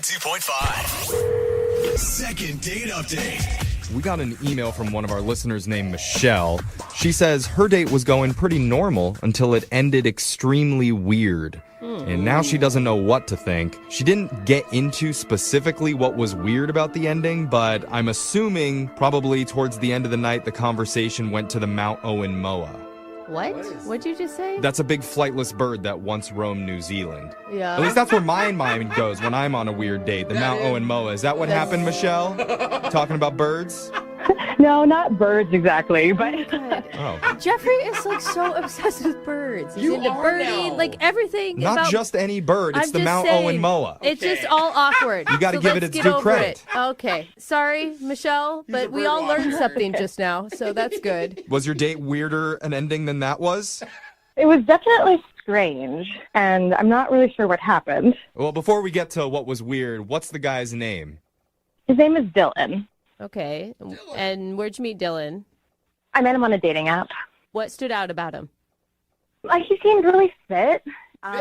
92.5. Second date update. We got an email from one of our listeners named Michelle. She says her date was going pretty normal until it ended extremely weird. And now she doesn't know what to think. She didn't get into specifically what was weird about the ending, but I'm assuming probably towards the end of the night, the conversation went to the Mount Owen Moa. What? What'd you just say? That's a big flightless bird that once roamed New Zealand. Yeah. At least that's where my mind goes when I'm on a weird date. The Mount Owen Moa. Is that what happened, Michelle? Talking about birds? No, not birds exactly, but Oh. Jeffrey is like so obsessed with birds. He's into birding, like everything. Not about... just any bird. It's I'm the just Mount saying, Owen Moa. It's just all awkward. You gotta give it let's its get due over credit. it. Okay. Sorry, Michelle, but we all learned something just now, so that's good. Was your date weirder an ending than that was? it was definitely strange, and I'm not really sure what happened. Well, before we get to what was weird, what's the guy's name? His name is Dylan. Okay. And where'd you meet Dylan? I met him on a dating app. What stood out about him? Like, he seemed really fit.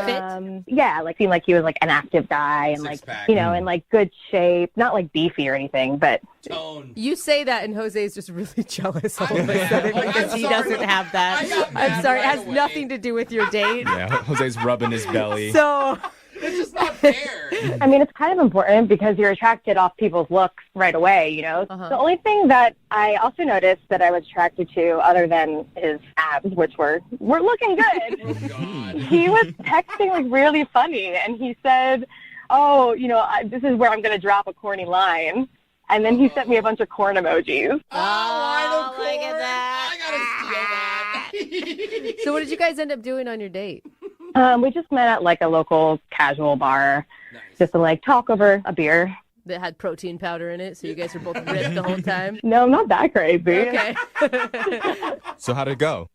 Fit? Yeah, like seemed like he was like an active guy and Six-pack. like, you know, in like good shape. Not like beefy or anything, but Tone. You say that, and Jose's just really jealous all of a sudden because he doesn't have I that. got mad I'm sorry. It right has away. nothing to do with your date. Yeah, Jose's rubbing his belly. So... It's just not fair. I mean, it's kind of important because you're attracted off people's looks right away, you know? Uh-huh. The only thing that I also noticed that I was attracted to, other than his abs, which were looking good, God. he was texting like really funny, and he said, oh, you know, this is where I'm going to drop a corny line. And then he sent me a bunch of corn emojis. I know, look at corn. that. I gotta steal that. So what did you guys end up doing on your date? We just met at like a local casual bar just to like talk over a beer. That had protein powder in it, so you guys were both ripped the whole time? No, not that crazy. Okay. So how'd it go?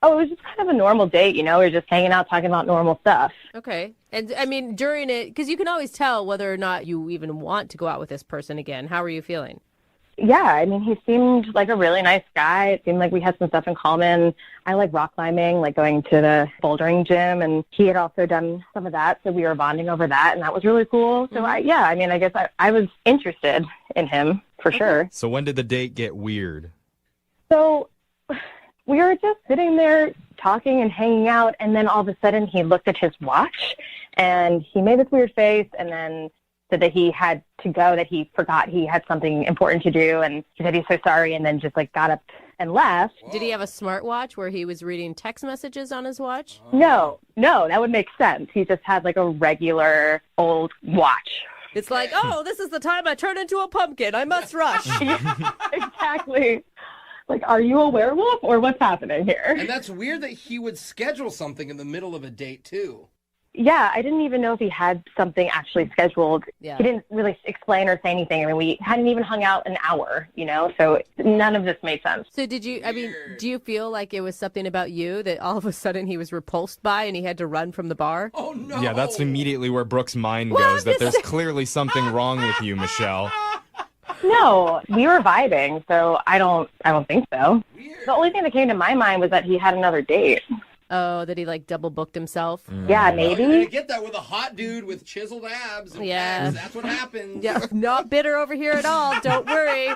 Oh, it was just kind of a normal date, you know? We were just hanging out, talking about normal stuff. Okay. And, I mean, during it, because you can always tell whether or not you even want to go out with this person again. How are you feeling? Yeah, I mean, he seemed like a really nice guy. It seemed like we had some stuff in common. I like rock climbing, like going to the bouldering gym, and he had also done some of that, so we were bonding over that, and that was really cool. So, I guess I was interested in him, for sure. So when did the date get weird? So we were just sitting there talking and hanging out, and then all of a sudden he looked at his watch, and he made this weird face, and then said that he had to go, that he forgot he had something important to do, and he said he's so sorry, and then just like got up and left. Did he have a smartwatch where he was reading text messages on his watch? No, that would make sense. He just had like a regular old watch. It's like, oh, this is the time I turn into a pumpkin. I must rush. Exactly. Like, are you a werewolf or what's happening here? And that's weird that he would schedule something in the middle of a date, too. Yeah, I didn't even know if he had something actually scheduled. Yeah. He didn't really explain or say anything. I mean, we hadn't even hung out an hour, you know, so none of this made sense. So do you feel like it was something about you that all of a sudden he was repulsed by and he had to run from the bar? Oh, no. Yeah, that's immediately where Brooke's mind Well, goes, that there's clearly something wrong with you, Michelle. No, we were vibing, so I don't think so. Weird. The only thing that came to my mind was that he had another date. Oh, that he like double booked himself? Yeah, You're gonna maybe. get that with a hot dude with chiseled abs. And Yeah. abs. That's what happens. Yeah, not bitter over here at all. Don't worry.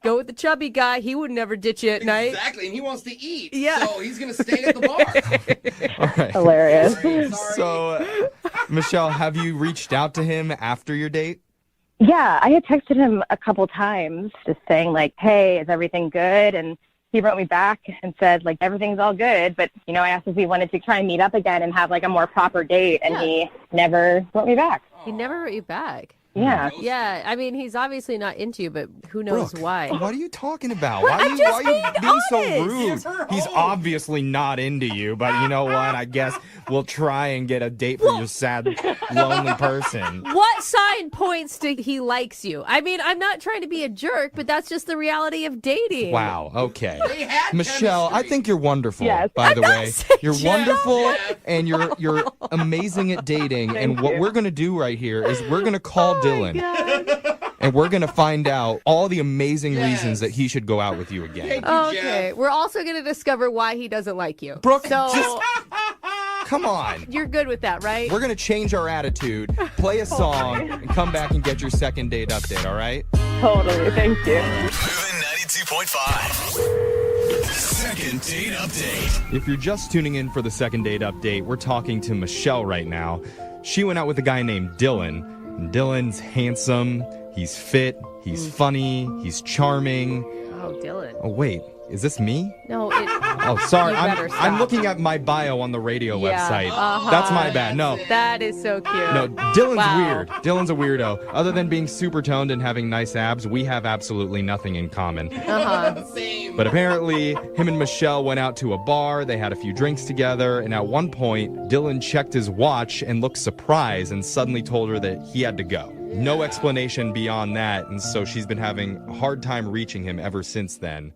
Go with the chubby guy. He would never ditch you at night. Exactly, and he wants to eat. Yeah. So he's going to stay at the bar. All right. Hilarious. Sorry. So, Michelle, have you reached out to him after your date? Yeah, I had texted him a couple times just saying, like, hey, is everything good? And he wrote me back and said, like, everything's all good. But, you know, I asked if we wanted to try and meet up again and have, like, a more proper date. And he never wrote me back. He never wrote you back. Yeah. Yeah, I mean, he's obviously not into you, but who knows Brooke, why? What are you talking about? Well, why I'm are just you being being so honest. rude? Give her He's hope. obviously not into you, but you know what? I guess we'll try and get a date for your sad, lonely person. What sign points to he likes you? I mean, I'm not trying to be a jerk, but that's just the reality of dating. Wow, okay. They had Michelle, I chemistry. think you're wonderful, Yes. by the not way. saying You're Jeff. wonderful Jeff. and you're amazing at dating. And Thank what you. we're going to do right here is we're going to call Oh Dylan. And we're going to find out all the amazing Yes. reasons that he should go out with you again. Thank you, Okay, Jeff. we're also going to discover why he doesn't like you. Brooke, so just Come on. You're good with that, right? We're going to change our attitude, play a song, and come back and get your second date update, all right? Totally. Thank you. Moving 92.5. Second date update. If you're just tuning in for the second date update, we're talking to Michelle right now. She went out with a guy named Dylan. And Dylan's handsome, he's fit, he's funny, he's charming. Oh, Dylan. Oh, wait. Is this me? No, Oh, sorry. You better stop. I'm looking at my bio on the radio Yeah, website. uh-huh. That's my bad. No. that is so cute. No, Dylan's Wow. weird. Dylan's a weirdo. Other than being super toned and having nice abs, we have absolutely nothing in common. Same. But apparently, him and Michelle went out to a bar, they had a few drinks together, and at one point, Dylan checked his watch and looked surprised and suddenly told her that he had to go. No explanation beyond that, and so she's been having a hard time reaching him ever since then.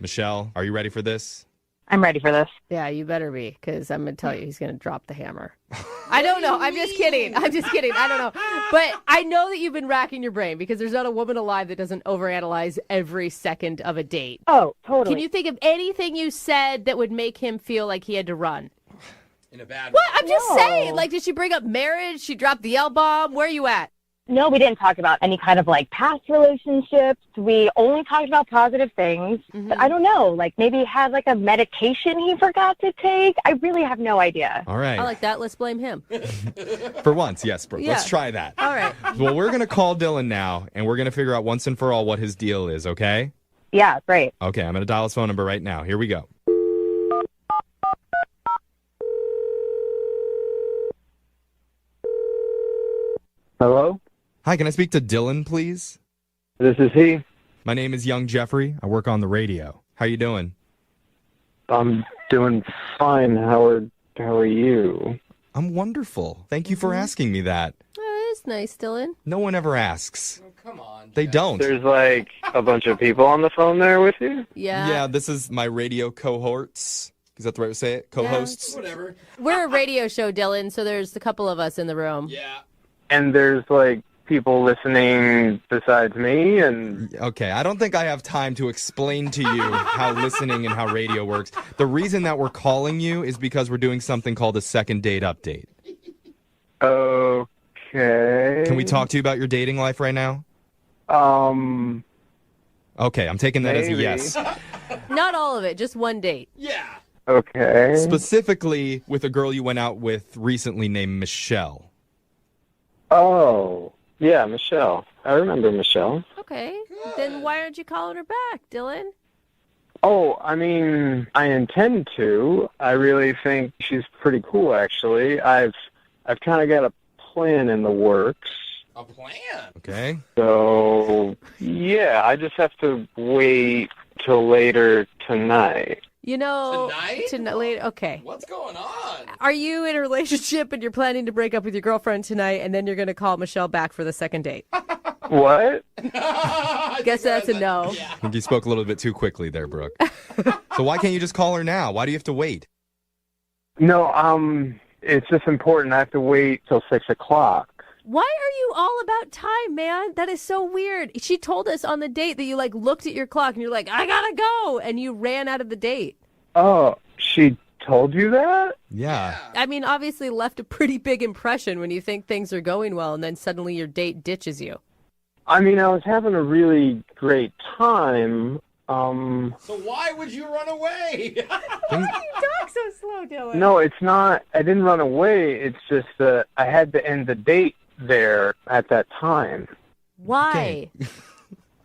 Michelle, are you ready for this? I'm ready for this. Yeah, you better be, because I'm going to tell you he's going to drop the hammer. I don't know. I'm just kidding. I don't know. But I know that you've been racking your brain because there's not a woman alive that doesn't overanalyze every second of a date. Oh, totally. Can you think of anything you said that would make him feel like he had to run? In a bad What? I'm just No. saying. Like, did she bring up marriage? She dropped the L-bomb? Where are you at? No, we didn't talk about any kind of like past relationships. We only talked about positive things. But I don't know, like maybe he had like a medication he forgot to take. I really have no idea. All right. I like that. Let's blame him. For once, yes, Brooke. Yeah. Let's try that. All right. Well, we're going to call Dylan now, and we're going to figure out once and for all what his deal is, okay? Yeah, great. Okay, I'm going to dial his phone number right now. Here we go. Hello, Hi, can I speak to Dylan, please? this is he. My name is Young Jeffrey. I work on the radio. How you doing? I'm doing fine. How are you? I'm wonderful. Thank you for asking me that. Oh, that's nice, Dylan. No one ever asks. Oh, come on. They Jeff. don't. There's like a bunch of people on the phone there with you. Yeah. This is my radio cohorts. Is that the right way to say it? Co-hosts? Whatever. We're a radio show, Dylan, so there's a couple of us in the room. Yeah. And there's like people listening besides me, and Okay, I don't think I have time to explain to you how listening and how radio works. The reason that we're calling you is because we're doing something called a second date update. okay. Can we talk to you about your dating life right now? Okay, I'm taking that as a Maybe. yes. Not all of it, just one date. Yeah. Okay. Specifically with a girl you went out with recently named Michelle. Oh, yeah, Michelle. I remember Michelle. Okay. Then why aren't you calling her back, Dylan? Oh, I mean, I intend to. I really think she's pretty cool, actually. I've kind of got a plan in the works. A plan. Okay? So, yeah, I just have to wait till later tonight. You know, Tonight? Later. Okay. What's going on? Are you in a relationship and you're planning to break up with your girlfriend tonight, and then you're going to call Michelle back for the second date? What? Guess that's a no. Yeah. I think you spoke a little bit too quickly there, Brooke. So why can't you just call her now? Why do you have to wait? No, it's just important. I have to wait till 6 o'clock. Why are you all about time, man? That is so weird. She told us on the date that you like looked at your clock and you're like, I gotta go, and you ran out of the date. Oh, she told you that? Yeah. I mean, obviously left a pretty big impression when you think things are going well and then suddenly your date ditches you. I mean, I was having a really great time. So why would you run away? You talk so slow, Dylan. No, it's not. I didn't run away. It's just that I had to end the date there at that time Why?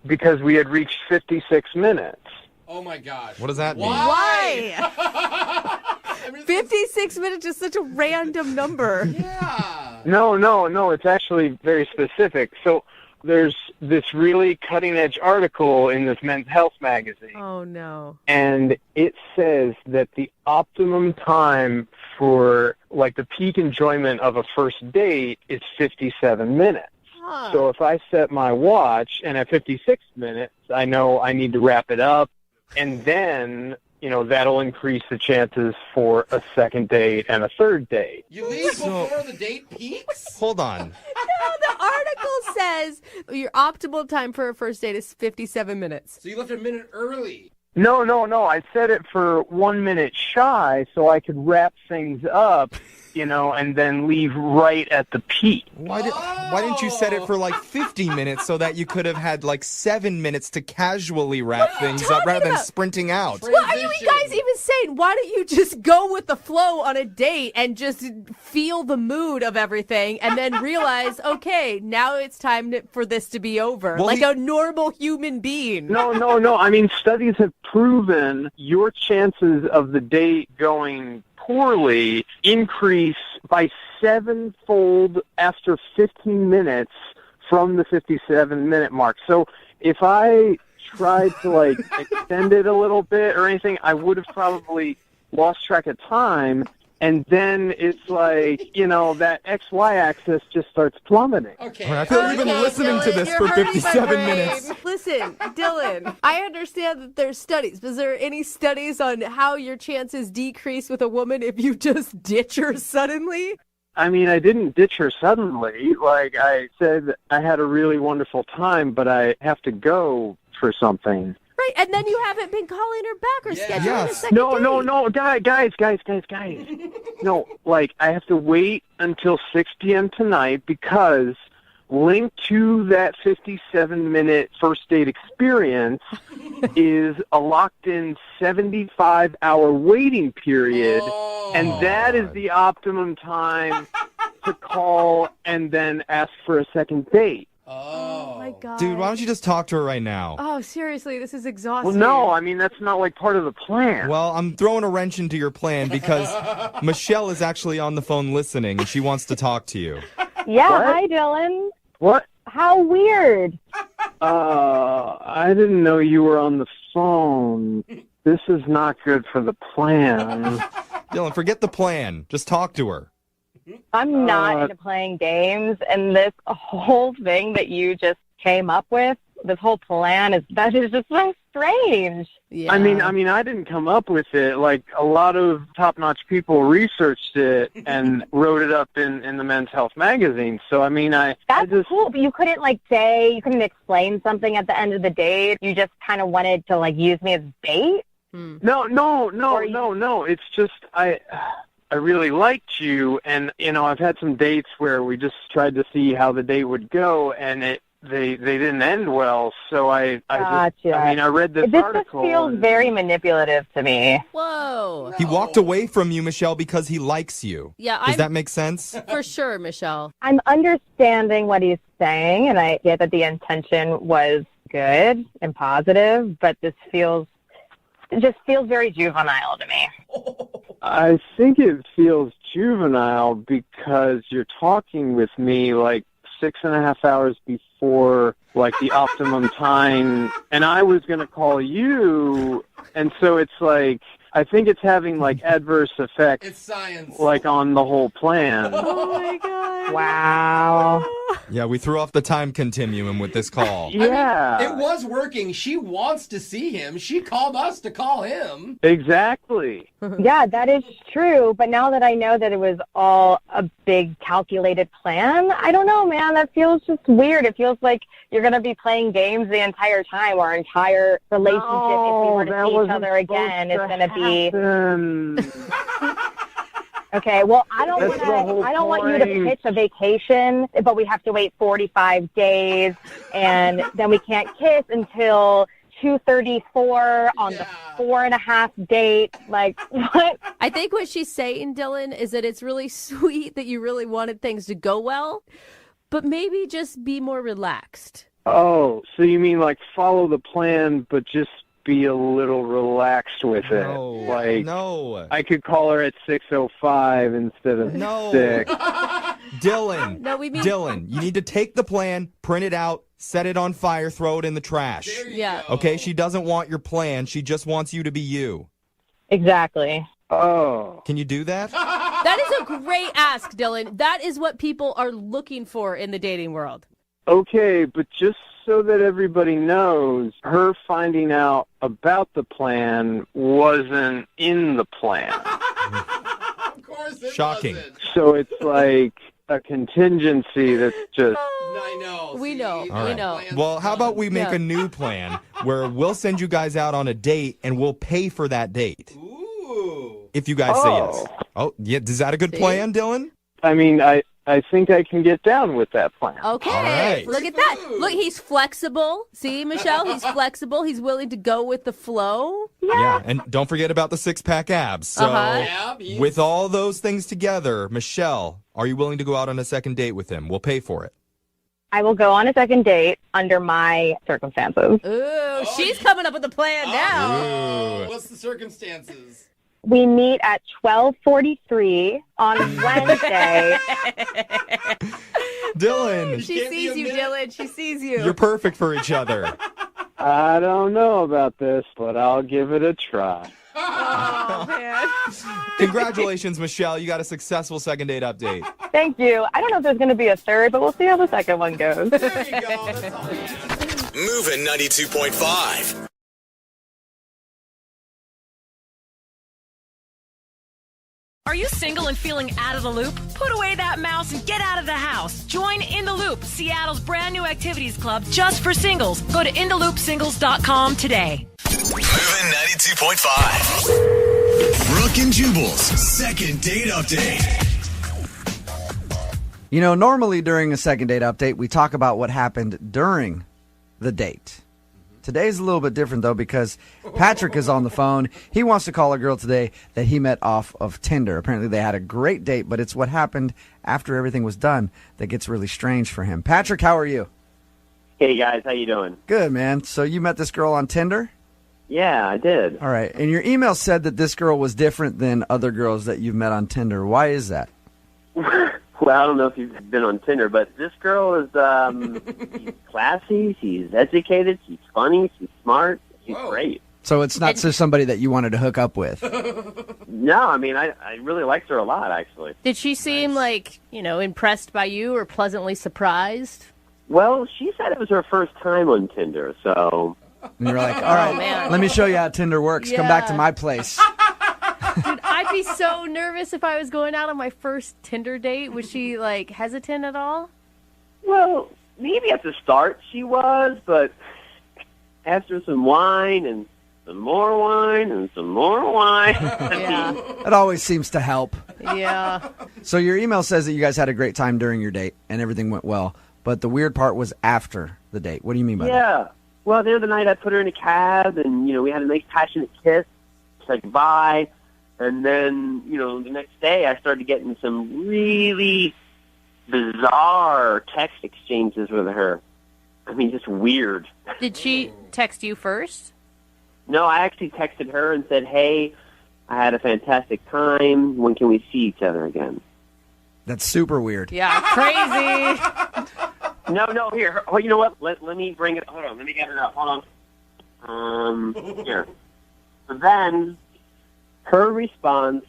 because we had reached 56 minutes. Oh my gosh. What does that mean? Why? I mean, 56 minutes is such a random number. Yeah. No, it's actually very specific. So there's this really cutting-edge article in this Men's Health magazine. Oh, no. And it says that the optimum time for, like, the peak enjoyment of a first date is 57 minutes. Huh. So if I set my watch, and at 56 minutes, I know I need to wrap it up, and then, you know, that'll increase the chances for a second date and a third date. You leave before the date peaks? Hold on. No, the article says your optimal time for a first date is 57 minutes. So you left a minute early. No. I set it for 1 minute shy so I could wrap things up, and then leave right at the peak. Why didn't you set it for like 50 minutes so that you could have had like 7 minutes to casually wrap things up rather than sprinting out? What are you guys even saying? Why don't you just go with the flow on a date and just feel the mood of everything and then realize, okay, now it's time for this to be over. Well, a normal human being. No. I mean, studies have proven your chances of the date going poorly increase by 7-fold after 15 minutes from the 57-minute mark. So if I tried to extend it a little bit or anything, I would have probably lost track of time. And then it's that XY axis just starts plummeting. Okay. I feel like you've been listening to this for 57 minutes. Listen, Dylan, I understand that there's studies. Was there any studies on how your chances decrease with a woman if you just ditch her suddenly? I mean, I didn't ditch her suddenly. Like I said, I had a really wonderful time, but I have to go for something. Right, and then you haven't been calling her back or scheduling Yes. a second date. Guys. No, I have to wait until 6 p.m. tonight because linked to that 57-minute first date experience is a locked-in 75-hour waiting period, and that is the optimum time to call and then ask for a second date. Oh my God. Dude, why don't you just talk to her right now? Oh, seriously, this is exhausting. Well, no, I mean, that's not part of the plan. Well, I'm throwing a wrench into your plan because Michelle is actually on the phone listening and she wants to talk to you. Yeah, What? hi, Dylan. What? How weird. I didn't know you were on the phone. This is not good for the plan. Dylan, forget the plan. Just talk to her. I'm not into playing games, and this whole thing that you just came up with, this whole plan is just so strange. Yeah. I mean, I didn't come up with it. A lot of top-notch people researched it and wrote it up in the Men's Health magazine. So, I mean, That's cool, but you couldn't you couldn't explain something at the end of the date. You just kind of wanted to use me as bait. No. It's just I really liked you, and I've had some dates where we just tried to see how the date would go, and they didn't end well. So I read this article. This feels very manipulative to me. Whoa. He walked away from you, Michelle, because he likes you. Yeah, Does that make sense? For sure, Michelle. I'm understanding what he's saying, and I get that the intention was good and positive, but it just feels very juvenile to me. I think it feels juvenile because you're talking with me 6.5 hours before the optimum time, and I was going to call you, and so it's I think it's having adverse effects. It's science. On the whole plan. Oh my God. Wow. Yeah, we threw off the time continuum with this call. Yeah. It was working. She wants to see him. She called us to call him. Exactly. Yeah, that is true. But now that I know that it was all a big calculated plan, I don't know, man. That feels just weird. It feels like you're going to be playing games the entire time. Our entire relationship, if we were to see each other again, is going to be... Okay, well, I don't want you to pitch a vacation, but we have to wait 45 days, and then we can't kiss until 2:34 on the 4.5 date. What? I think what she's saying, Dylan, is that it's really sweet that you really wanted things to go well, but maybe just be more relaxed. Oh, so you mean follow the plan, but just be a little relaxed with it. No. I could call her at 6:05 instead of 6. Dylan. No, we mean Dylan, you need to take the plan, print it out, set it on fire, throw it in the trash. Yeah. Okay, she doesn't want your plan. She just wants you to be you. Exactly. Oh. Can you do that? That is a great ask, Dylan. That is what people are looking for in the dating world. Okay, but just so that everybody knows, her finding out about the plan wasn't in the plan. Of course it Shocking. wasn't. So it's a contingency that's just... I know. We know. All We right. know. Well, how about we make a new plan where we'll send you guys out on a date and we'll pay for that date Ooh. if you guys say yes. Oh, yeah. Is that a good plan, Dylan? I mean, I think I can get down with that plan. Okay. All right. Look at that. Look, he's flexible. See, Michelle? He's flexible. He's willing to go with the flow. Yeah. And don't forget about the six-pack abs. So Yeah, he's- with all those things together, Michelle, are you willing to go out on a second date with him? We'll pay for it. I will go on a second date under my circumstances. Ooh, she's coming up with a plan now. Ooh. What's the circumstances? We meet at 12:43 on Wednesday. Dylan, She Can't be sees a you, minute. Dylan. She sees you. you're perfect for each other. I don't know about this, but I'll give it a try. Oh, man. Congratulations, Michelle. You got a successful second date update. Thank you. I don't know if there's going to be a third, but we'll see how the second one goes. There you go. That's all. Moving 92.5. Are you single and feeling out of the loop? Put away that mouse and get out of the house. Join In the Loop, Seattle's brand new activities club just for singles. Go to intheloopsingles.com today. Moving 92.5. Brooke and Jubal's second date update. You know, normally during a second date update, we talk about what happened during the date. Today's a little bit different, though, because Patrick is on the phone. He wants to call a girl today that he met off of Tinder. Apparently, they had a great date, but it's what happened after everything was done that gets really strange for him. Patrick, how are you? Hey guys, how you doing? Good, man. So you met this girl on Tinder? Yeah, I did. All right. And your email said that this girl was different than other girls that you've met on Tinder. Why is that? Well, I don't know if you've been on Tinder, but this girl is she's classy, she's educated, she's funny, she's smart, she's great. So it's not just somebody that you wanted to hook up with. No, I mean, I really liked her a lot, actually. Did she seem like, impressed by you or pleasantly surprised? Well, she said it was her first time on Tinder, so... And you're like, all right, man. let me show you how Tinder works. Come back to Yeah. my place. Dude, I'd be so nervous if I was going out on my first Tinder date. Was she, hesitant at all? Well, maybe at the start she was, but after some wine and some more wine and some more wine... Yeah. It always seems to help. Yeah. So your email says that you guys had a great time during your date and everything went well, but the weird part was after the date. What do you mean by that? Yeah. Well, the other night I put her in a cab, and, we had a nice passionate kiss, said goodbye, and then, the next day I started getting some really bizarre text exchanges with her. I mean, just weird. Did she text you first? No, I actually texted her and said, hey, I had a fantastic time. When can we see each other again? That's super weird. Yeah, crazy. No, here. Oh, you know what? Let me bring it. Hold on. Let me get it up. Hold on. Here. So then, her response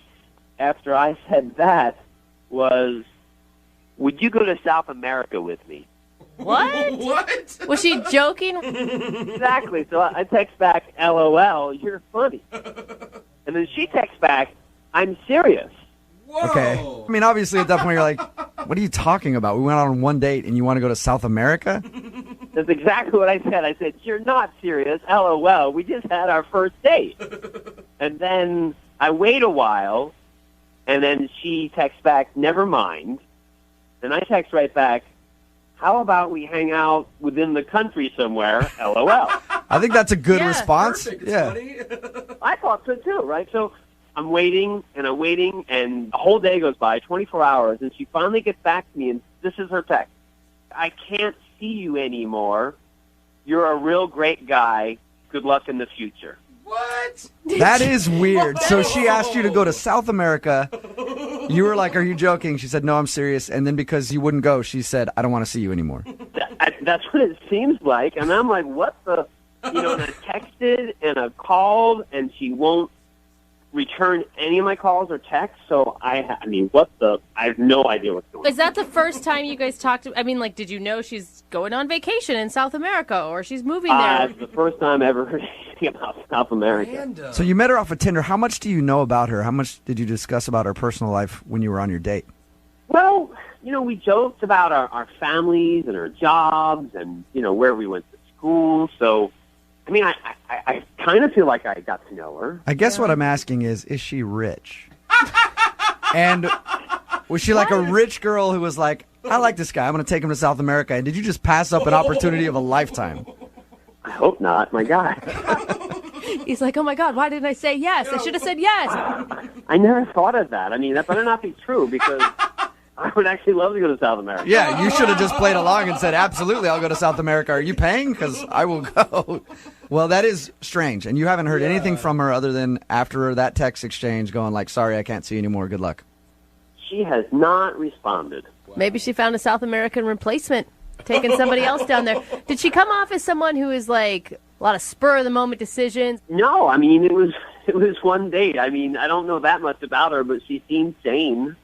after I said that was, would you go to South America with me? What? What? Was she joking? Exactly. So I text back, LOL, you're funny. And then she texts back, I'm serious. Whoa. Okay. I mean, obviously at that point you're like, what are you talking about? We went out on one date and you want to go to South America? That's exactly what I said. I said, you're not serious. LOL. We just had our first date. And then I wait a while, and then she texts back, never mind. Then I text right back, how about we hang out within the country somewhere? LOL. I think that's a good Yeah, response. Perfect. It's Yeah. funny. I thought so too, right? So I'm waiting, and a whole day goes by, 24 hours, and she finally gets back to me, and this is her text. I can't see you anymore. You're a real great guy. Good luck in the future. What? That is weird. So she asked you to go to South America. You were like, are you joking? She said, no, I'm serious. And then because you wouldn't go, she said, I don't want to see you anymore. That's what it seems like, and I'm like, what the? And I texted, and I called, and she won't return any of my calls or texts, so I mean, what the? I have no idea what's going on. Is that the first time you guys talked? I mean, did you know she's going on vacation in South America or she's moving there? It's the first time I ever heard anything about South America. Random. So you met her off of Tinder. How much do you know about her? How much did you discuss about her personal life when you were on your date? Well, we joked about our families and our jobs and, where we went to school. So, I kind of feel like I got to know her. I guess what I'm asking is she rich? And was she like a rich girl who was like, I like this guy, I'm going to take him to South America? And did you just pass up an opportunity of a lifetime? I hope not, my God. He's like, oh my God, why didn't I say yes? I should have said yes. I never thought of that. That better not be true because I would actually love to go to South America. Yeah, you should have just played along and said, absolutely, I'll go to South America. Are you paying? Because I will go. Well, that is strange. And you haven't heard anything from her other than after that text exchange going like, sorry, I can't see you anymore. Good luck. She has not responded. Maybe she found a South American replacement, taking somebody else down there. Did she come off as someone who is like a lot of spur-of-the-moment decisions? No, it was one date. I don't know that much about her, but she seemed sane.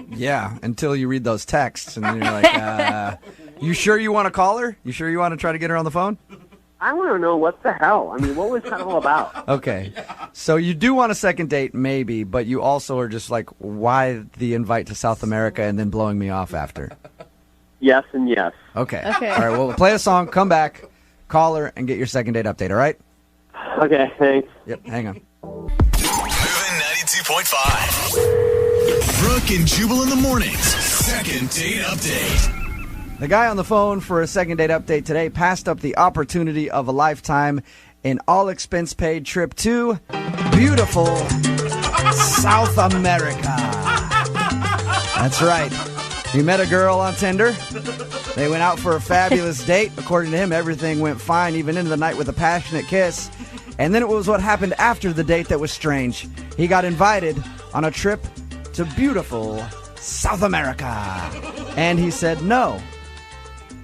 Yeah, until you read those texts and then you're like, you sure you want to call her? You sure you want to try to get her on the phone? I want to know what the hell. What was that all about? Okay, so you do want a second date, maybe, but you also are just like, why the invite to South America and then blowing me off after? Yes and yes. Okay. All right, well, we'll play a song, come back, call her, and get your second date update, all right? Okay, thanks. Yep, hang on. Moving 92.5. Brooke and Jubal in the mornings. Second date update. The guy on the phone for a second date update today passed up the opportunity of a lifetime, an all-expense-paid trip to beautiful South America. That's right. He met a girl on Tinder. They went out for a fabulous date. According to him, everything went fine, even into the night with a passionate kiss. And then it was what happened after the date that was strange. He got invited on a trip to beautiful South America. And he said no.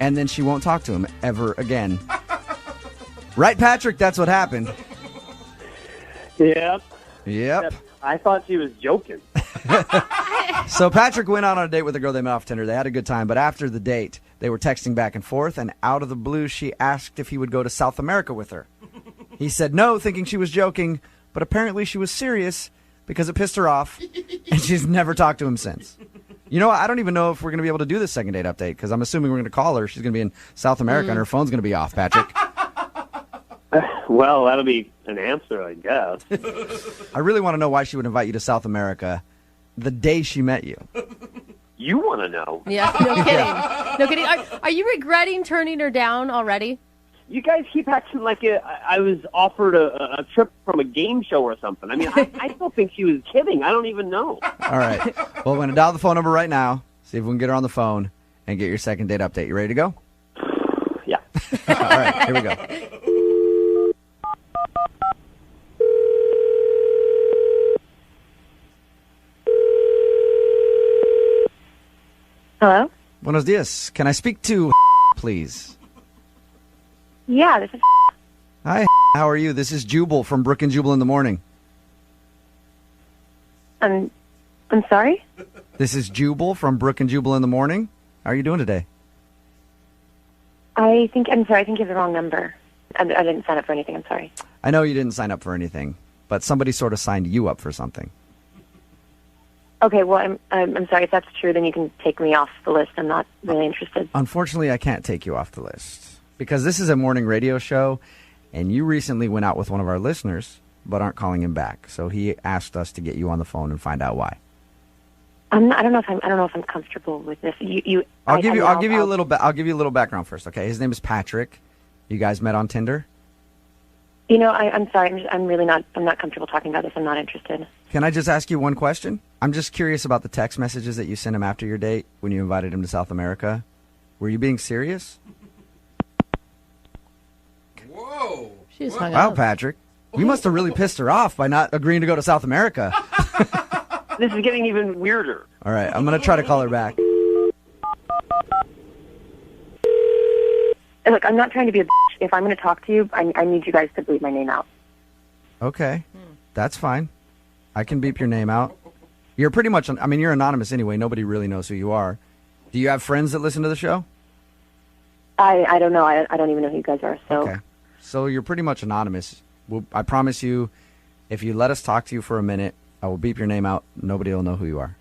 And then she won't talk to him ever again. Right, Patrick? That's what happened. Yep. Yep. I thought she was joking. So Patrick went out on a date with a girl they met off Tinder. They had a good time, but after the date, they were texting back and forth, and out of the blue, she asked if he would go to South America with her. He said no, thinking she was joking, but apparently she was serious because it pissed her off, and she's never talked to him since. You know what? I don't even know if we're going to be able to do this second date update because I'm assuming we're going to call her. She's going to be in South America, and her phone's going to be off, Patrick. Well, that'll be an answer, I guess. I really want to know why she would invite you to South America the day she met you. You want to know? Yeah, no kidding. No kidding. Are you regretting turning her down already? You guys keep acting like I was offered a trip from a game show or something. I still think she was kidding. I don't even know. All right. Well, we're going to dial the phone number right now, see if we can get her on the phone, and get your second date update. You ready to go? Yeah. All right. Here we go. Hello? Buenos dias. Can I speak to please? Yeah, this is... Hi, how are you? This is Jubal from Brooke and Jubal in the morning. I'm sorry? This is Jubal from Brooke and Jubal in the morning. How are you doing today? I'm sorry, I think you have the wrong number. I didn't sign up for anything, I'm sorry. I know you didn't sign up for anything, but somebody sort of signed you up for something. Okay, well, I'm sorry. If that's true, then you can take me off the list. I'm not really interested. Unfortunately, I can't take you off the list because this is a morning radio show, and you recently went out with one of our listeners, but aren't calling him back. So he asked us to get you on the phone and find out why. I don't know if I'm comfortable with this. I'll give you a little background first. Okay, his name is Patrick. You guys met on Tinder. I'm sorry. I'm not comfortable talking about this. I'm not interested. Can I just ask you one question? I'm just curious about the text messages that you sent him after your date when you invited him to South America. Were you being serious? Whoa. She's hung Wow, up. Patrick. You must have really pissed her off by not agreeing to go to South America. This is getting even weirder. All right, I'm going to try to call her back. Look, I'm not trying to be a bitch. If I'm going to talk to you, I need you guys to bleep my name out. Okay, that's fine. I can beep your name out. You're pretty much, you're anonymous anyway. Nobody really knows who you are. Do you have friends that listen to the show? I don't know. I don't even know who you guys are. So. Okay. So you're pretty much anonymous. I promise you, if you let us talk to you for a minute, I will beep your name out. Nobody will know who you are.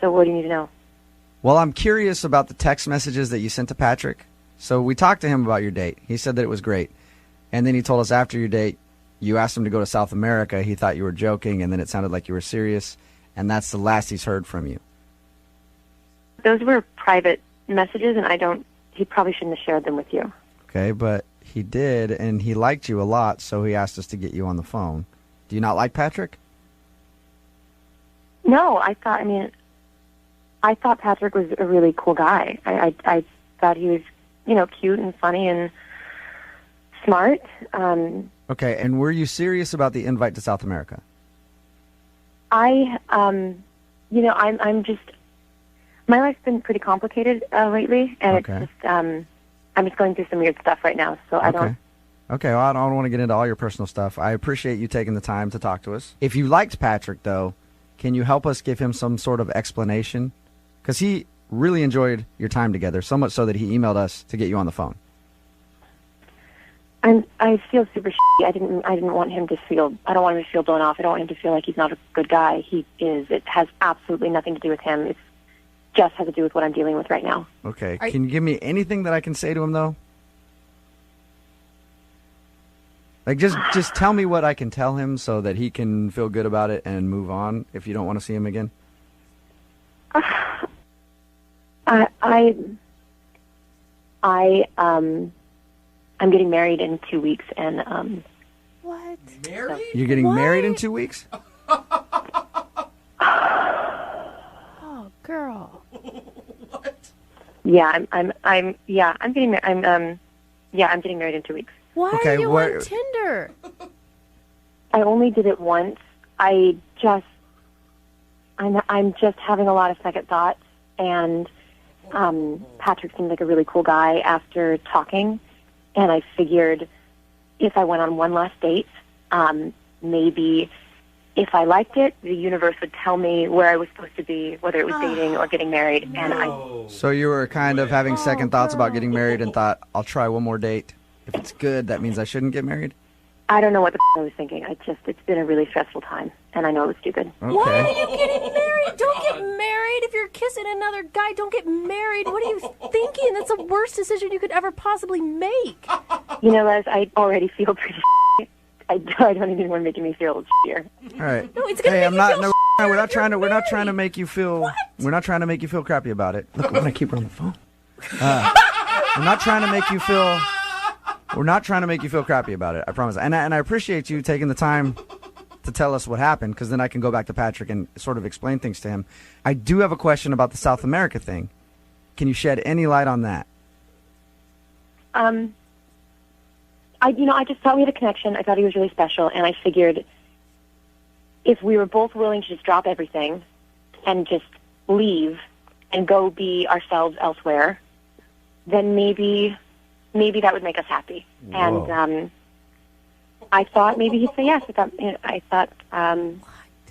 So what do you need to know? Well, I'm curious about the text messages that you sent to Patrick. So we talked to him about your date. He said that it was great. And then he told us after your date, you asked him to go to South America. He thought you were joking, and then it sounded like you were serious. And that's the last he's heard from you. Those were private messages, and he probably shouldn't have shared them with you. Okay, but he did, and he liked you a lot, so he asked us to get you on the phone. Do you not like Patrick? No, I thought Patrick was a really cool guy. I thought he was, cute and funny and smart. Okay, and were you serious about the invite to South America? I'm just, my life's been pretty complicated lately, and Okay. it's just, I'm just going through some weird stuff right now, so I don't. Okay, well, I don't want to get into all your personal stuff. I appreciate you taking the time to talk to us. If you liked Patrick, though, can you help us give him some sort of explanation? Because he really enjoyed your time together, so much so that he emailed us to get you on the phone. I feel super shitty. I didn't want him to feel. I don't want him to feel blown off. I don't want him to feel like he's not a good guy. He is. It has absolutely nothing to do with him. It just has to do with what I'm dealing with right now. Okay, can you give me anything that I can say to him though? Like just tell me what I can tell him so that he can feel good about it and move on. If you don't want to see him again. I'm getting married in 2 weeks, and What? Married? You're getting married in 2 weeks? Oh, girl. What? yeah, I'm getting married. I'm getting married in 2 weeks. Why Okay, are you where- on Tinder? I only did it once. I'm just having a lot of second thoughts, and Patrick seemed like a really cool guy after talking, and I figured if I went on one last date, maybe if I liked it, the universe would tell me where I was supposed to be, whether it was dating or getting married. And So you were kind of having second thoughts about getting married and thought, I'll try one more date. If it's good, that means I shouldn't get married? I don't know what the I was thinking. It's been a really stressful time, and I know it was stupid. Why are you getting married? Don't get married. If you're kissing another guy, don't get married. What are you thinking? That's the worst decision you could ever possibly make. You know, Les, I already feel pretty I don't even want to make me feel shittier. All right. No, it's gonna Hey, make I'm you not. feel No, shittier we're not if trying to. you're We're not trying to married. make you feel. What? We're not trying to make you feel crappy about it. Look, I'm gonna keep her on the phone. We're not trying to make you feel. We're not trying to make you feel crappy about it. I promise. And I appreciate you taking the time to tell us what happened, because then I can go back to Patrick and sort of explain things to him. I do have a question about the South America thing. Can you shed any light on that? I just thought we had a connection. I thought he was really special, and I figured if we were both willing to just drop everything and just leave and go be ourselves elsewhere, then maybe that would make us happy. Whoa. And I thought maybe he'd say yes. I thought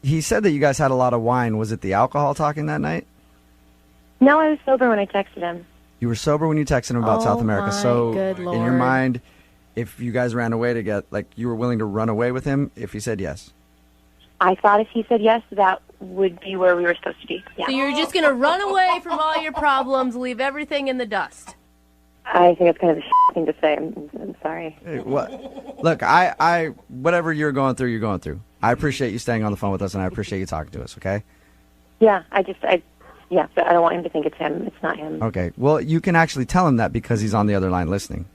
He said that you guys had a lot of wine. Was it the alcohol talking that night? no, I was sober when I texted him. You were sober when you texted him about Oh South America. my So good in your Lord. mind, if you guys ran away together, like you were willing to run away with him if he said yes? I thought if he said yes, that would be where we were supposed to be. Yeah. So you're just going to run away from all your problems, leave everything in the dust. I think it's kind of a thing to say. I'm sorry. Hey, what? Look, I whatever you're going through, you're going through. I appreciate you staying on the phone with us, and I appreciate you talking to us, okay? Yeah, but I don't want him to think it's him. It's not him. Okay. Well, you can actually tell him that because he's on the other line listening.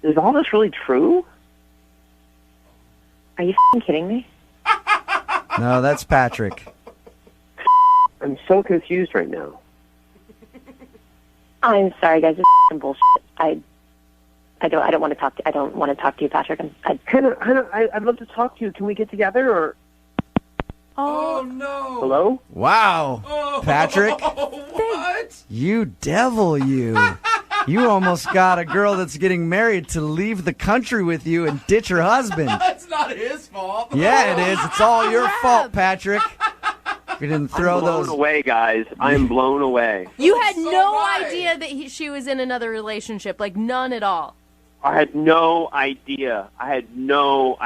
Is all this really true? Are you kidding me? No, that's Patrick. I'm so confused right now. I'm sorry, guys. This is some bullshit. I don't want to talk to. I don't want to talk to you, Patrick. Hannah, I'd love to talk to you. Can we get together or? Oh, no. Hello? Wow. Oh, Patrick? What? You devil, you. You almost got a girl that's getting married to leave the country with you and ditch her husband. That's not his fault. Yeah, it is. It's all your fault, Patrick. We didn't throw I'm blown those. away, guys. I'm blown away. You had So no right. idea that she was in another relationship, like none at all. I had no idea. Oh,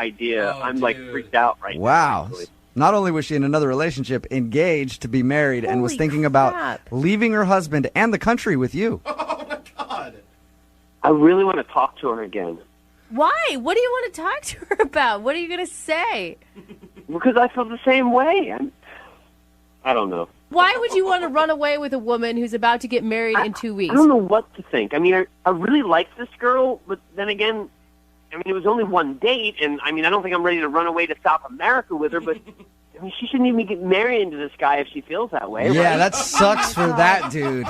I'm like dude. freaked out right now. Wow. actually. Not only was she in another relationship, engaged to be married, and was Holy thinking about crap. leaving her husband and the country with you. Oh my God. I really want to talk to her again Why? What do you want to talk to her about? What are you going to say? because I feel the same way. I don't know. Why would you want to run away with a woman who's about to get married in 2 weeks? I don't know what to think. I mean, I really like this girl, but then again, I mean, it was only one date, and I mean, I don't think I'm ready to run away to South America with her, but I mean, she shouldn't even get married into this guy if she feels that way. Yeah, right? that sucks for that dude.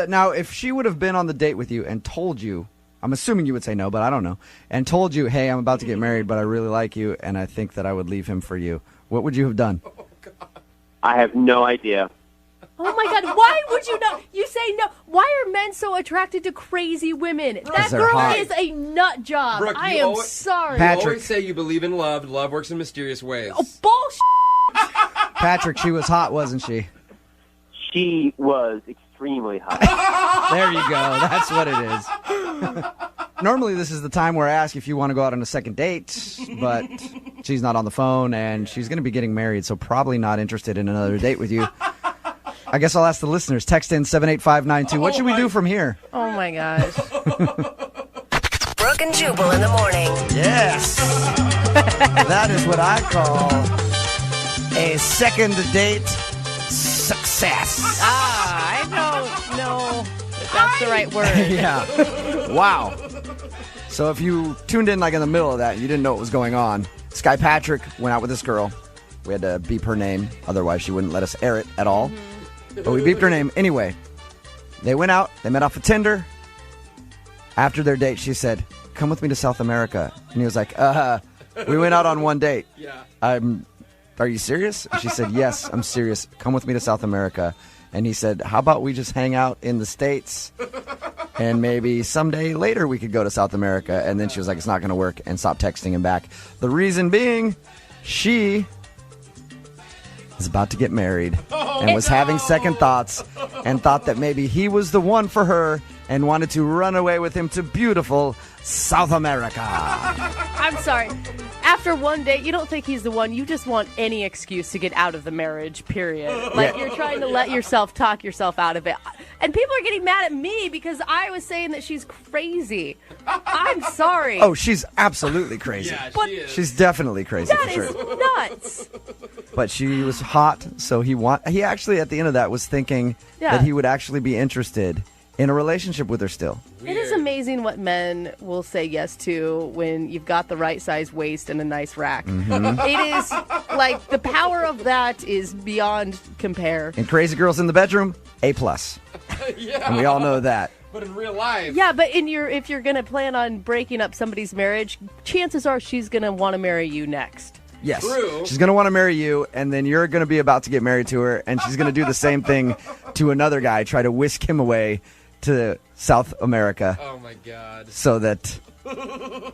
Now, if she would have been on the date with you and told you, I'm assuming you would say no, but I don't know, and told you, hey, I'm about to get married, but I really like you, and I think that I would leave him for you, what would you have done? I have no idea. Oh my God, why would you not? You say no. Why are men so attracted to crazy women? That they're girl hot. is a nut job. Brooke, I you am always- sorry. Pat- You Patrick. always say you believe in love. Love works in mysterious ways. Oh, bullshit. Patrick, she was hot, wasn't she? She was extremely hot. There you go. That's what it is. Normally, this is the time where I ask if you want to go out on a second date, but she's not on the phone, and she's going to be getting married, so probably not interested in another date with you. I guess I'll ask the listeners. Text in 78592. What should we do from here? Oh my gosh. Brooke and Jubal in the morning. Yes. That is what I call a second date success. I don't know if that's the right word. Yeah. Wow. So if you tuned in like in the middle of that and you didn't know what was going on, Sky Patrick went out with this girl. We had to beep her name, otherwise she wouldn't let us air it at all. But we beeped her name anyway. They went out, they met off of Tinder. After their date, she said, come with me to South America. And he was like, we went out on one date. Yeah. Are you serious? And she said, yes, I'm serious. Come with me to South America. And he said, how about we just hang out in the States and maybe someday later we could go to South America. And then she was like, it's not going to work, and stopped texting him back. The reason being, she was about to get married and was having second thoughts and thought that maybe he was the one for her and wanted to run away with him to beautiful South America. I'm sorry. After one date, you don't think he's the one. You just want any excuse to get out of the marriage, period. Like, you're trying to let yourself talk yourself out of it. And people are getting mad at me because I was saying that she's crazy. I'm sorry. Oh, she's absolutely crazy. Yeah, But- she is. She's definitely crazy That for is sure. nuts. But she was hot, so he actually at the end of that was thinking Yeah. that he would actually be interested in a relationship with her still. It is amazing what men will say yes to when you've got the right size waist and a nice rack. Mm-hmm. It is like the power of that is beyond compare. And crazy girls in the bedroom, A+. Yeah. And we all know that. But in real life. Yeah, but if you're going to plan on breaking up somebody's marriage, chances are she's going to want to marry you next. Yes. True. She's going to want to marry you, and then you're going to be about to get married to her, and she's going to do the same thing to another guy, try to whisk him away to South America Oh my God. so that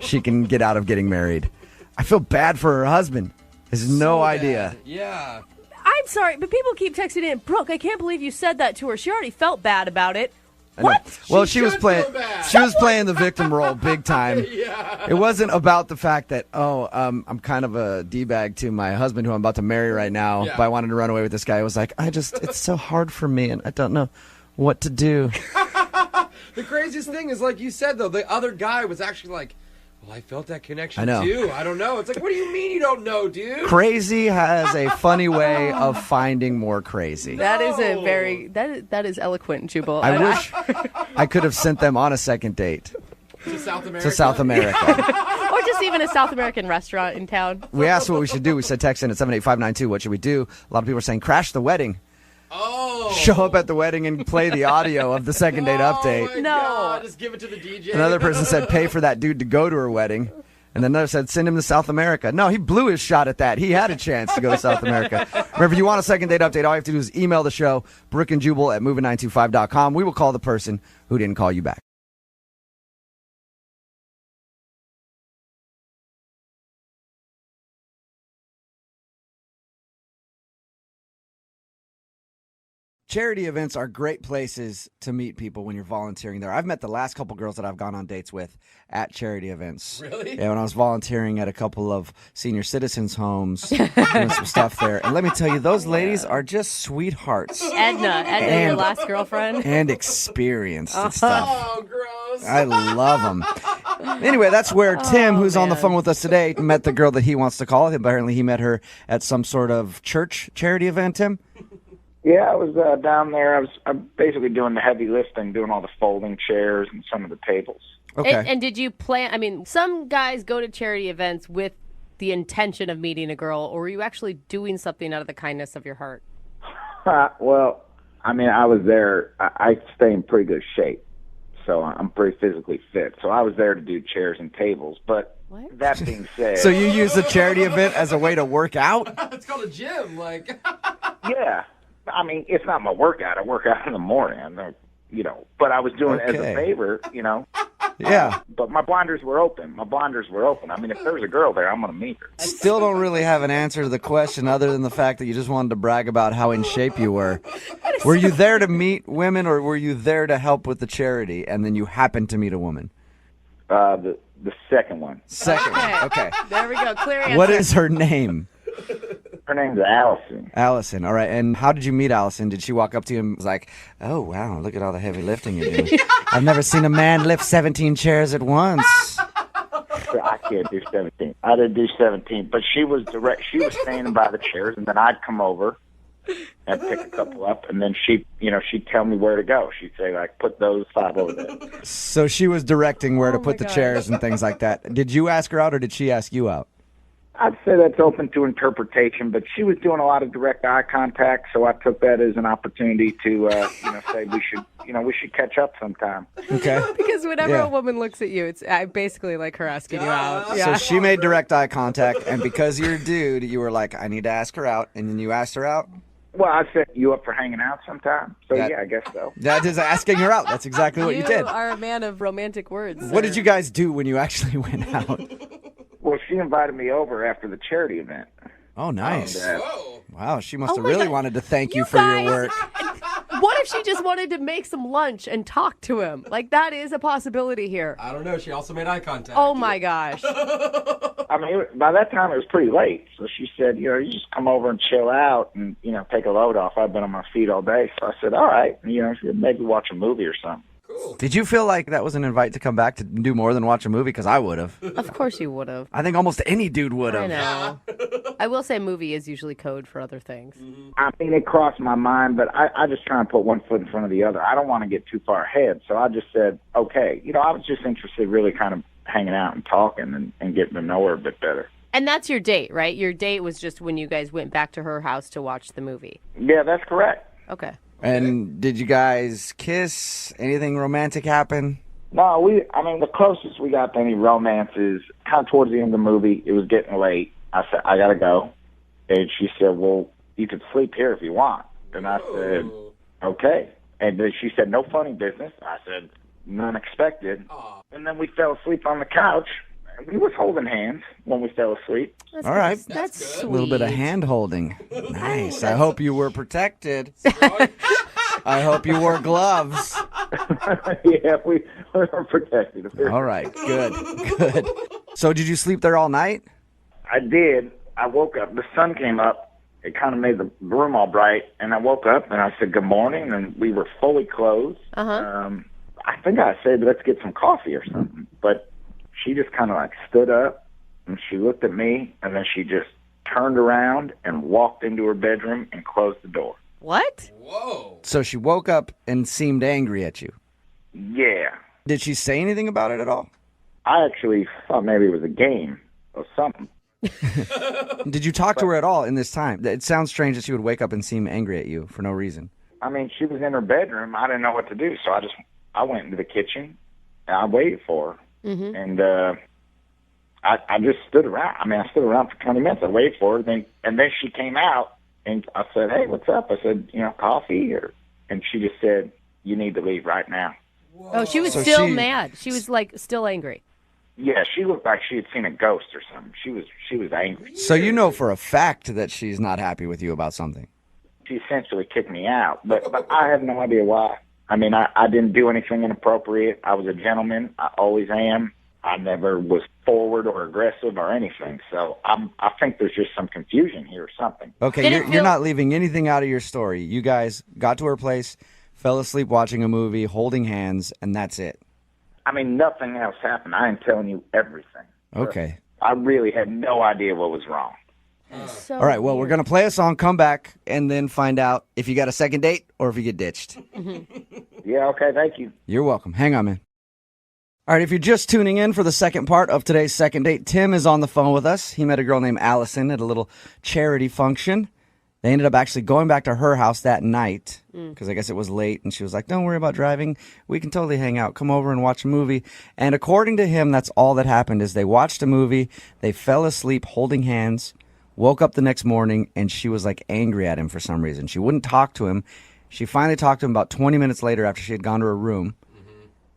she can get out of getting married. I feel bad for her husband. Has no So idea. bad. Yeah. I'm sorry, but people keep texting in, Brooke, I can't believe you said that to her. She already felt bad about it. I know. What? Well, She she was should playing. feel bad. She was playing the victim role big time. Yeah. It wasn't about the fact that I'm kind of a d-bag to my husband who I'm about to marry right now. Yeah. But I wanted to run away with this guy. It was like it's so hard for me, and I don't know what to do. The craziest thing is, like you said, though, the other guy was actually like, well, I felt that connection I know. too. I don't know. It's like, what do you mean you don't know, dude? Crazy has a funny way of finding more crazy. That is a very that is eloquent, Jubal. I wish I could have sent them on a second date To South America. to South America. or just even a South American restaurant in town. We asked what we should do. We said text in at 78592. What should we do? A lot of people are saying crash the wedding. Oh. Show up at the wedding and play the audio of the second date update. Oh my No. God. Just give it to the DJ. Another person said pay for that dude to go to her wedding. And then another said send him to South America. No, he blew his shot at that. He had a chance to go to South America. Remember, if you want a second date update, all you have to do is email the show, Brooke and Jubal at moving925.com. We will call the person who didn't call you back. Charity events are great places to meet people when you're volunteering there. I've met the last couple girls that I've gone on dates with at charity events. Really? Yeah, when I was volunteering at a couple of senior citizens' homes, doing some stuff there. And let me tell you, those ladies are just sweethearts. Edna, your last girlfriend. And experienced and stuff. Oh, gross. I love them. Anyway, that's where Tim, who's on the phone with us today, met the girl that he wants to call. Apparently, he met her at some sort of church charity event, Tim? Yeah, I was down there. I'm basically doing the heavy lifting, doing all the folding chairs and some of the tables. Okay. And did you plan? I mean, some guys go to charity events with the intention of meeting a girl, or were you actually doing something out of the kindness of your heart? Well, I mean, I was there. I stay in pretty good shape, so I'm pretty physically fit. So I was there to do chairs and tables. But that being said, So you use the charity event as a way to work out? It's called a gym. Like, yeah. I mean, it's not my workout. I work out in the morning, but I was doing it as a favor, Yeah. But my blinders were open. I mean, if there was a girl there, I'm going to meet her. Still don't really have an answer to the question other than the fact that you just wanted to brag about how in shape you were. Were you there to meet women, or were you there to help with the charity, and then you happened to meet a woman? The second one. Second one. Okay. There we go. Clear answer. What is her name? Her name's Allison. Allison. All right. And how did you meet Allison? Did she walk up to you and was like, "Oh, wow, look at all the heavy lifting you're doing. I've never seen a man lift 17 chairs at once." I can't do 17. I didn't do 17, but she was direct. She was standing by the chairs, and then I'd come over and pick a couple up, and then she'd tell me where to go. She'd say, like, put those 5 over there. So she was directing where to put the chairs and things like that. Did you ask her out, or did she ask you out? I'd say that's open to interpretation, but she was doing a lot of direct eye contact, so I took that as an opportunity to, say we should catch up sometime. Okay. Because whenever a woman looks at you, it's basically like her asking you out. So she made direct eye contact, and because you're a dude, you were like, "I need to ask her out," and then you asked her out? Well, I said, "You up for hanging out sometime?" So, yeah, I guess so. That is asking her out. That's exactly what you did. You are a man of romantic words. What did you guys do when you actually went out? Well, she invited me over after the charity event. Oh, nice. And, wow, she must have really wanted to thank you for your work. What if she just wanted to make some lunch and talk to him? Like, that is a possibility here. I don't know. She also made eye contact. Oh, my gosh. I mean, by that time it was pretty late. So she said, you just come over and chill out and, take a load off. I've been on my feet all day. So I said, all right, maybe watch a movie or something. Cool. Did you feel like that was an invite to come back to do more than watch a movie? Because I would have. Of course you would have. I think almost any dude would have. I know. I will say movie is usually code for other things. I mean, it crossed my mind, but I just try and put one foot in front of the other. I don't want to get too far ahead. So I just said, okay. I was just interested really kind of hanging out and talking and getting to know her a bit better. And that's your date, right? Your date was just when you guys went back to her house to watch the movie. Yeah, that's correct. Okay. And did you guys kiss? Anything romantic happen? No, the closest we got to any romance is kind of towards the end of the movie. It was getting late. I said, I got to go. And she said, well, you could sleep here if you want. And I said, okay. And then she said, no funny business. I said, none expected. And then we fell asleep on the couch. We was holding hands when we fell asleep. All right. That's sweet. A little bit of hand holding. Nice. I hope you were protected. I hope you wore gloves. Yeah, we were protected. All right. Good. So did you sleep there all night? I did. I woke up. The sun came up. It kind of made the room all bright. And I woke up and I said, good morning. And we were fully clothed. I think I said, let's get some coffee or something. But she just kind of like stood up and she looked at me and then she just turned around and walked into her bedroom and closed the door. What? Whoa. So she woke up and seemed angry at you. Yeah. Did she say anything about it at all? I actually thought maybe it was a game or something. Did you talk to her at all in this time? It sounds strange that she would wake up and seem angry at you for no reason. I mean, she was in her bedroom. I didn't know what to do, so I went into the kitchen and I waited for her. Mm-hmm. And I just stood around. I mean, I stood around for 20 minutes. I waited for her. And then she came out, and I said, hey, what's up? I said, coffee? And she just said, you need to leave right now. Whoa. Oh, she was still mad. She was, still angry. Yeah, she looked like she had seen a ghost or something. She was angry. So you know for a fact that she's not happy with you about something. She essentially kicked me out, but I have no idea why. I mean, I didn't do anything inappropriate. I was a gentleman. I always am. I never was forward or aggressive or anything. So I think there's just some confusion here or something. Okay, you're not leaving anything out of your story. You guys got to her place, fell asleep watching a movie, holding hands, and that's it. I mean, nothing else happened. I am telling you everything. Okay. I really had no idea what was wrong. So all right, well, we're going to play a song, come back, and then find out if you got a second date or if you get ditched. Yeah, okay, thank you. You're welcome. Hang on, man. All right, if you're just tuning in for the second part of today's second date, Tim is on the phone with us. He met a girl named Allison at a little charity function. They ended up actually going back to her house that night because I guess it was late, and she was like, don't worry about driving. We can totally hang out. Come over and watch a movie. And according to him, that's all that happened is they watched a movie, they fell asleep holding hands, woke up the next morning, and she was like angry at him for some reason. She wouldn't talk to him. She finally talked to him about 20 minutes later after she had gone to her room,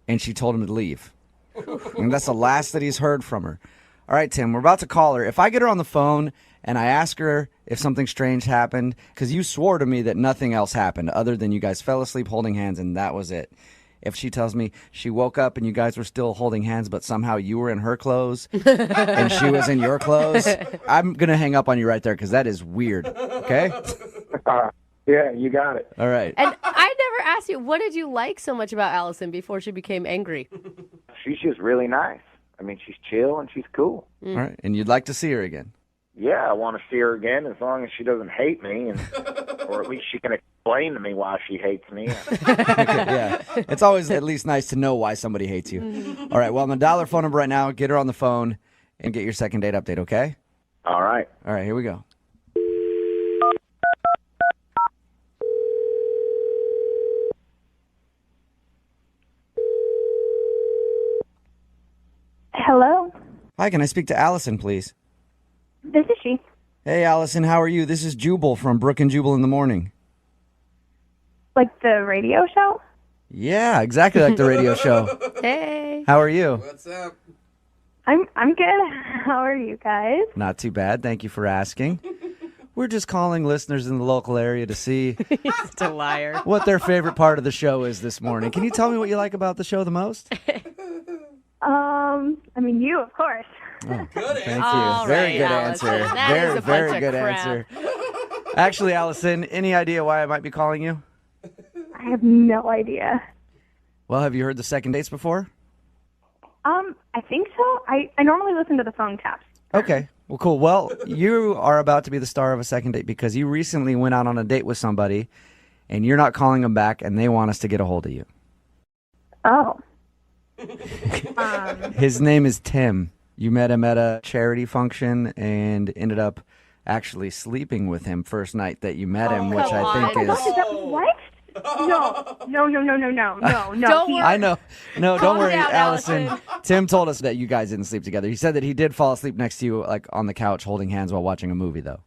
and she told him to leave. And that's the last that he's heard from her. All right, Tim, we're about to call her. If I get her on the phone and I ask her if something strange happened, because you swore to me that nothing else happened other than you guys fell asleep holding hands and that was it. If she tells me she woke up and you guys were still holding hands, but somehow you were in her clothes and she was in your clothes, I'm going to hang up on you right there because that is weird. Okay? Yeah, you got it. All right. And I never asked you, what did you like so much about Allison before she became angry? She's just really nice. I mean, she's chill and she's cool. All right. And you'd like to see her again? Yeah, I want to see her again as long as she doesn't hate me, or at least she can explain to me why she hates me. Yeah. It's always at least nice to know why somebody hates you. All right. Well, I'm going to dial her phone number right now, get her on the phone, and get your second date update, okay? All right. All right. Here we go. Hello? Hi, can I speak to Allison, please? This is she. Hey, Allison, how are you? This is Jubal from Brooke and Jubal in the morning. Like the radio show? Yeah, exactly like the radio show. Hey. How are you? What's up? I'm good. How are you guys? Not too bad. Thank you for asking. We're just calling listeners in the local area to see He's a liar. what their favorite part of the show is this morning. Can you tell me what you like about the show the most? I mean, you, of course. Oh, Good thank you. All Very right, good Allison. answer. That Very, is a very bunch of good crap. answer. Actually, Allison, any idea why I might be calling you? I have no idea. Well, have you heard the second dates before? I think so. I normally listen to the phone taps. Okay. Well, cool. Well, you are about to be the star of a second date because you recently went out on a date with somebody and you're not calling them back and they want us to get a hold of you. Oh. His name is Tim. You met him at a charity function and ended up actually sleeping with him first night that you met him, which I think is... Is that what? No. Don't worry. I know. No, don't Calm worry, down, Allison. Allison. Tim told us that you guys didn't sleep together. He said that he did fall asleep next to you, like on the couch, holding hands while watching a movie, though.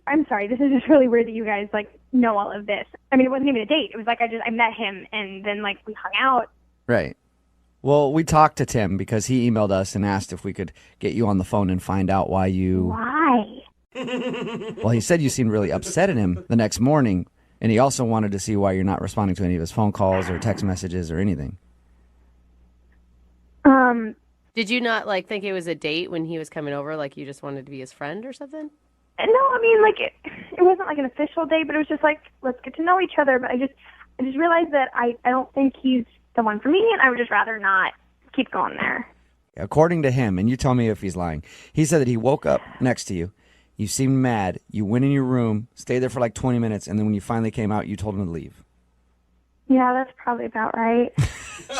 I'm sorry. This is just really weird that you guys, know all of this. I mean, it wasn't even a date. It was I met him, and then, we hung out. Right. Well, we talked to Tim because he emailed us and asked if we could get you on the phone and find out why you... Why? Well, he said you seemed really upset at him the next morning, and he also wanted to see why you're not responding to any of his phone calls or text messages or anything. Did you not, think it was a date when he was coming over, you just wanted to be his friend or something? No, I mean, it wasn't an official date, but it was just let's get to know each other. But I just realized that I don't think he's the one for me, and I would just rather not keep going there. According to him, and you tell me if he's lying, he said that he woke up next to you, you seemed mad, you went in your room, stayed there for 20 minutes, and then when you finally came out, you told him to leave. Yeah, that's probably about right.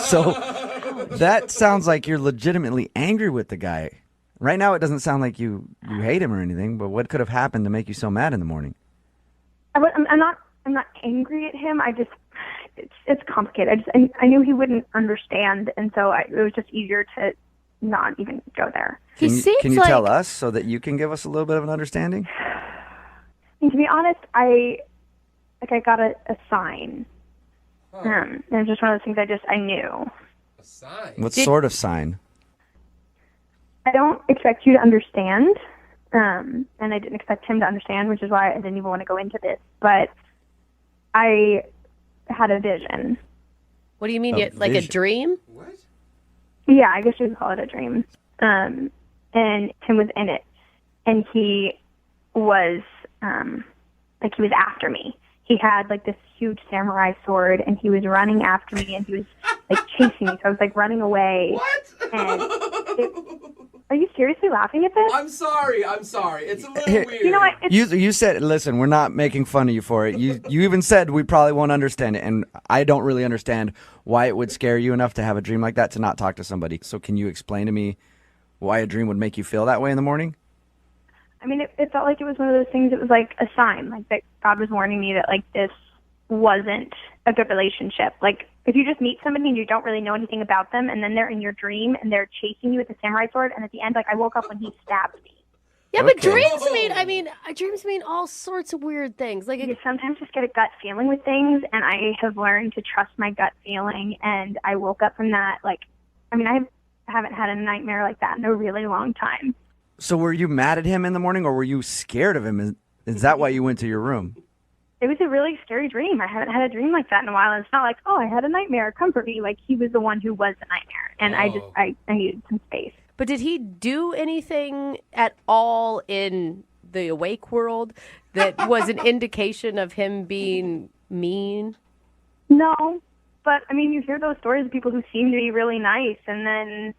So that sounds like you're legitimately angry with the guy. Right now, it doesn't sound like you hate him or anything, but what could have happened to make you so mad in the morning? I'm not angry at him. It's complicated. I knew he wouldn't understand, and so it was just easier to not even go there. He Can seems you tell us so that you can give us a little bit of an understanding? And to be honest, I got a sign. And it was just one of those things I knew. A sign? What sort of sign? I don't expect you to understand, and I didn't expect him to understand, which is why I didn't even want to go into this. But I had a vision. What do you mean? A Like a vision? dream? Yeah, I guess you could call it a dream. And Tim was in it, and he was he was after me. He had like this huge samurai sword, and he was running after me, and he was like chasing me. So I was like running away. What? Are you seriously laughing at this? I'm sorry. It's a little Here- weird. You know what? It's, You said, listen, we're not making fun of you for it. You even said we probably won't understand it, and I don't really understand why it would scare you enough to have a dream like that to not talk to somebody. So can you explain to me why a dream would make you feel that way in the morning? I mean, it felt like it was one of those things. It was like a sign, like that God was warning me that like this wasn't a good relationship. Like if you just meet somebody and you don't really know anything about them, and then they're in your dream and they're chasing you with a samurai sword, and at the end, like I woke up when he stabbed me. Yeah, but Okay. dreams mean all sorts of weird things. Like, You sometimes just get a gut feeling with things, and I have learned to trust my gut feeling. And I woke up from that. Like, I mean, I haven't had a nightmare like that in a really long time. So were you mad at him in the morning, or were you scared of him? Is that why you went to your room? It was a really scary dream. I haven't had a dream like that in a while. And it's not like, oh, I had a nightmare, comfort me. Like, he was the one who was the nightmare. And I needed some space. but did he do anything at all in the awake world that was an indication of him being mean? No, but I mean, you hear those stories of people who seem to be really nice and then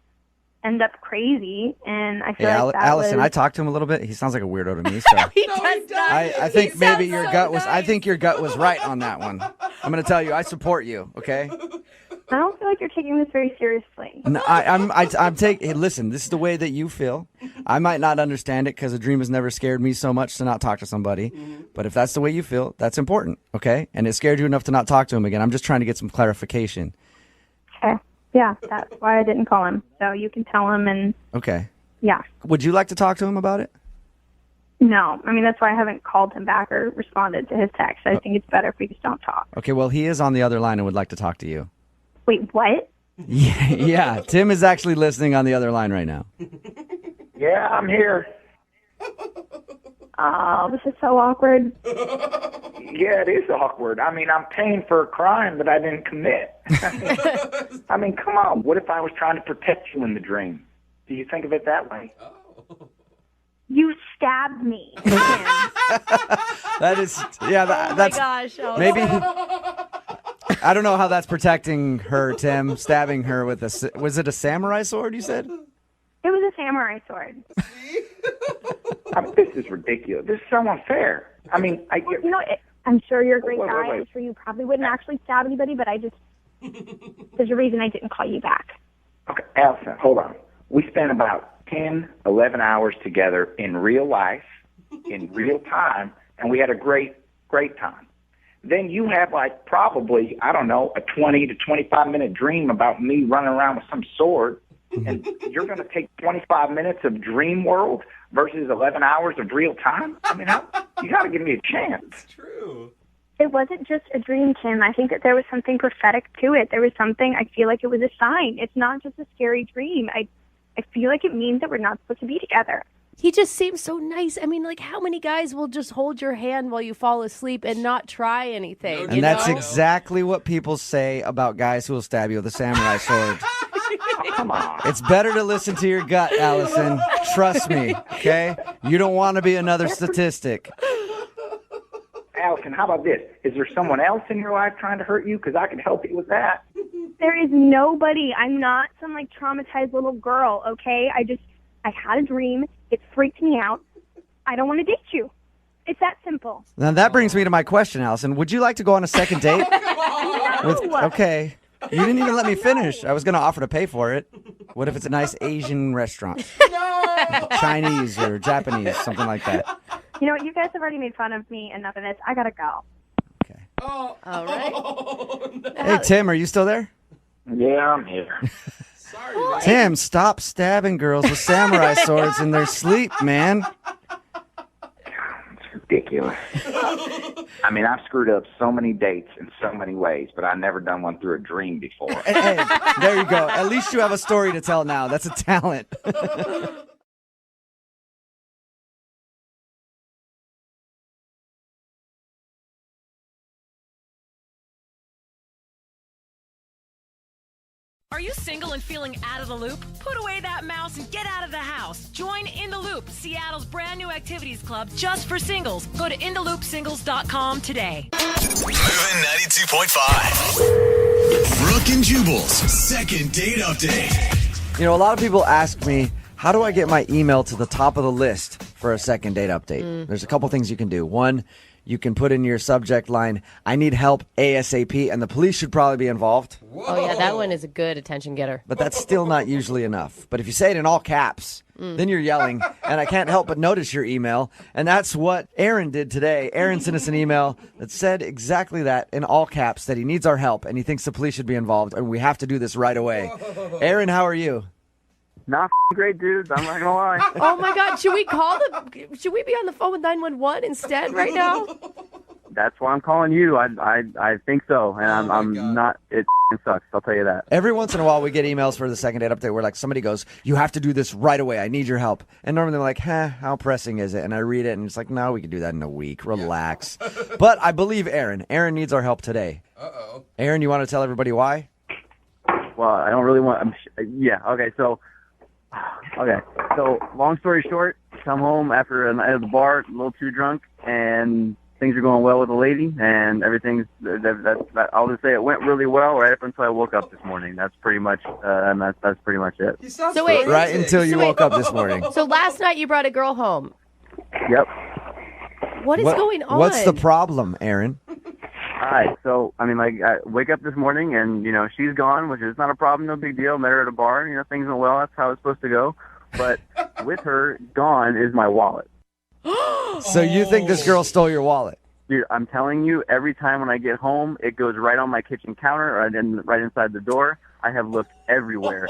end up crazy. And I feel Hey, like that Allison, was... I talked to him a little bit. He sounds like a weirdo to me. So He does not. I think He maybe sounds your so gut was. nice. I think your gut was right on that one. I'm going to tell you, I support you. Okay. I don't feel like you're taking this very seriously. No, I'm taking. Hey, listen, this is the way that you feel. I might not understand it because a dream has never scared me so much to not talk to somebody. But if that's the way you feel, that's important. Okay. And it scared you enough to not talk to him again. I'm just trying to get some clarification. Okay. Yeah, that's why I didn't call him. So you can tell him, and Okay. yeah. Would you like to talk to him about it? No, I mean, that's why I haven't called him back or responded to his text. I think it's better if we just don't talk. Okay. Well, he is on the other line and would like to talk to you. Wait, what? Yeah. Tim is actually listening on the other line right now. Yeah, I'm here. Oh, this is so awkward. Yeah, it is awkward. I mean, I'm paying for a crime that I didn't commit. I mean, come on. What if I was trying to protect you in the dream? Do you think of it that way? You stabbed me. That is, yeah. Oh That's my gosh. Oh. maybe. I don't know how that's protecting her, Tim. Stabbing her with was it a samurai sword? You said. It was a samurai sword. I mean, this is ridiculous. This is so unfair. I mean, Well, you know, I'm sure you're a great Wait, guy. wait. I'm sure you probably wouldn't actually stab anybody, but there's a reason I didn't call you back. Okay, Allison, hold on. We spent about 10, 11 hours together in real life, in real time, and we had a great time. Then you have like probably, I don't know, a 20 to 25-minute dream about me running around with some sword, and you're going to take 25 minutes of dream world versus 11 hours of real time? I mean, you got to give me a chance. It's true. It wasn't just a dream, Tim. I think that there was something prophetic to it. There was something, I feel like it was a sign. It's not just a scary dream. I feel like it means that we're not supposed to be together. He just seems so nice. I mean, like, how many guys will just hold your hand while you fall asleep and not try anything? No, you And that's know? exactly what people say about guys who will stab you with a samurai sword. Come on. It's better to listen to your gut, Allison. Trust me, okay? You don't want to be another statistic. Allison, how about this? Is there someone else in your life trying to hurt you? Because I can help you with that. There is nobody. I'm not some like traumatized little girl, okay? I had a dream. It freaked me out. I don't want to date you. It's that simple. Now that brings me to my question, Allison. Would you like to go on a second date? Okay. You didn't even let me finish. I was going to offer to pay for it. What if it's a nice Asian restaurant? Chinese or Japanese, something like that. You know what? You guys have already made fun of me enough of this. I gotta go. Okay. Oh, All right. no. Hey, Tim, are you still there? Yeah, I'm here. Sorry, man. Tim, stop stabbing girls with samurai swords in their sleep, man. It's ridiculous. I mean, I've screwed up so many dates in so many ways, but I've never done one through a dream before. Hey, there you go. At least you have a story to tell now. That's a talent. Are you single and feeling out of the loop? Put away that mouse and get out of the house. Join In the Loop, Seattle's brand new activities club just for singles. Go to intheloopsingles.com today. Moving 92.5. Brooke and Jubal's second date update. You know, a lot of people ask me, how do I get my email to the top of the list for a second date update? There's a couple things you can do. One, you can put in your subject line, I need help ASAP, and the police should probably be involved. Oh, yeah, that one is a good attention getter. But that's still not usually enough. But if you say it in all caps, then you're yelling, and I can't help but notice your email. And that's what Aaron did today. Aaron sent us an email that said exactly that in all caps, that he needs our help, and he thinks the police should be involved, and we have to do this right away. Aaron, how are you? Not great, dudes. I'm not gonna lie. Oh, my God. Should we be on the phone with 911 instead right now? That's why I'm calling you. I think so, and I'm not. It sucks. I'll tell you that. Every once in a while, we get emails for the second date update where like somebody goes, you have to do this right away. I need your help. And normally they're like, how pressing is it? And I read it and it's like, no, we can do that in a week. Relax. But I believe Aaron. Aaron needs our help today. Uh-oh. Aaron, you want to tell everybody why? Well, I don't really want. Yeah. Okay. So, long story short, come home after a night at the bar, a little too drunk, and things are going well with the lady, and everything's. I'll just say it went really well right up until I woke up this morning. That's pretty much, and that's pretty much it. So wait, right until you woke up this morning. So last night you brought a girl home. Yep. What is going on? What's the problem, Aaron? All right, so, I wake up this morning and, she's gone, which is not a problem, no big deal. Met her at a bar, things went well. That's how it's supposed to go. But with her gone is my wallet. So you think this girl stole your wallet? Dude, I'm telling you, every time when I get home, it goes right on my kitchen counter and right inside the door. I have looked everywhere.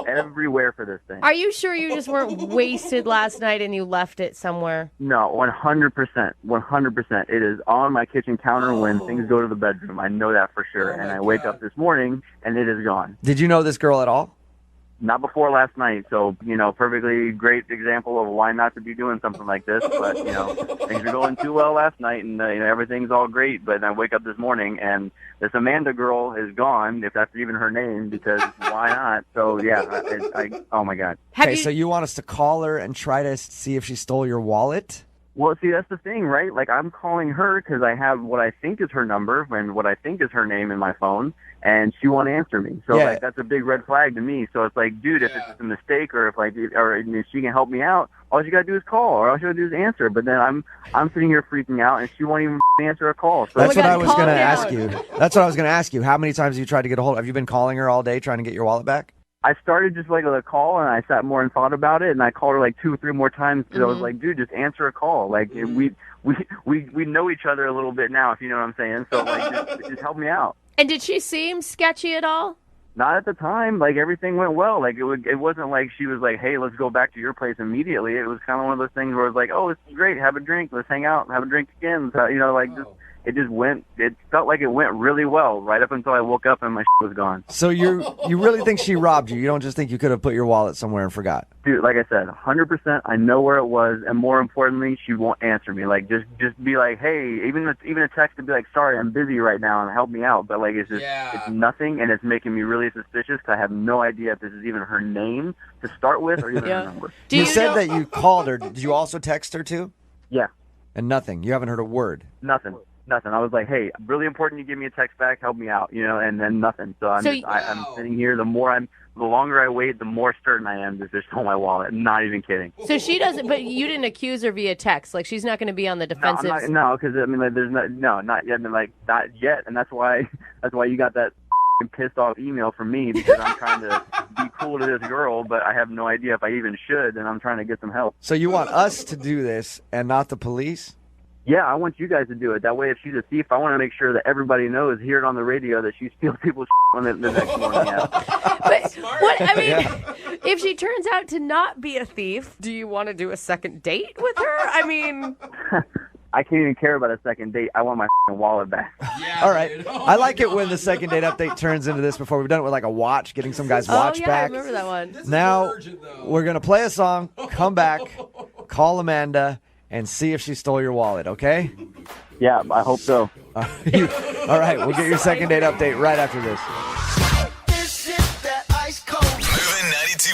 Everywhere for this thing. Are you sure you just weren't wasted last night and you left it somewhere? No, 100%. 100%. It is on my kitchen counter when things go to the bedroom. I know that for sure. And I wake up this morning and it is gone. Did you know this girl at all? Not before last night, so, perfectly great example of why not to be doing something like this. But, things are going too well last night, and, everything's all great. But I wake up this morning, and this Amanda girl is gone, if that's even her name, because why not? So, yeah, oh, my God. Okay, so you want us to call her and try to see if she stole your wallet? Well, see, that's the thing, right? Like, I'm calling her because I have what I think is her number and what I think is her name in my phone, and she won't answer me. So, that's a big red flag to me. So it's like, dude, if it's just a mistake or if she can help me out, all she got to do is call, or all she got to do is answer. But then I'm sitting here freaking out, and she won't even answer a call. So that's what I was going to ask you. That's what I was going to ask you. How many times have you tried to get a hold of her? Have you been calling her all day trying to get your wallet back? I started just like with a call, and I sat more and thought about it, and I called her like 2 or 3 more times because I was like, dude, just answer a call. Like we know each other a little bit now, if you know what I'm saying. So like just help me out. And did she seem sketchy at all? Not at the time. Like everything went well. Like it wasn't like she was like, hey, let's go back to your place immediately. It was kind of one of those things where it was like, oh, this is great. Have a drink. Let's hang out. Have a drink again. So, it felt like it went really well right up until I woke up and my shit was gone. So you really think she robbed you? You don't just think you could have put your wallet somewhere and forgot? Dude, like I said, 100%. I know where it was, and more importantly, she won't answer me. Like just be like, hey, even a text to be like, sorry, I'm busy right now and help me out. But like it's nothing, and it's making me really suspicious because I have no idea if this is even her name to start with or even her number. You said that you called her. Did you also text her too? Yeah. And nothing. You haven't heard a word. Nothing. I was like, hey, really important you give me a text back, help me out, and then nothing. So I'm sitting here. The longer I wait, the more certain I am that they stole my wallet. Not even kidding. So she doesn't, but you didn't accuse her via text. Like she's not going to be on the defensive. No, because there's not yet. Not yet, and that's why you got that pissed off email from me because I'm trying to be cool to this girl, but I have no idea if I even should, and I'm trying to get some help. So you want us to do this and not the police? Yeah, I want you guys to do it. That way, if she's a thief, I want to make sure that everybody knows, hear it on the radio, that she steals people's on the next morning. Yeah. But if she turns out to not be a thief, do you want to do a second date with her? I can't even care about a second date. I want my wallet back. Yeah, all right. I like it when the second date update turns into this. Before we've done it with like a watch, getting some guy's watch back. I remember that one. Now we're going to play a song, come back, call Amanda, and see if she stole your wallet, okay? Yeah, I hope so. All right, we'll get your second date update right after this. This shit that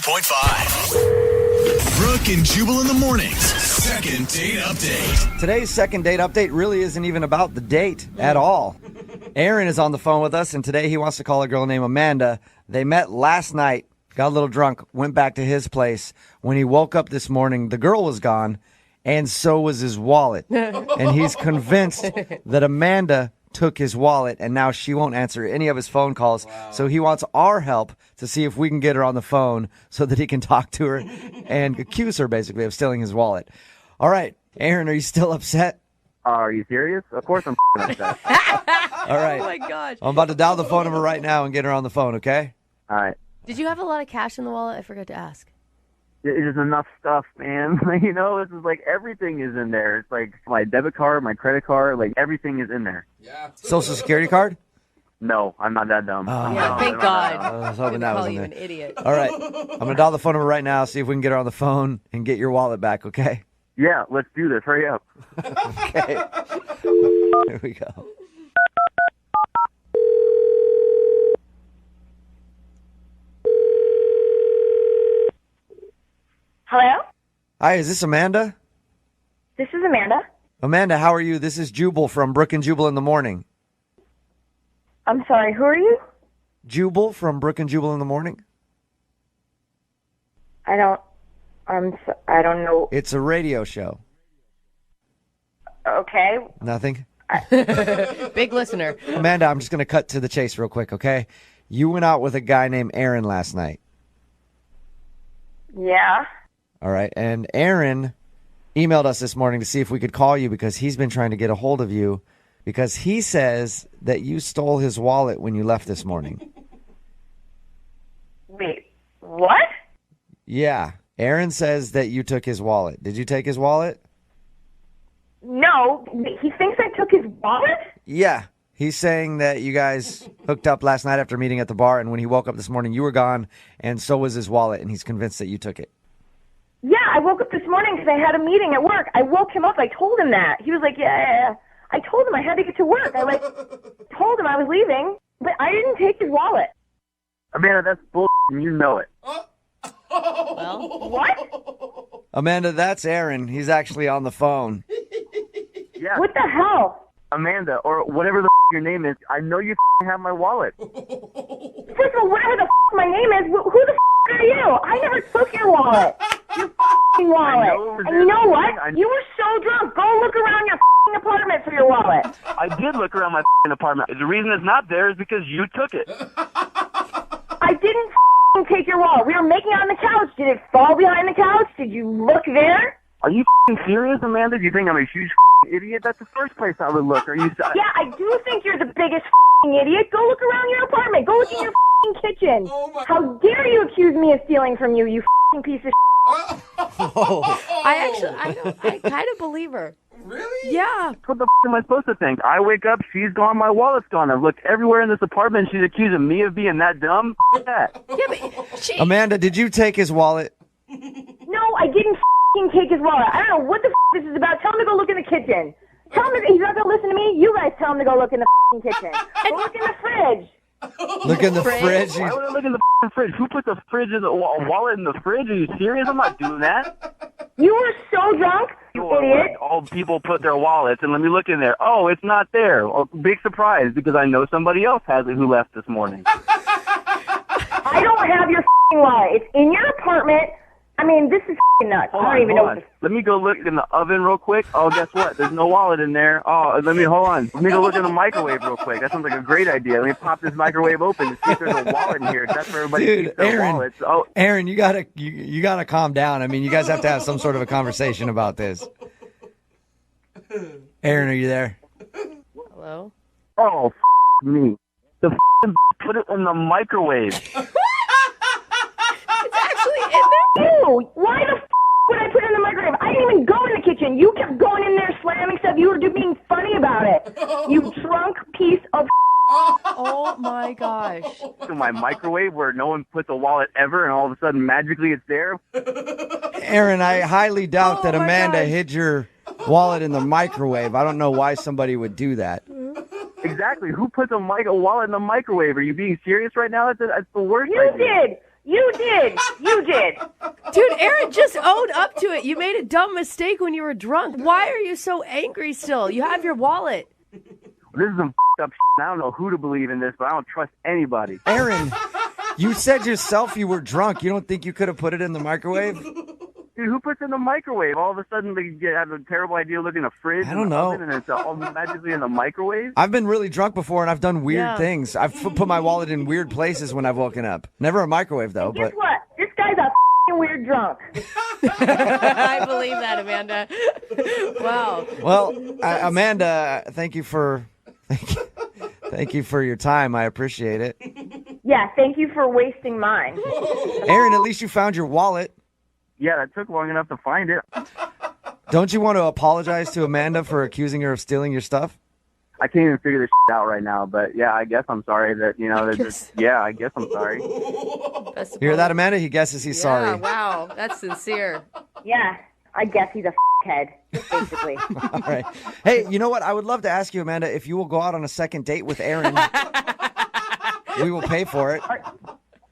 100.5. Brooke and Jubal in the mornings. Second date update. Today's second date update really isn't even about the date at all. Aaron is on the phone with us, and today he wants to call a girl named Amanda. They met last night, got a little drunk, went back to his place. When he woke up this morning, the girl was gone, and so was his wallet. And he's convinced that Amanda took his wallet, and now she won't answer any of his phone calls. Wow. So he wants our help to see if we can get her on the phone so that he can talk to her and accuse her, basically, of stealing his wallet. All right, Aaron, are you still upset? Are you serious? Of course I'm upset. All right. Oh, my gosh. I'm about to dial the phone number right now and get her on the phone, okay? All right. Did you have a lot of cash in the wallet? I forgot to ask. There's enough stuff, man. You know, this is like everything is in there. It's like my debit card, my credit card, like everything is in there. Yeah. Social Security card? No, I'm not that dumb. Yeah, thank God. I was hoping that was call in you there. an idiot. All right. I'm going to dial the phone number right now, see if we can get her on the phone and get your wallet back, okay? Yeah, let's do this. Hurry up. Okay. Here we go. Hello? Hi, is this Amanda? This is Amanda. Amanda, how are you? This is Jubal from Brooke and Jubal in the morning. I'm sorry, who are you? Jubal from Brooke and Jubal in the morning? I don't know. It's a radio show. Okay. Nothing? Big listener. Amanda, I'm just going to cut to the chase real quick, okay? You went out with a guy named Aaron last night. Yeah. All right. And Aaron emailed us this morning to see if we could call you because he's been trying to get a hold of you because he says that you stole his wallet when you left this morning. Wait, what? Yeah. Aaron says that you took his wallet. Did you take his wallet? No, he thinks I took his wallet? Yeah. He's saying that you guys hooked up last night after meeting at the bar, and when he woke up this morning, you were gone, and so was his wallet, and he's convinced that you took it. Yeah, I woke up this morning because I had a meeting at work. I woke him up. I told him that. He was like, yeah. I told him I had to get to work. I told him I was leaving, but I didn't take his wallet. Amanda, that's bullshit, and you know it. Well, what? Amanda, that's Aaron. He's actually on the phone. Yeah. What the hell? Amanda, or whatever the your name is, I know you have my wallet. First of all, whatever the my name is, who the are you? I never took your wallet. Your wallet. And you know what? You were so drunk. Go look around your apartment for your wallet. I did look around my apartment. The reason it's not there is because you took it. I didn't take your wallet. We were making out on the couch. Did it fall behind the couch? Did you look there? Are you serious, Amanda? Do you think I'm a huge idiot? That's the first place I would look. Are you? Yeah, I do think you're the biggest idiot. Go look around your apartment. Go look in your kitchen. How dare you accuse me of stealing from you, you piece of I kind of believe her. Really? Yeah. What the am I supposed to think? I wake up, she's gone, my wallet's gone. I've looked everywhere in this apartment, she's accusing me of being that dumb? That. Yeah, but Amanda, did you take his wallet? No, I didn't take his wallet. I don't know what the this is about. Tell him to go look in the kitchen. Tell him he's not going to listen to me. You guys tell him to go look in the kitchen. Go look in the fridge. Look in the fridge. Why would I look in the fridge? Who put the fridge in a wallet in the fridge? Are you serious? I'm not doing that. You were so drunk, you idiot. All people put their wallets, and let me look in there. Oh, it's not there. Oh, big surprise, because I know somebody else has it who left this morning. I don't have your wallet. It's in your apartment. I mean, this is nuts. I don't even know what Let me go look in the oven real quick. Oh, guess what? There's no wallet in there. Oh, hold on. Let me go look in the microwave real quick. That sounds like a great idea. Let me pop this microwave open and see if there's a wallet in here. That's where everybody keeps their wallets. Oh, Aaron, you gotta calm down. I mean, you guys have to have some sort of a conversation about this. Aaron, are you there? Hello? Oh, me. The put it in the microwave. It's actually in there? Ew, why the would I put it in the microwave? I didn't even go in the kitchen. You kept going in there slamming stuff. You were being funny about it. You drunk piece of Oh my gosh. To my microwave where no one puts a wallet ever and all of a sudden magically it's there. Aaron, I highly doubt that Amanda hid your wallet in the microwave. I don't know why somebody would do that. Exactly. Who puts a wallet in the microwave? Are you being serious right now? That's the worst You idea. did. You did. You did. Dude, Aaron just owned up to it. You made a dumb mistake when you were drunk. Why are you so angry still? You have your wallet. This is some up shit. I don't know who to believe in this, but I don't trust anybody. Aaron, you said yourself you were drunk. You don't think you could have put it in the microwave? Dude, who puts it in the microwave? All of a sudden, they have a terrible idea looking at a fridge. I don't know. And it's all magically in the microwave. I've been really drunk before, and I've done weird things. I've put my wallet in weird places when I've woken up. Never a microwave, though. Guess But what? This guy's a weird drunk. I believe that, Amanda. Wow. Well, Amanda, thank you for your time. I appreciate it. Yeah, thank you for wasting mine. Aaron, at least you found your wallet. Yeah, that took long enough to find it. Don't you want to apologize to Amanda for accusing her of stealing your stuff? I can't even figure this out right now, but yeah, I guess I'm sorry that, I guess I'm sorry. You hear that, Amanda? He guesses he's sorry. Yeah, wow. That's sincere. Yeah, I guess he's a head, basically. All right. Hey, you know what? I would love to ask you, Amanda, if you will go out on a second date with Aaron. We will pay for it.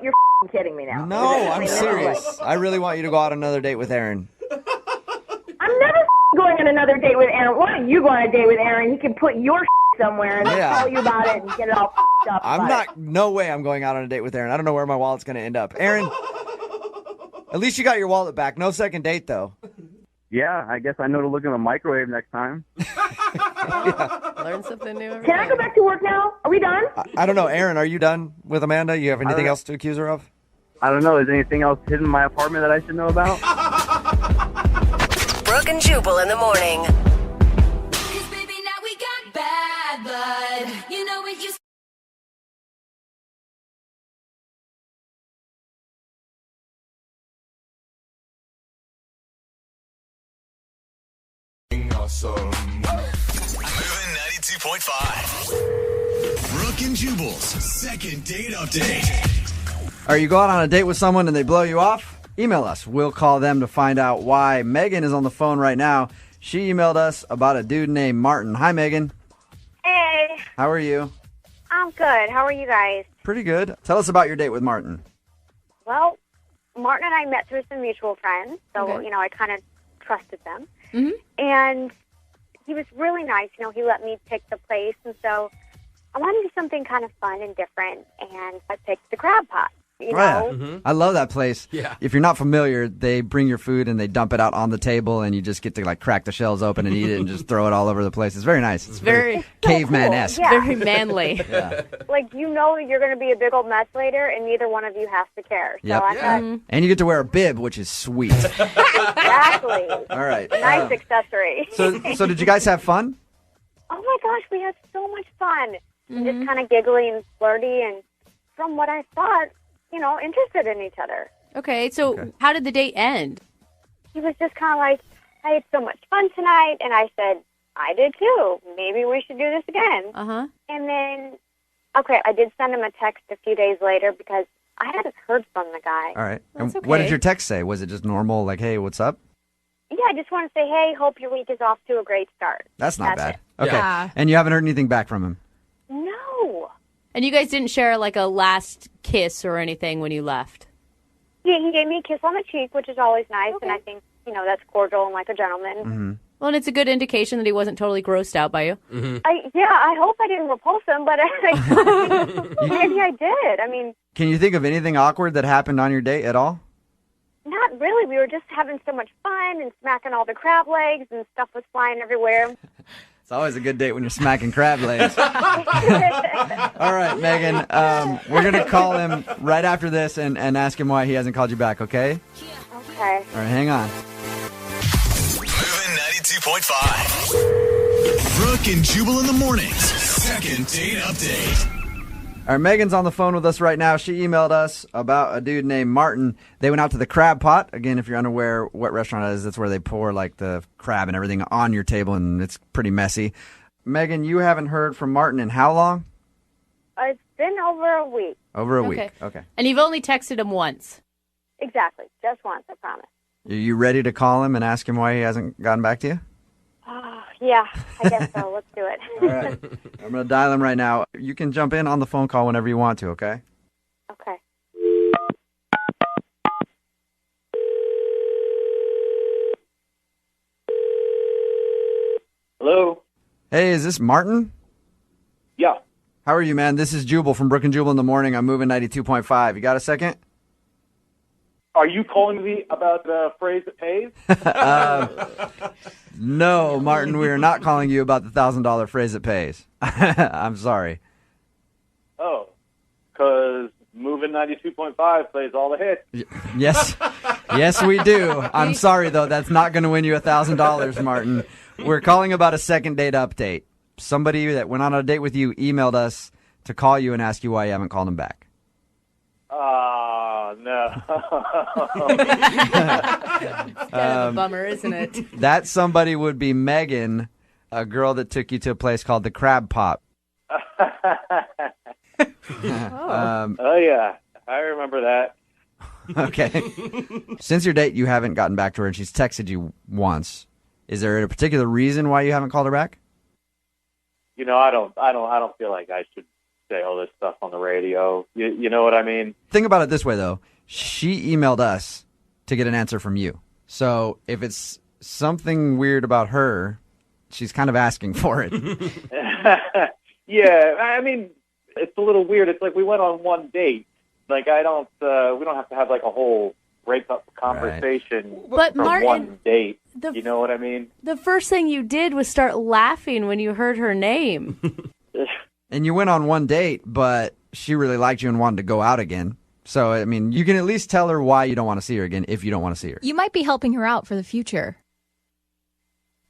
You're kidding me now. No, I'm serious. I really want you to go out on another date with Aaron. I'm never going on another date with Aaron. Why don't you go on a date with Aaron? He can put your somewhere and tell you about it and get it all up. No way I'm going out on a date with Aaron. I don't know where my wallet's going to end up. Aaron, at least you got your wallet back. No second date, though. Yeah, I guess I know to look in the microwave next time. Learn something new. Can I go back to work now? Are we done? I don't know. Aaron, are you done with Amanda? You have anything else to accuse her of? I don't know. Is there anything else hidden in my apartment that I should know about? Brooke and Jubal in the morning. Awesome. Moving 92.5. Brooke and Jubal's second date update. Are you going on a date with someone and they blow you off? Email us. We'll call them to find out why. Megan is on the phone right now. She emailed us about a dude named Martin. Hi, Megan. Hey. How are you? I'm good. How are you guys? Pretty good. Tell us about your date with Martin. Well, Martin and I met through some mutual friends, so, I kind of trusted them. Mm-hmm. And he was really nice. He let me pick the place, and so I wanted to do something kind of fun and different, and I picked the crab pot. You know? Yeah. Mm-hmm. I love that place. Yeah. If you're not familiar, they bring your food and they dump it out on the table, and you just get to crack the shells open and eat it and just throw it all over the place. It's very nice. It's very caveman-esque. Cool. Yeah. Very manly. Yeah. You're going to be a big old mess later, and neither one of you has to care. So Yep. I thought, And you get to wear a bib, which is sweet. exactly. All right. Nice accessory. So did you guys have fun? Oh my gosh, we had so much fun. Just kind of giggly and flirty, and from what I thought, interested in each other. Okay, so how did the date end? He was just kind of like, I had so much fun tonight, and I said, I did too. Maybe we should do this again. Uh-huh. And then, I did send him a text a few days later because I hadn't heard from the guy. All right. That's And what did okay. your text say? Was it just normal, like, hey, what's up? Yeah, I just want to say, hey, hope your week is off to a great start. That's not bad. it. Okay. Yeah. And you haven't heard anything back from him? No. And you guys didn't share a last kiss or anything when you left? Yeah, he gave me a kiss on the cheek, which is always nice, and I think, that's cordial and like a gentleman. Mm-hmm. Well, and it's a good indication that he wasn't totally grossed out by you. Mm-hmm. I hope I didn't repulse him, but maybe I did. I mean, Can you think of anything awkward that happened on your date at all? not really. We were just having so much fun and smacking all the crab legs, and stuff was flying everywhere. It's always a good date when you're smacking crab legs. All right, Megan. We're going to call him right after this and ask him why he hasn't called you back, okay? Okay. All right, hang on. Moving 92.5. Brooke and Jubal in the mornings. Second date update. All right, Megan's on the phone with us right now. She emailed us about a dude named Martin. They went out to the Crab Pot. Again, if you're unaware what restaurant it is, that's where they pour the crab and everything on your table, and it's pretty messy. Megan, you haven't heard from Martin in how long? It's been over a week. Over a week. Okay. And you've only texted him once. Exactly. Just once, I promise. Are you ready to call him and ask him why he hasn't gotten back to you? Yeah, I guess so. Let's do it. All right. I'm going to dial him right now. You can jump in on the phone call whenever you want to, okay? Okay. Hey, is this Martin? Yeah. How are you, man? This is Jubal from Brooke and Jubal in the morning. I'm moving 92.5. You got a second? Are you calling me about the phrase that pays? No, Martin, we are not calling you about the $1,000 phrase that pays. I'm sorry. Oh, because moving 92.5 plays all the hits. Yes. Yes, we do. I'm sorry, though. That's not going to win you $1,000, Martin. We're calling about a second date update. Somebody that went on a date with you emailed us to call you and ask you why you haven't called him back. Oh, no. It's kind of a bummer, isn't it? That somebody would be Megan, a girl that took you to a place called the Crab Pop. Oh, yeah. I remember that. Okay. Since your date, you haven't gotten back to her, and she's texted you once. Is there a particular reason why you haven't called her back? You know, I don't feel like I should say all this stuff on the radio. You know what I mean? Think about it this way, though. She emailed us to get an answer from you. So if it's something weird about her, she's kind of asking for it. Yeah, I mean, it's a little weird. It's like we went on one date. Like, we don't have to have like a whole breakup conversation But from Martin, one date. You know what I mean? The first thing you did was start laughing when you heard her name. And you went on one date, but she really liked you and wanted to go out again. So, I mean, you can at least tell her why you don't want to see her again if you don't want to see her. You might be helping her out for the future.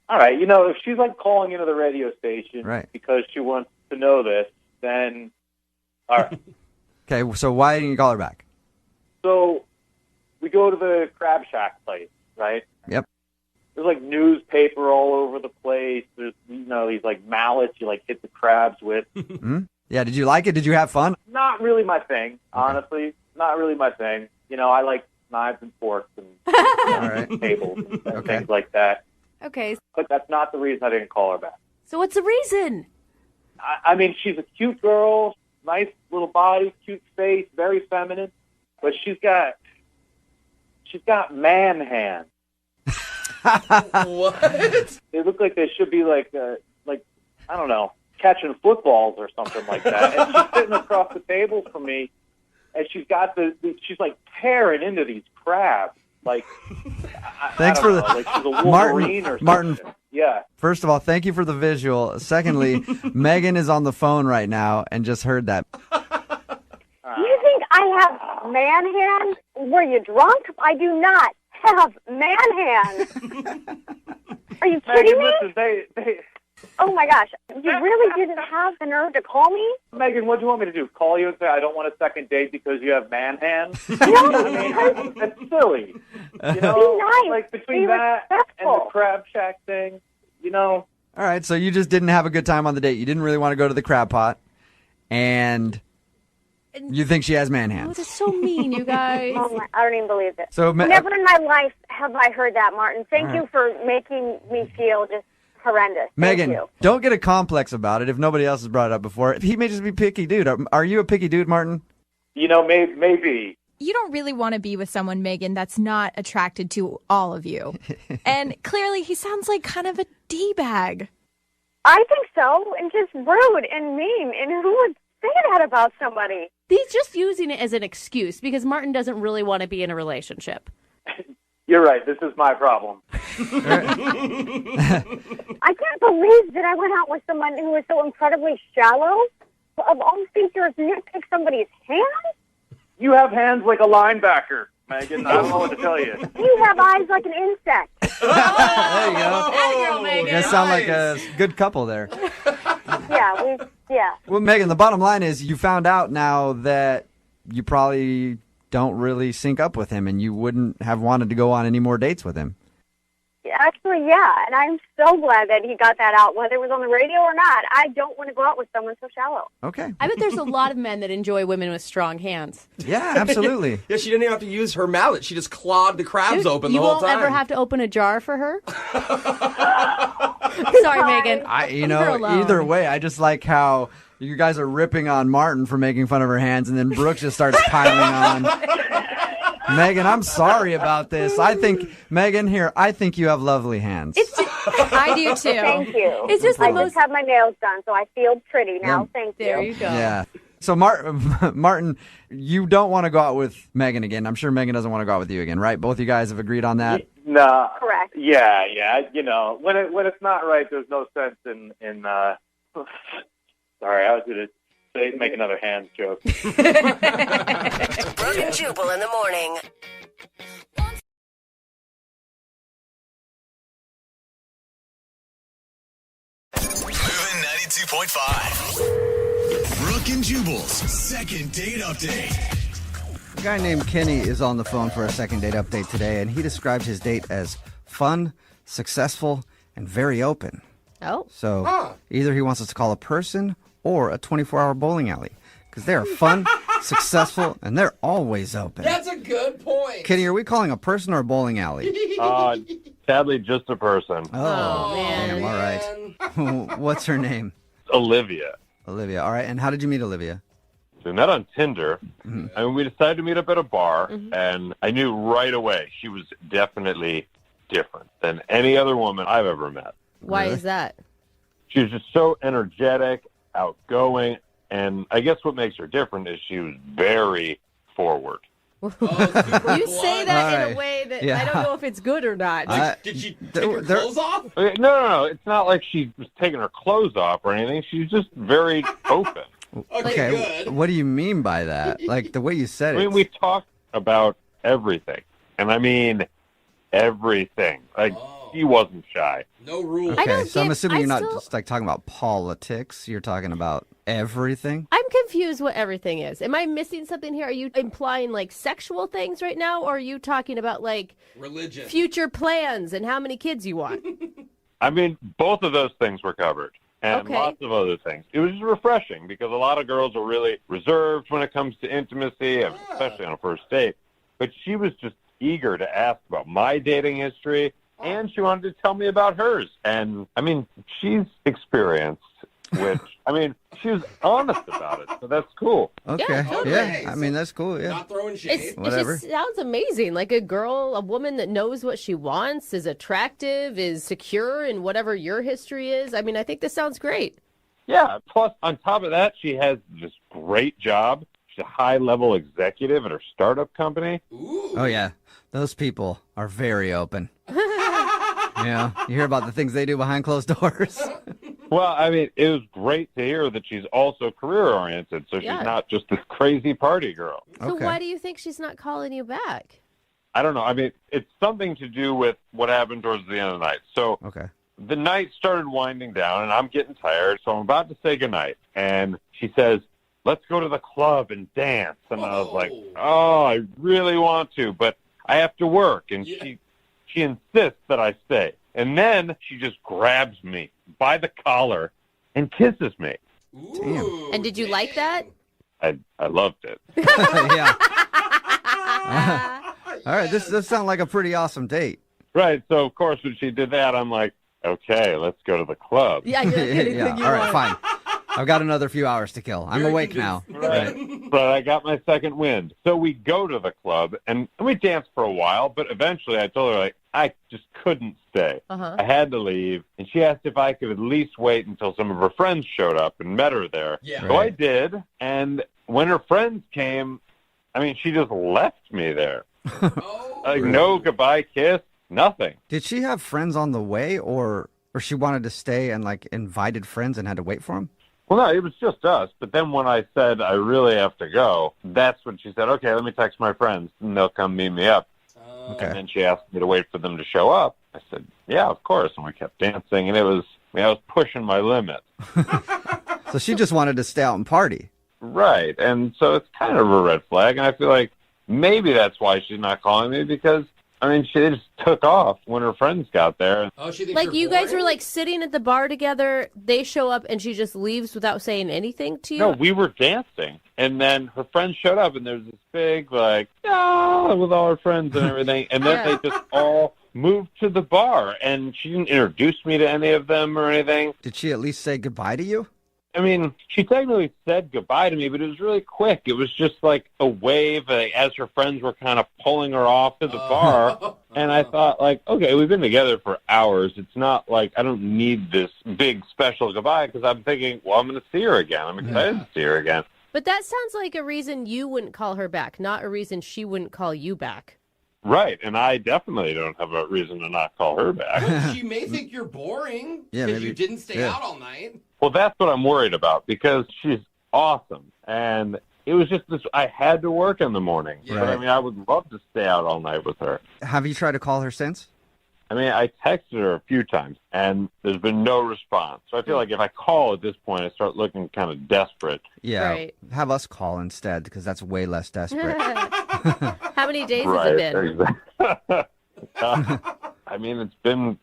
All right, you know, if she's like calling into the radio station Right. because she wants to know this, then all right. Okay, so why didn't you call her back? So we go to the Crab Shack place, right? Yep. There's like newspaper all over the place. There's, you know, these like mallets you like hit the crabs with. Hmm? Yeah, did you like it? Did you have fun? Not really my thing, honestly. Not really my thing. You know, I like knives and forks and All right. tables and things like that. Okay. But that's not the reason I didn't call her back. So what's the reason? I mean, she's a cute girl, nice little body, cute face, very feminine, but she's got man hands. What? They look like they should be like I don't know, catching footballs or something like that. And she's sitting across the table from me, and she's got she's like tearing into these crabs. Like, Thanks for the like she's a Wolverine or something. Martin. Yeah. First of all, thank you for the visual. Secondly, Megan is on the phone right now and just heard that. You think I have man hands? Were you drunk? I do not have man hands. Are you kidding me? Listen, they Oh my gosh, you really didn't have the nerve to call me? Megan, what do you want me to do? Call you and say I don't want a second date because you have man hands? No, I mean, that's silly. You know, Be nice. like between Be that and respectful. the Crab Shack thing, you know. All right, so you just didn't have a good time on the date. You didn't really want to go to the crab pot, and you think she has man Oh, hands. that's so mean, you guys. Oh my, I don't even believe it. So, Never in my life have I heard that, Martin. Thank All you right. for making me feel just horrendous. Megan, Thank you. don't get a complex about it if nobody else has brought it up before. He may just be picky dude. Are you a picky dude, Martin? You know, maybe. You don't really want to be with someone, Megan, that's not attracted to all of you. And clearly he sounds like kind of a D-bag. I think so, and just rude and mean. And who would say that about somebody? He's just using it as an excuse because Martin doesn't really want to be in a relationship. You're right. This is my problem. I can't believe that I went out with someone who was so incredibly shallow. Of all features, nitpick somebody's hands? You have hands like a linebacker, Megan. I don't know what to tell you. You have eyes like an insect. There you go. Girl, Megan. You guys sound like a good couple there. Yeah. Well, Megan, the bottom line is you found out now that you probably don't really sync up with him and you wouldn't have wanted to go on any more dates with him. Actually, yeah, and I'm so glad that he got that out, whether it was on the radio or not. I don't want to go out with someone so shallow. Okay. I bet there's a lot of men that enjoy women with strong hands. Yeah, absolutely. Yeah, she didn't even have to use her mallet. She just clawed the crabs Dude, open the you whole won't time. ever have to open a jar for her? Sorry, Megan. Leave her alone. Either way, I just like how you guys are ripping on Martin for making fun of her hands, and then Brooke just starts piling on. Megan, I'm sorry about this. I think, Megan, here, I think you have lovely hands. It's just, I do too. Thank you. It's just the I most- just had my nails done, so I feel pretty now. Yeah. Thank you. There you go. Yeah. So, Martin, you don't want to go out with Megan again. I'm sure Megan doesn't want to go out with you again, right? Both you guys have agreed on that? No. Correct. Yeah. You know, when it's not right, there's no sense in Sorry, I was going to make another hands joke. Brooke and Jubal in the morning. Moving 92.5. Brooke and Jubal's second date update. A guy named Kenny is on the phone for a second date update today, and he described his date as fun, successful, and very open. Oh. So either he wants us to call a person or a 24-hour bowling alley, because they are fun, successful, and they're always open. That's a good point. Kenny, are we calling a person or a bowling alley? Sadly, just a person. Oh, man. Damn, all right. What's her name? Olivia. Olivia. All right, and how did you meet Olivia? So we met on Tinder, and we decided to meet up at a bar, and I knew right away she was definitely different than any other woman I've ever met. Why is that? She was just so energetic, outgoing, and I guess what makes her different is she was very forward. You say that in Right. a way that Yeah. I don't know if it's good or not. Did she take her clothes off? Okay, no. It's not like she was taking her clothes off or anything. She's just very open. Okay, what do you mean by that? Like, the way you said I it. mean, we talked about everything, and I mean everything. Like, she wasn't shy. No rules. Okay, so I'm assuming you're not still- just like talking about politics. You're talking about everything. I'm confused what everything is. Am I missing something here? Are you implying like sexual things right now, or are you talking about like religion, future plans, and how many kids you want? I mean, both of those things were covered, and Okay. lots of other things. It was just refreshing because a lot of girls are really reserved when it comes to intimacy, especially on a first date. But she was just eager to ask about my dating history, and she wanted to tell me about hers. And, I mean, she's experienced, which, I mean, she was honest about it, so that's cool. Okay, totally. yeah. I mean, that's cool. Yeah. Not throwing It Whatever. just sounds amazing. Like a girl, a woman that knows what she wants, is attractive, is secure in whatever your history is. I mean, I think this sounds great. Yeah, plus, on top of that, she has this great job. She's a high-level executive at her startup company. Oh yeah, those people are very open. Yeah, you hear about the things they do behind closed doors. Well, I mean, it was great to hear that she's also career-oriented, so she's Yeah. not just this crazy party girl. So why do you think she's not calling you back? I don't know. I mean, it's something to do with what happened towards the end of the night. So the night started winding down, and I'm getting tired, so I'm about to say goodnight. And she says, let's go to the club and dance. And I was like, oh, I really want to, but I have to work. And she insists that I stay. And then she just grabs me by the collar and kisses me. Damn. And did you like that? I loved it. Yeah. All right, this does sound like a pretty awesome date. Right. So, of course, when she did that, I'm like, okay, let's go to the club. Yeah, Yeah, all right, fine. I've got another few hours to kill. I'm awake now. Right. But I got my second wind. So we go to the club, and we dance for a while, but eventually I told her, like, I just couldn't stay. Uh-huh. I had to leave, and she asked if I could at least wait until some of her friends showed up and met her there. Yeah. So I did, and when her friends came, I mean, she just left me there. Like, no goodbye kiss, nothing. Did she have friends on the way, or she wanted to stay and like invited friends and had to wait for them? Well, no, it was just us. But then when I said I really have to go, that's when she said, okay, let me text my friends, and they'll come meet me up. Okay. And then she asked me to wait for them to show up. I said, yeah, of course. And we kept dancing, and I was pushing my limit. So she just wanted to stay out and party. Right. And so it's kind of a red flag, and I feel like maybe that's why she's not calling me, because, I mean, she just took off when her friends got there. Oh, she thinks Like you're you guys boring? were like sitting at the bar together, they show up and she just leaves without saying anything to you? No, we were dancing, and then her friends showed up, and there's this big, like, with all her friends and everything, and then they just all moved to the bar, and she didn't introduce me to any of them or anything. Did she at least say goodbye to you? I mean, she technically said goodbye to me, but it was really quick. It was just like a wave as her friends were kind of pulling her off to the bar. And I thought, like, okay, we've been together for hours. It's not like I don't need this big special goodbye because I'm thinking, well, I'm going to see her again. I'm excited to see her again. But that sounds like a reason you wouldn't call her back, not a reason she wouldn't call you back. Right, and I definitely don't have a reason to not call her back. She may think you're boring Yeah, because maybe. you didn't stay Yeah. out all night. Well, that's what I'm worried about because she's awesome. And it was just this, I had to work in the morning. Yeah. But I Right. mean, I would love to stay out all night with her. Have you tried to call her since? I mean, I texted her a few times, and there's been no response. So I feel like if I call at this point, I start looking kind of desperate. Yeah. Right. Have us call instead because that's way less desperate. How many days has Right. it been? Exactly. I mean, it's been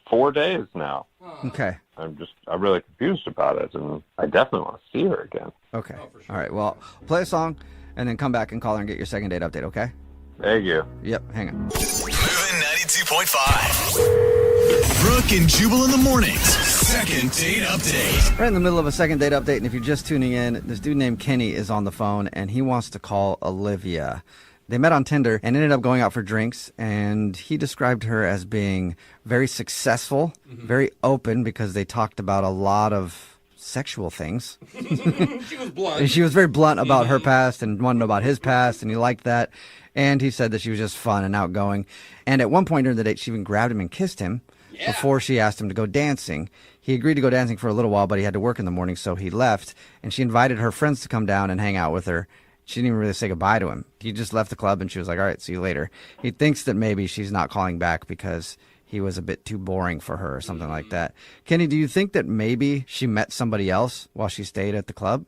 4 days now. Okay. I'm really confused about it, and I definitely want to see her again. Okay. All right. Well, play a song and then come back and call her and get your second date update, okay? Thank you. Yep. Hang on. Moving 92.5. Brooke and Jubal in the mornings. Second date update. We're in the middle of a second date update, and if you're just tuning in, this dude named Kenny is on the phone, and he wants to call Olivia. They met on Tinder and ended up going out for drinks, and he described her as being very successful, very open, because they talked about a lot of sexual things. She was blunt. And she was very blunt about her past and wanted to know about his past, and he liked that. And he said that she was just fun and outgoing. And at one point during the date, she even grabbed him and kissed him before she asked him to go dancing. He agreed to go dancing for a little while, but he had to work in the morning, so he left. And she invited her friends to come down and hang out with her. She didn't even really say goodbye to him. He just left the club, and she was like, all right, see you later. He thinks that maybe she's not calling back because he was a bit too boring for her or something like that. Kenny, do you think that maybe she met somebody else while she stayed at the club?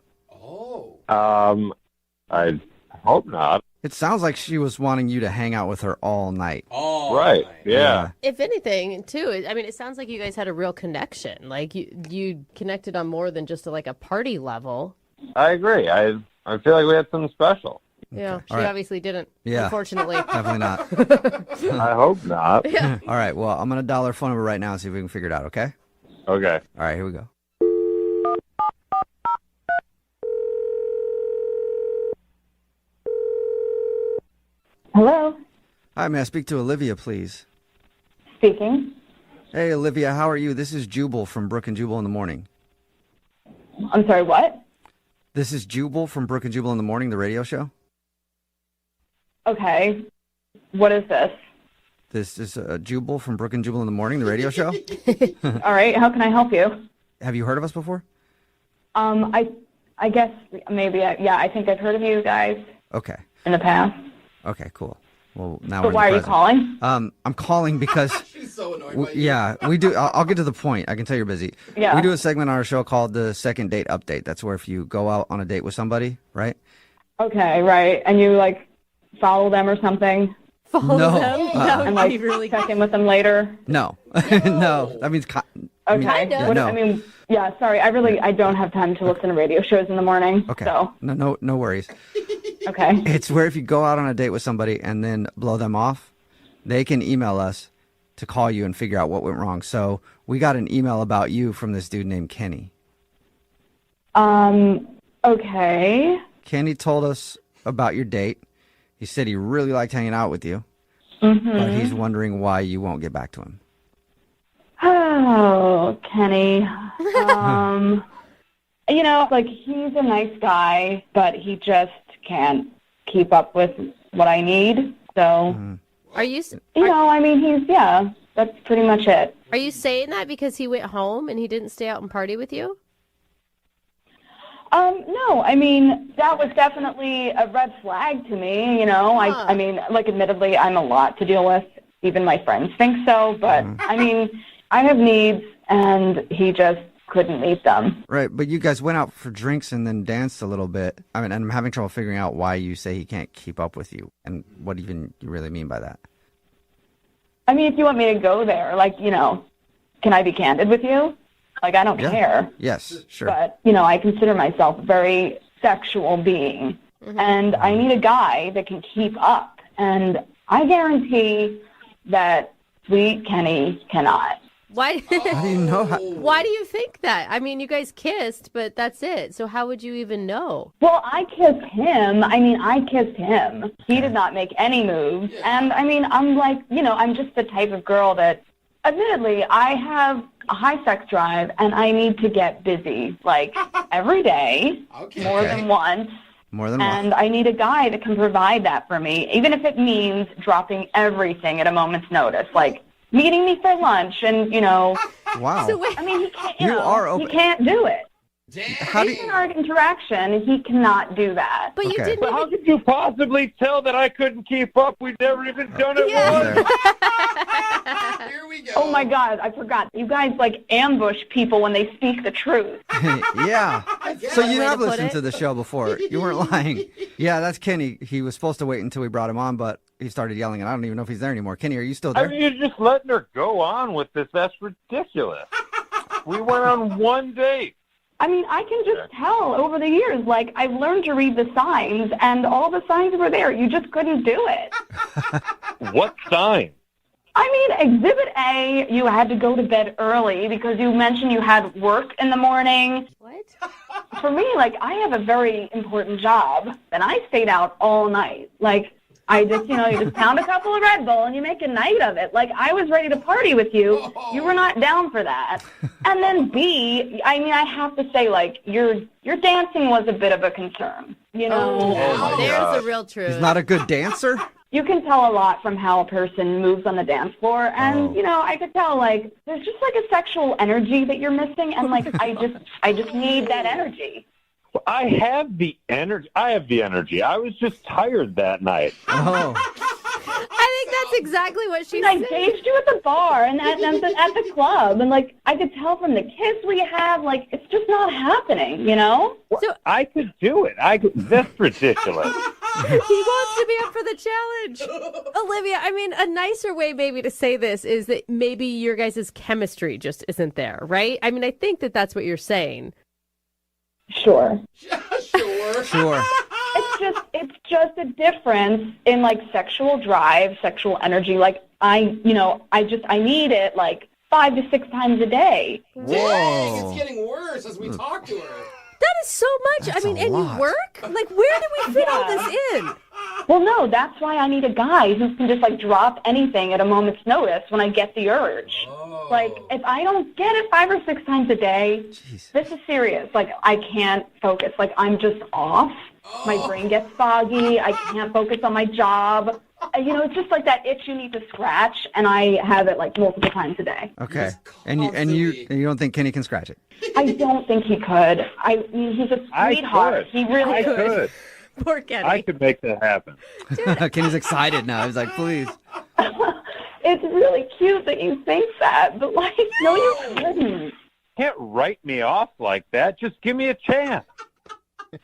I hope not. It sounds like she was wanting you to hang out with her all night. Right, yeah. If anything, too, I mean, it sounds like you guys had a real connection. Like, you connected on more than just a party level. I agree. I feel like we had something special. Yeah, she All right. obviously didn't, Yeah. unfortunately. Definitely not. I hope not. Yeah. All right, well, I'm going to dial her phone number right now and see if we can figure it out, okay? Okay. All right, here we go. Hello, Hi, may I speak to Olivia, please? speaking. Hey, Olivia, how are you? This is Jubal from Brooke and Jubal in the Morning. I'm sorry, what? This is Jubal from Brooke and Jubal in the Morning, the radio show. Okay, what is this? This is Jubal from Brooke and Jubal in the Morning, the radio show. All right, how can I help you? Have you heard of us before? I guess maybe, yeah, I think I've heard of you guys Okay. in the past. Okay, cool. Well, now But we're in why the are you present. calling? I'm calling because She's so annoyed by you. yeah, we do. I'll get to the point. I can tell you're busy. Yeah. We do a segment on our show called the Second Date Update. That's where if you go out on a date with somebody, right? Okay, right, and you follow them or something? Follow No. them? That And would be really check in with them later? No, no. That means Okay. Kind of. What- No. I mean, yeah, sorry, I don't have time to listen to radio shows in the morning. okay. So, No worries. okay. It's where if you go out on a date with somebody and then blow them off, they can email us to call you and figure out what went wrong. So we got an email about you from this dude named Kenny. Okay. Kenny told us about your date. He said he really liked hanging out with you, Mm-hmm. but he's wondering why you won't get back to him. Oh, Kenny. He's a nice guy, but he just can't keep up with what I need. So, Are you that's pretty much it. Are you saying that because he went home and he didn't stay out and party with you? No, I mean, that was definitely a red flag to me, admittedly, I'm a lot to deal with. Even my friends think so, but, I have needs, and he just couldn't meet them. Right, but you guys went out for drinks and then danced a little bit. And I'm having trouble figuring out why you say he can't keep up with you and what even you really mean by that. I mean, if you want me to go there, can I be candid with you? I don't care. Yes, sure. But, I consider myself a very sexual being. And I need a guy that can keep up. And I guarantee that sweet Kenny cannot. Why? How do you know? Why do you think that? I mean, you guys kissed, but that's it. So how would you even know? Well, I kissed him. I kissed him. He did not make any moves. And, I'm like, I'm just the type of girl that, admittedly, I have a high sex drive, and I need to get busy, like, every day, more than once. More than and I need a guy that can provide that for me, even if it means dropping everything at a moment's notice, like meeting me for lunch and, Wow. So he can't, You are open. he can't do it. How do In our interaction, he cannot do that. But you didn't. But how could you possibly tell that I couldn't keep up? We've never even done it once. Here we go. Oh, my God, I forgot. You guys, ambush people when they speak the truth. Yeah. So you Way have to put listened it. to the show before. You weren't lying. Yeah, that's Kenny. He was supposed to wait until we brought him on, but he started yelling, and I don't even know if he's there anymore. Kenny, are you still there? You're just letting her go on with this. That's ridiculous. We went on one date. I can just tell over the years, I've learned to read the signs, and all the signs were there. You just couldn't do it. What sign? Exhibit A, you had to go to bed early because you mentioned you had work in the morning. What? For me, I have a very important job, and I stayed out all night. I just, you just pound a couple of Red Bull and you make a night of it. I was ready to party with you. You were not down for that. And then B, I have to say, your dancing was a bit of a concern. Oh, there's the real truth. He's not a good dancer? You can tell a lot from how a person moves on the dance floor. And, I could tell, there's just, a sexual energy that you're missing. And, I just need that energy. I have the energy. I was just tired that night. Oh. I think that's exactly what she I said. engaged you at the bar and at the club. And, I could tell from the kiss we have, it's just not happening, So I could do it. That's ridiculous. he wants to be up for the challenge. Olivia, a nicer way maybe to say this is that maybe your guys' chemistry just isn't there, right? I think that that's what you're saying. Sure. Sure. It's just a difference in sexual drive, sexual energy. I need it 5 to 6 times a day. Dang, it's getting worse as we talk to her. That is so much. That's a and lot. you work? Where do we fit all this in? Well, no, that's why I need a guy who can just drop anything at a moment's notice when I get the urge. If I don't get it 5 or 6 times a day, this is serious. I can't focus. I'm just off. My brain gets foggy. I can't focus on my job. It's just that itch you need to scratch, and I have it multiple times a day. Okay. And you don't think Kenny can scratch it? I don't think he could. He's a sweetheart. He really I could. Poor Kenny. I could make that happen. Kenny's excited now. He's like, please. It's really cute that you think that, but no, you couldn't. Can't write me off like that. Just give me a chance.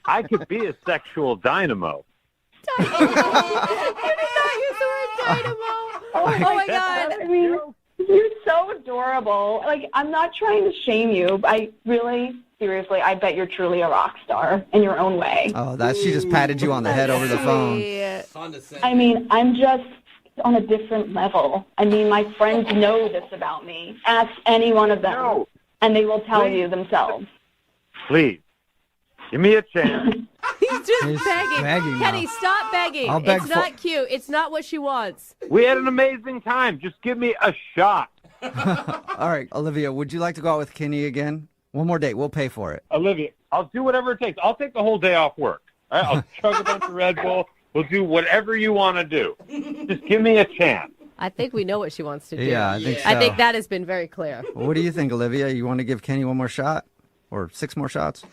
I could be a sexual dynamo. You did not use the word dynamo. Oh my God. You're so adorable. I'm not trying to shame you, but seriously, I bet you're truly a rock star in your own way. Oh, she just patted you on the head over the phone. I'm just on a different level. My friends know this about me. Ask any one of them, and they will tell you themselves. Please, give me a chance. He's just begging. Kenny, now. stop begging. I'll beg It's not cute. It's not what she wants. We had an amazing time. Just give me a shot. All right, Olivia, would you like to go out with Kenny again? One more date. We'll pay for it. Olivia, I'll do whatever it takes. I'll take the whole day off work. All right? I'll chug a bunch of Red Bull. We'll do whatever you want to do. Just give me a chance. I think we know what she wants to do. Yeah, I think so. I think that has been very clear. Well, what do you think, Olivia? You want to give Kenny one more shot? Or 6 more shots?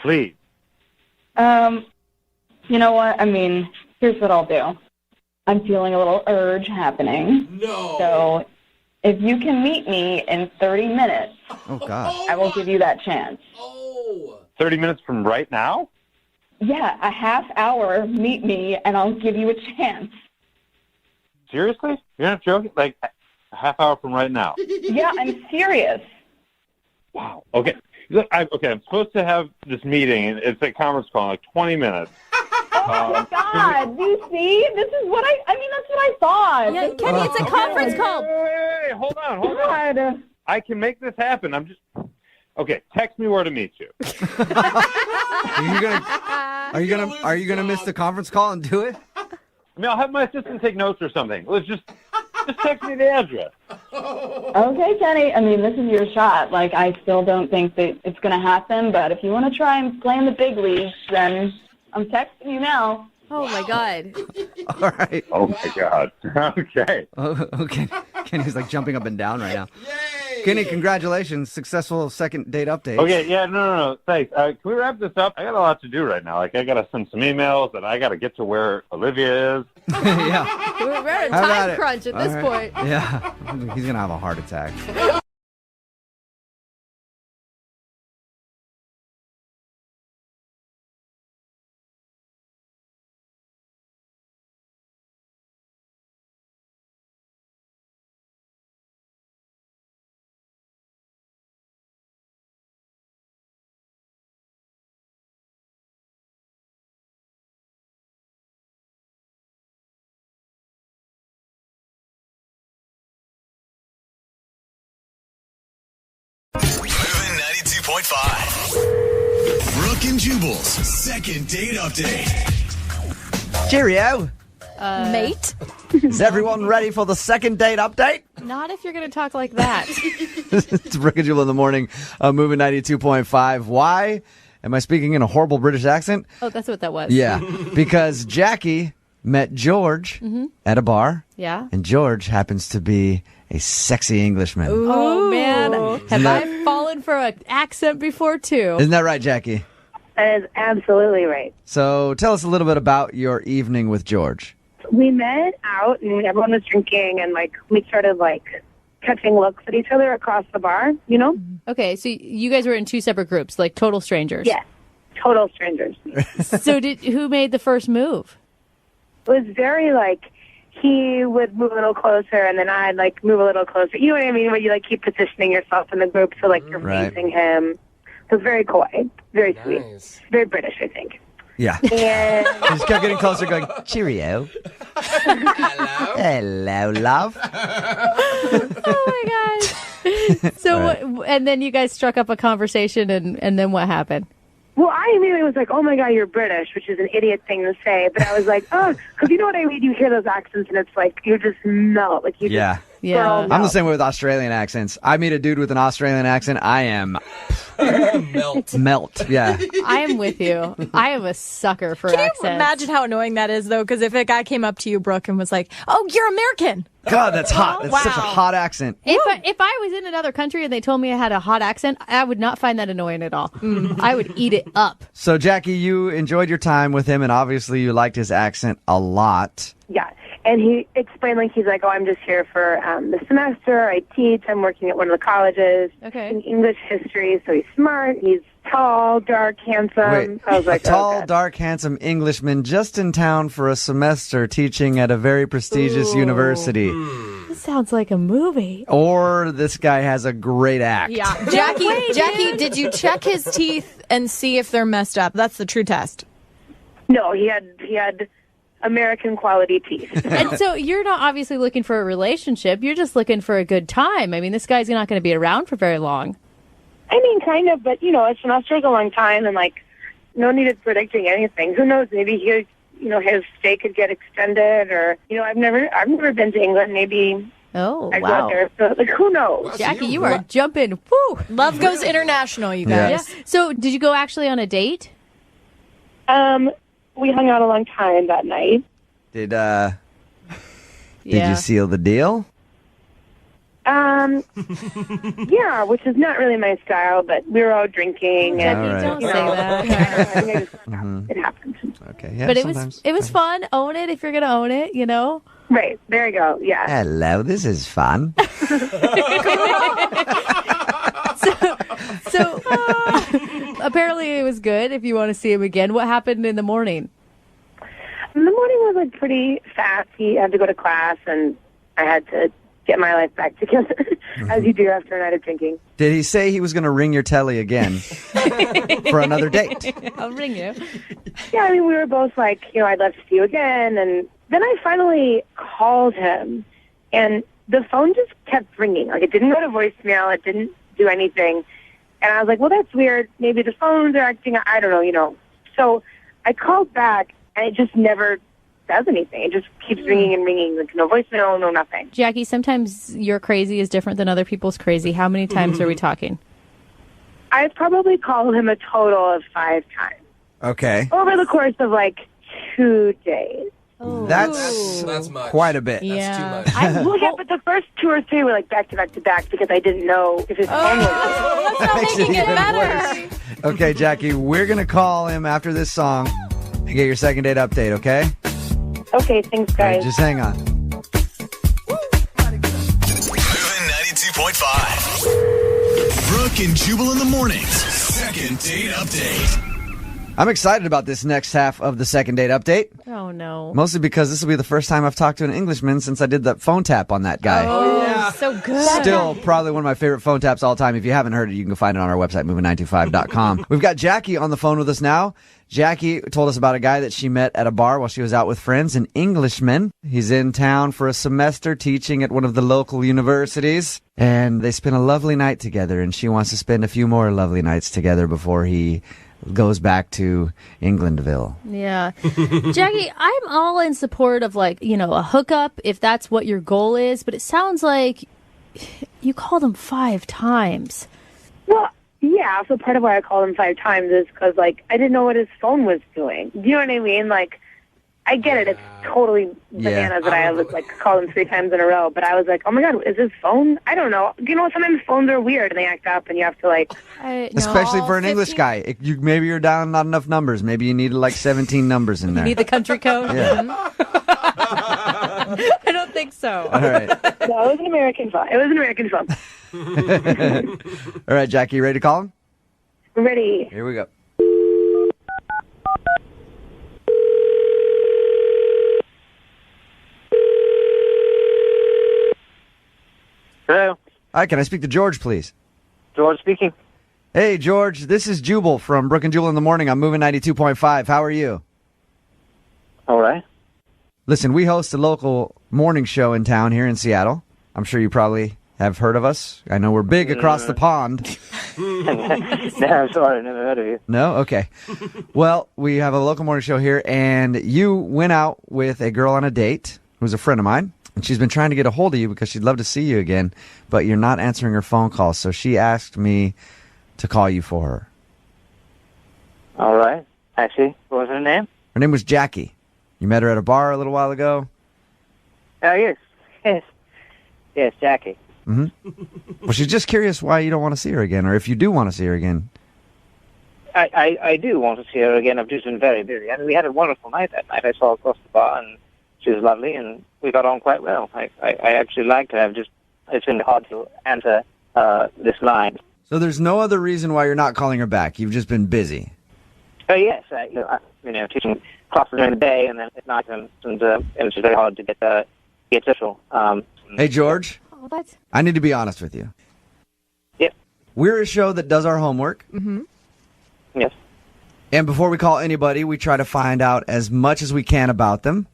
Please. You know what? Here's what I'll do. I'm feeling a little urge happening. No. So if you can meet me in 30 minutes, Oh, God. I will give you that chance. 30 minutes from right now? Yeah, a half hour, meet me, and I'll give you a chance. Seriously? You're not joking? A half hour from right now? Yeah, I'm serious. Wow. Okay. Look, I'm supposed to have this meeting, and it's a conference call in 20 minutes. God, do you see? This is what I mean, that's what I thought. Yeah, Kenny, it's a conference call. Wait, hold on. I can make this happen. Okay, text me where to meet you. Are you gonna miss the conference call and do it? I mean, I'll have my assistant take notes or something. Let's just text me the address. Okay, Kenny. I mean, this is your shot. Like, I still don't think that it's going to happen, but if you want to try and play in the big leagues, then I'm texting you now. Oh, my God. All right. Oh, my God. Okay. Oh, okay. Kenny's like jumping up and down right now. Kenny, congratulations. Successful second date update. Okay, yeah, no. Thanks. Can we wrap this up? I got a lot to do right now. Like, I got to send some emails, and I got to get to where Olivia is. Yeah. We're in How about time it? crunch at All this right. point. Yeah. He's going to have a heart attack. Moving 92.5. Brooke and Jubal's second date update. Cheerio. Mate? Is everyone ready for the second date update? Not if you're going to talk like that. It's Brooke and Jubal in the morning, moving 92.5. Why am I speaking in a horrible British accent? Oh, that's what that was. Yeah, because Jackie met George at a bar. Yeah. And George happens to be a sexy Englishman. Oh, man. Have I fallen for an accent before, too? Isn't that right, Jackie? That is absolutely right. So tell us a little bit about your evening with George. We met out and everyone was drinking and we started catching looks at each other across the bar, you know? Okay, so you guys were in two separate groups, like total strangers. Yeah, total strangers. So who made the first move? It was very he would move a little closer and then I'd move a little closer. You know what I mean? When you keep positioning yourself in the group so you're facing him. It was very coy, very sweet, very British, I think. Yeah. And He just kept getting closer, going, cheerio. Hello, love. Oh, my God. So, and then you guys struck up a conversation, and then what happened? Well, I immediately was like, oh, my God, you're British, which is an idiot thing to say. But I was like, oh, because you know what I mean? You hear those accents, and it's you just melt. Yeah. Yeah. I'm the same way with Australian accents. I meet a dude with an Australian accent, I am melt. Yeah. I am with you. I am a sucker for Can accents. you imagine how annoying that is, though? Because if a guy came up to you, Brooke, and was like, oh, you're American. God, that's hot. That's such a Wow. hot accent. If I was in another country and they told me I had a hot accent, I would not find that annoying at all. I would eat it up. So, Jackie, you enjoyed your time with him, and obviously you liked his accent a lot. Yeah. And he explained, he's like, oh, I'm just here for the semester. I teach. I'm working at one of the colleges in English history. So he's smart. He's tall, dark, handsome. Wait, I was like, a tall, oh, God. dark, handsome Englishman just in town for a semester teaching at a very prestigious university. This sounds like a movie. Or this guy has a great act. Yeah. Jackie, did you check his teeth and see if they're messed up? That's the true test. No, he had American quality teeth. And so you're not obviously looking for a relationship. You're just looking for a good time. I mean, this guy's not going to be around for very long. I mean, kind of, but, a semester's a long time, and, no need of predicting anything. Who knows? Maybe his stay could get extended, or, I've never been to England. Maybe I go out there. So, who knows? Jackie, you are jumping. Woo! Love goes international, you guys. Yeah. So did you go actually on a date? We hung out a long time that night. Did you seal the deal? Yeah, which is not really my style, but we were all drinking. And, All right. Don't say that. It happens. Okay, yeah, But sometimes. it was fun. Own it if you're going to own it, Right, there you go, yeah. Hello, this is fun. So apparently it was good if you want to see him again. What happened in the morning? The morning was pretty fast. He had to go to class, and I had to get my life back together, as you do after a night of drinking. Did he say he was going to ring your telly again for another date? I'll ring you. Yeah, I mean, we were both like, I'd love to see you again. And then I finally called him, and the phone just kept ringing. Like, it didn't go to voicemail. It didn't do anything. And I was like, well, that's weird. Maybe the phones are acting, I don't know, So I called back, and it just never does anything. It just keeps ringing and ringing. Like, no voicemail, no nothing. Jackie, sometimes your crazy is different than other people's crazy. How many times are we talking? I've probably called him a total of 5 times. Okay. Over the course of, 2 days. That's much. Quite a bit. Yeah. That's too much. Well, yeah, but the first 2 or 3 were, back to back to back because I didn't know if his phone was... That's not making it better. Okay, Jackie, we're going to call him after this song and get your second date update, okay? Okay, thanks, guys. All right, just hang on. Moving 92.5. Brooke and Jubal in the mornings. Second date update. I'm excited about this next half of the second date update. Oh, no. Mostly because this will be the first time I've talked to an Englishman since I did that phone tap on that guy. Oh, yeah. So good. Still probably one of my favorite phone taps all time. If you haven't heard it, you can find it on our website, moving925.com. We've got Jackie on the phone with us now. Jackie told us about a guy that she met at a bar while she was out with friends, an Englishman. He's in town for a semester teaching at one of the local universities, and they spent a lovely night together, and she wants to spend a few more lovely nights together before he goes back to Englandville. Yeah. Jackie, I'm all in support of a hookup if that's what your goal is, but it sounds like you called him 5 times. Well, yeah, so part of why I called him 5 times is because, I didn't know what his phone was doing. Do you know what I mean? I get it. It's totally bananas that I called him 3 times in a row. But I was like, oh, my God, is his phone? I don't know. Sometimes phones are weird and they act up and you have to, Especially for an English guy. Maybe you're down not enough numbers. Maybe you need, 17 numbers in there. You need the country code? Yeah. I don't think so. All right. No, it was an American phone. It was an American phone. All right, Jackie, you ready to call him? Ready. Here we go. Hello. Hi, can I speak to George, please? George speaking. Hey, George, this is Jubal from Brooke and Jubal in the morning. I'm moving 92.5. How are you? All right. Listen, we host a local morning show in town here in Seattle. I'm sure you probably have heard of us. I know we're big across the pond. No, I'm sorry. Never heard of you. No? Okay. Well, we have a local morning show here, and you went out with a girl on a date who's a friend of mine, and she's been trying to get a hold of you because she'd love to see you again, but you're not answering her phone calls, so she asked me to call you for her. All right. I see. What was her name? Her name was Jackie. You met her at a bar a little while ago? Oh, yes. Yes. Yes, Jackie. Mm-hmm. Well, she's just curious why you don't want to see her again, or if you do want to see her again. I do want to see her again. I've just been very busy. I mean, we had a wonderful night that night. I saw her across the bar, and she was lovely, and we got on quite well. I actually liked her. It's been hard to answer this line. So there's no other reason why you're not calling her back. You've just been busy. Oh, yes. Teaching classes during the day, and then at night, and it's very hard to get social. Hey, George. Oh, that's... I need to be honest with you. Yep. We're a show that does our homework. Mm-hmm. Yes. And before we call anybody, we try to find out as much as we can about them.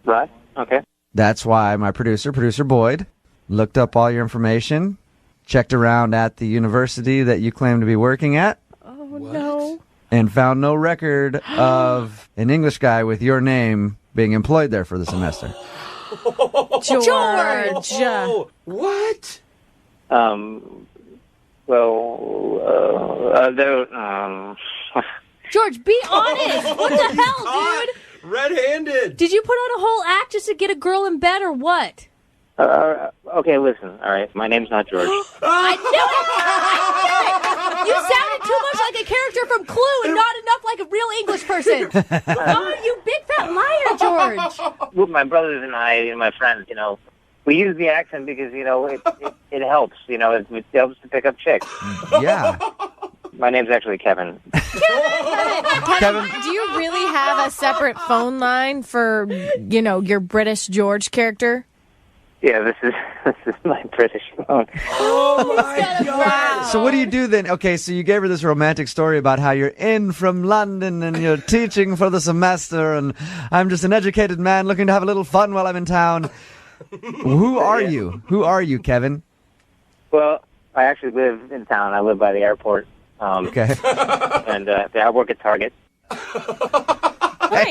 Right. Okay. That's why my producer Boyd, looked up all your information, checked around at the university that you claim to be working at. Oh, no. And found no record of an English guy with your name being employed there for the semester. George! What? George, be honest! What the hell, dude? Red-handed! Did you put on a whole act just to get a girl in bed, or what? Okay, listen. All right, my name's not George. I knew it! You sounded too much like a character from Clue and not enough like a real English person. Oh, you big fat liar, George. Well, my brothers and I and my friends, we use the accent because, it helps. It helps to pick up chicks. Yeah. My name's actually Kevin. Kevin, do you really have a separate phone line for, your British George character? Yeah, this is my British phone. Oh my God! So what do you do then? Okay, so you gave her this romantic story about how you're in from London and you're teaching for the semester, and I'm just an educated man looking to have a little fun while I'm in town. Who are you? Who are you, Kevin? Well, I actually live in town. I live by the airport. Okay. And I work at Target. Hey,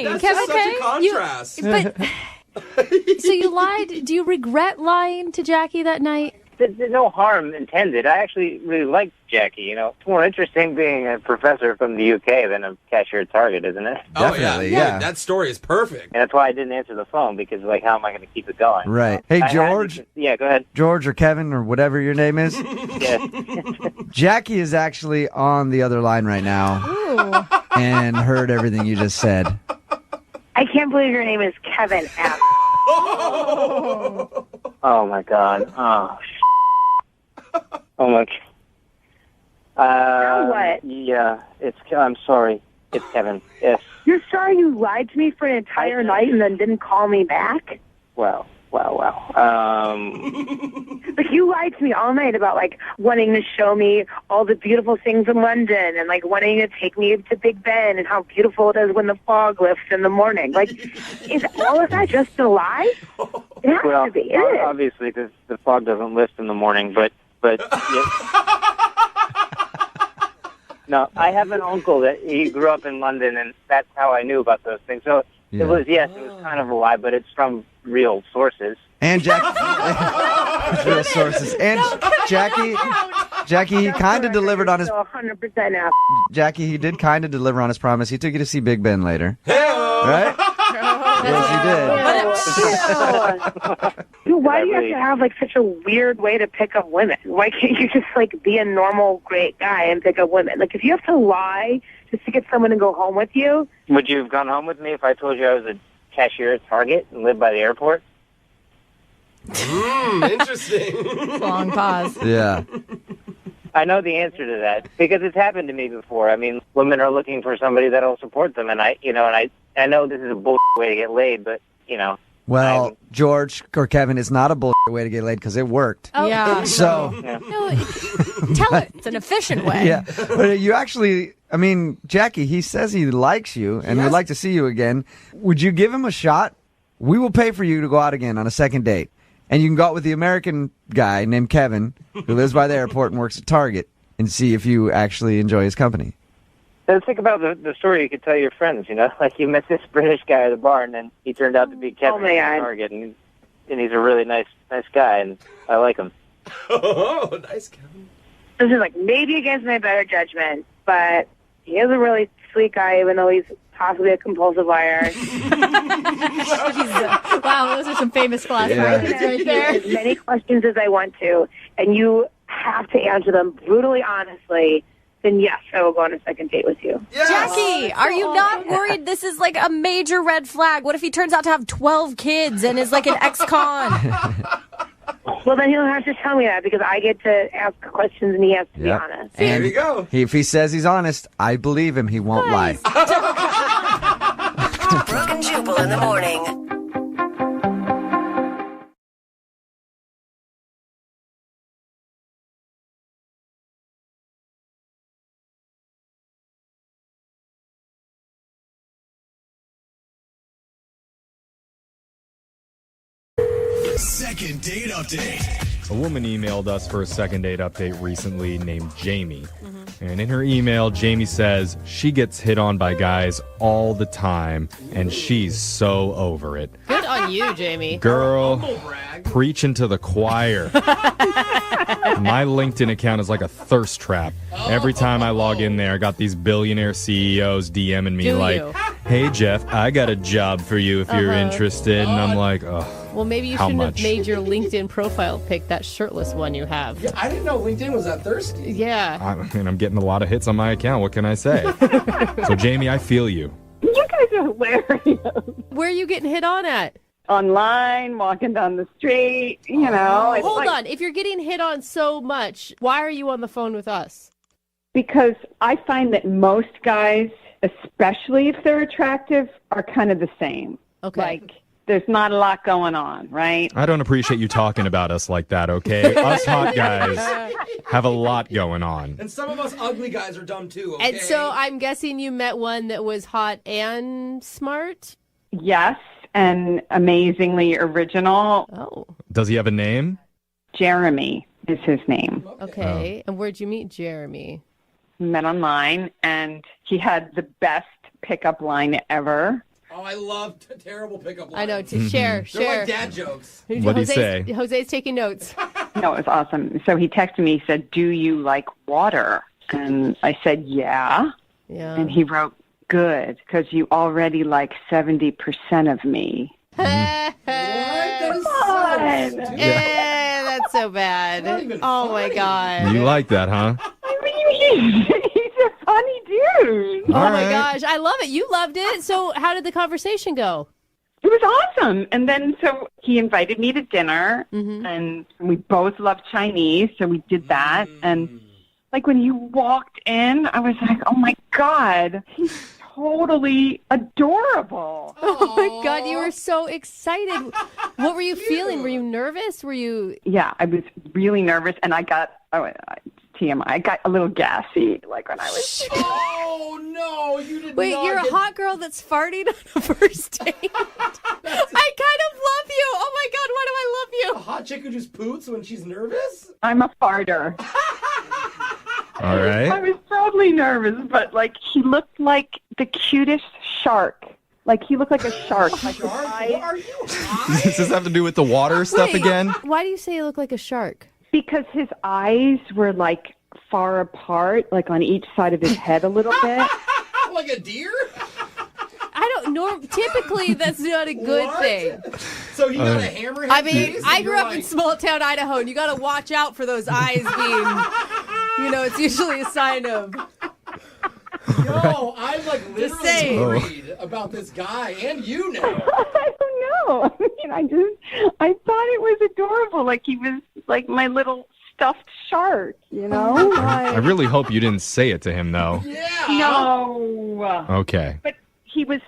That's Kevin, such a contrast. But so you lied. Do you regret lying to Jackie that night? There's no harm intended. I actually really like Jackie. You know, it's more interesting being a professor from the UK than a cashier at Target, isn't it? Definitely, yeah. That story is perfect. And that's why I didn't answer the phone, because, like, how am I going to keep it going? Right. Hey, George. Yeah, go ahead. George or Kevin or whatever your name is. Yeah. Jackie is actually on the other line right now and heard everything you just said. I can't believe your name is Kevin F. Oh, my God. Oh, my. Now what? Yeah, I'm sorry. It's Kevin. Yes. You're sorry you lied to me for an entire night and then didn't call me back? Well. Like, you lied to me all night about, like, wanting to show me all the beautiful things in London and, like, wanting to take me to Big Ben and how beautiful it is when the fog lifts in the morning. Like, is all of that just a lie? It has to be. It is. Obviously, because the fog doesn't lift in the morning, but yeah. No, I have an uncle that he grew up in London, and that's how I knew about those things. So it was kind of a lie, but it's from real sources. And real sources. And Jackie, he kind of delivered on his. 100% out. Jackie, he did kind of deliver on his promise. He took you to see Big Ben later, right? Yes, he did. Dude, why do you have to have, like, such a weird way to pick up women? Why can't you just, like, be a normal, great guy and pick up women? Like, if you have to lie just to get someone to go home with you. Would you have gone home with me if I told you I was a cashier at Target and lived by the airport? Interesting. Long pause. Yeah. I know the answer to that because it's happened to me before. I mean, women are looking for somebody that'll support them, and I know this is a bullshit way to get laid, but Well, George or Kevin, it's not a bullshit way to get laid because it worked. Oh, yeah. So. No, tell it. It's an efficient way. Yeah. But you actually, I mean, Jackie, he says he likes you and would like to see you again. Would you give him a shot? We will pay for you to go out again on a second date. And you can go out with the American guy named Kevin, who lives by the airport and works at Target, and see if you actually enjoy his company. So think about the story you could tell your friends, like you met this British guy at the bar, and then he turned out to be Kevin at Target, and he's a really nice guy, and I like him. Oh, nice Kevin. This is, like, maybe against my better judgment, but he is a really sweet guy, even though he's possibly a compulsive liar. Wow, those are some famous phrases right there. As many questions as I want to, and you have to answer them brutally honestly, then yes, I will go on a second date with you. Yes! Jackie, are you not worried this is like a major red flag? What if he turns out to have 12 kids and is like an ex-con? Well, then he'll have to tell me that because I get to ask questions and he has to be honest. And there you go. If he says he's honest, I believe him. He won't lie. Brooke and Jubal in the morning. Second date update. A woman emailed us for a second date update recently named Jamie. And in her email, Jamie says she gets hit on by guys all the time, and she's so over it. Good on you, Jamie. Girl, preaching to the choir. My LinkedIn account is like a thirst trap. Every time I log in there, I got these billionaire CEOs DMing me hey, Jeff, I got a job for you if you're interested. And I'm like, oh. Well, maybe you shouldn't have made your LinkedIn profile pic that shirtless one you have. Yeah, I didn't know LinkedIn was that thirsty. Yeah. I mean, I'm getting a lot of hits on my account. What can I say? So, Jamie, I feel you. You guys are hilarious. Where are you getting hit on at? Online, walking down the street, It's Hold on. If you're getting hit on so much, why are you on the phone with us? Because I find that most guys, especially if they're attractive, are kind of the same. Okay. Like, there's not a lot going on, right? I don't appreciate you talking about us like that, okay? Us hot guys have a lot going on. And some of us ugly guys are dumb too, okay? And so I'm guessing you met one that was hot and smart? Yes, and amazingly original. Oh. Does he have a name? Jeremy is his name. Okay. And where'd you meet Jeremy? Met online, and he had the best pickup line ever. Oh, I love terrible pickup lines. I know, to share. They're like dad jokes. What'd he say? Jose's taking notes. No, it was awesome. So he texted me, he said, "Do you like water?" And I said, "Yeah." Yeah. And he wrote, "Good, because you already like 70% of me." That is so stupid. That's so bad. Oh, my God. You like that, huh? He's a funny dude. Oh, my gosh. I love it. You loved it. So how did the conversation go? It was awesome. And then so he invited me to dinner, and we both love Chinese, so we did that. And like when you walked in, I was like, oh my God, he's totally adorable. Oh my God, you were so excited. What were you feeling? Were you nervous? Were you? Yeah, I was really nervous, and I got, TMI, I got a little gassy, like when I was... Oh, no, you did Wait, not you're a get... hot girl that's farting on a first date? I kind of love you. Oh my God, why do I love you? A hot chick who just poots when she's nervous? I'm a farter. All right. I was totally nervous, but like he looked like the cutest shark. Like he looked like a shark. Like Are you Does this have to do with the water stuff again? Why do you say you look like a shark? Because his eyes were like far apart, like on each side of his head a little bit. Like a deer? I don't know. Typically, that's not a good thing. So he got a hammerhead I mean, face, I and grew you're up in like- small town Idaho, and you got to watch out for those eyes being, it's usually a sign of. Yo, I'm like Just literally saying. worried about this guy and you now. I don't know. I mean, I thought it was adorable. Like he was like my little stuffed shark, you know? I really hope you didn't say it to him, though. No. Okay. But he was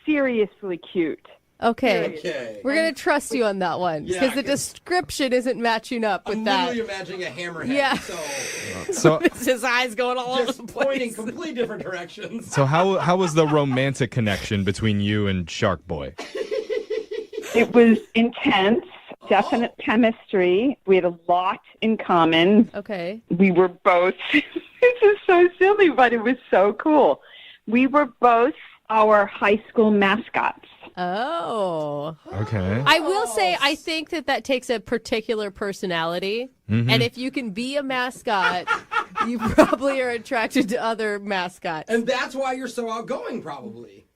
seriously cute. Okay. We're going to trust you on that one because the description isn't matching up with I'm that. literally imagining a hammerhead. Yeah. So It's his eyes going all over Just the place. pointing completely different directions. So how was the romantic connection between you and Shark Boy? It was intense, definite chemistry. We had a lot in common. Okay. We were both, this is so silly, but it was so cool. We were both our high school mascots. Oh. Okay. I will say, I think that takes a particular personality. Mhm. And if you can be a mascot, you probably are attracted to other mascots. And that's why you're so outgoing, probably.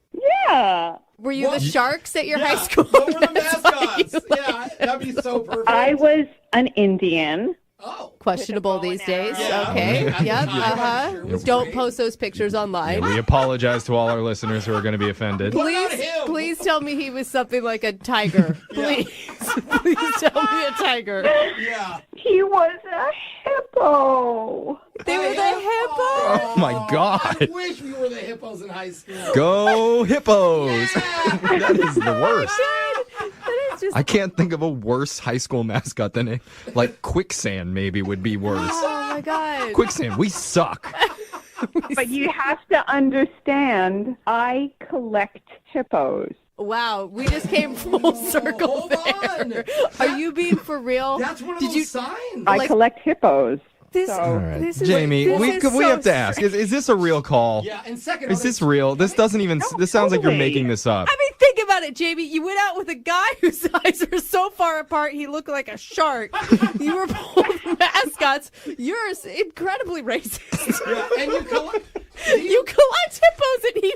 Yeah. Were you What? the sharks at your Yeah, high school? what were the That's why mascots? you Yeah, that'd be so perfect. I was an Indian. Oh. Questionable these days. Yeah. Okay. At the Yep. time, sure, it was Don't great. post those pictures online. We apologize to all our listeners who are going to be offended. Please tell me he was something like a tiger. Please. Please tell me a tiger. Yeah. He was a hippo. They were the hippo. Oh my I God. wish we were the hippos in high school. Go Hippos! That is the worst. That is just. I can't think of a worse high school mascot than like Quicksand maybe would be worse. Oh my God. Quicksand, we suck. But you have to understand, I collect hippos. Wow, we just came full circle there. Are you being for real? That's one of Did those you signs. I collect hippos. This, All right, this is Jamie, like, we this is have so to ask: is this a real call? Yeah, and second, Is this real? This doesn't even. This sounds like you're making this up. I mean, think about it, Jamie. You went out with a guy whose eyes are so far apart he looked like a shark. You were both mascots. You're incredibly racist. Yeah, and you collect. You collect hippos, and he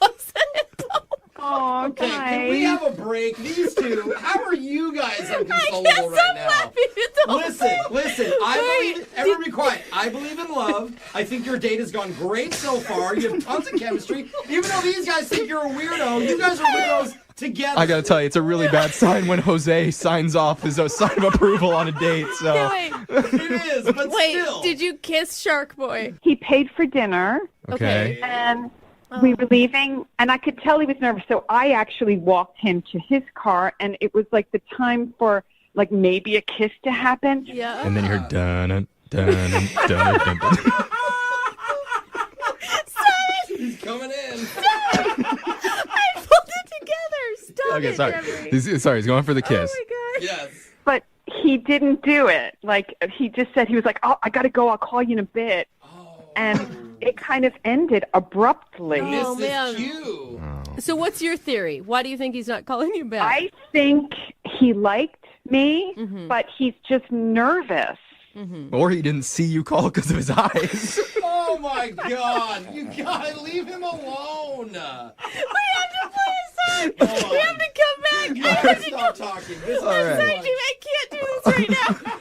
was a hippo. Oh, Okay, can we have a break? These two, how are you guys inconsolable Yes, right I'm now? laughing at the whole Listen, thing. listen. I believe. Everyone be quiet. I believe in love. I think your date has gone great so far. You have tons of chemistry. Even though these guys think you're a weirdo, you guys are weirdos together. I gotta tell you, it's a really bad sign when Jose signs off as a sign of approval on a date. So Yeah, wait. It is, but Wait, still. did you kiss Shark Boy? He paid for dinner. okay. And We were leaving, and I could tell he was nervous, so I actually walked him to his car, and it was like the time for like maybe a kiss to happen. Yeah. And then you heard dun dun dun dun dun dun. He's coming in. I pulled it together. Stop Okay, it, sorry. Jeffrey. He's going for the kiss. Oh my gosh. Yes. But he didn't do it. Like, he just said, he was like, oh, I got to go. I'll call you in a bit. And it kind of ended abruptly. Oh, This man. is you. So what's your theory? Why do you think he's not calling you back? I think he liked me, but he's just nervous. Or he didn't see you call because of his eyes. Oh my God! You gotta leave him alone. We have to play a song. We have to come back. I have to Stop talking. This is All right. Sorry, Jimmy, I can't do this right now.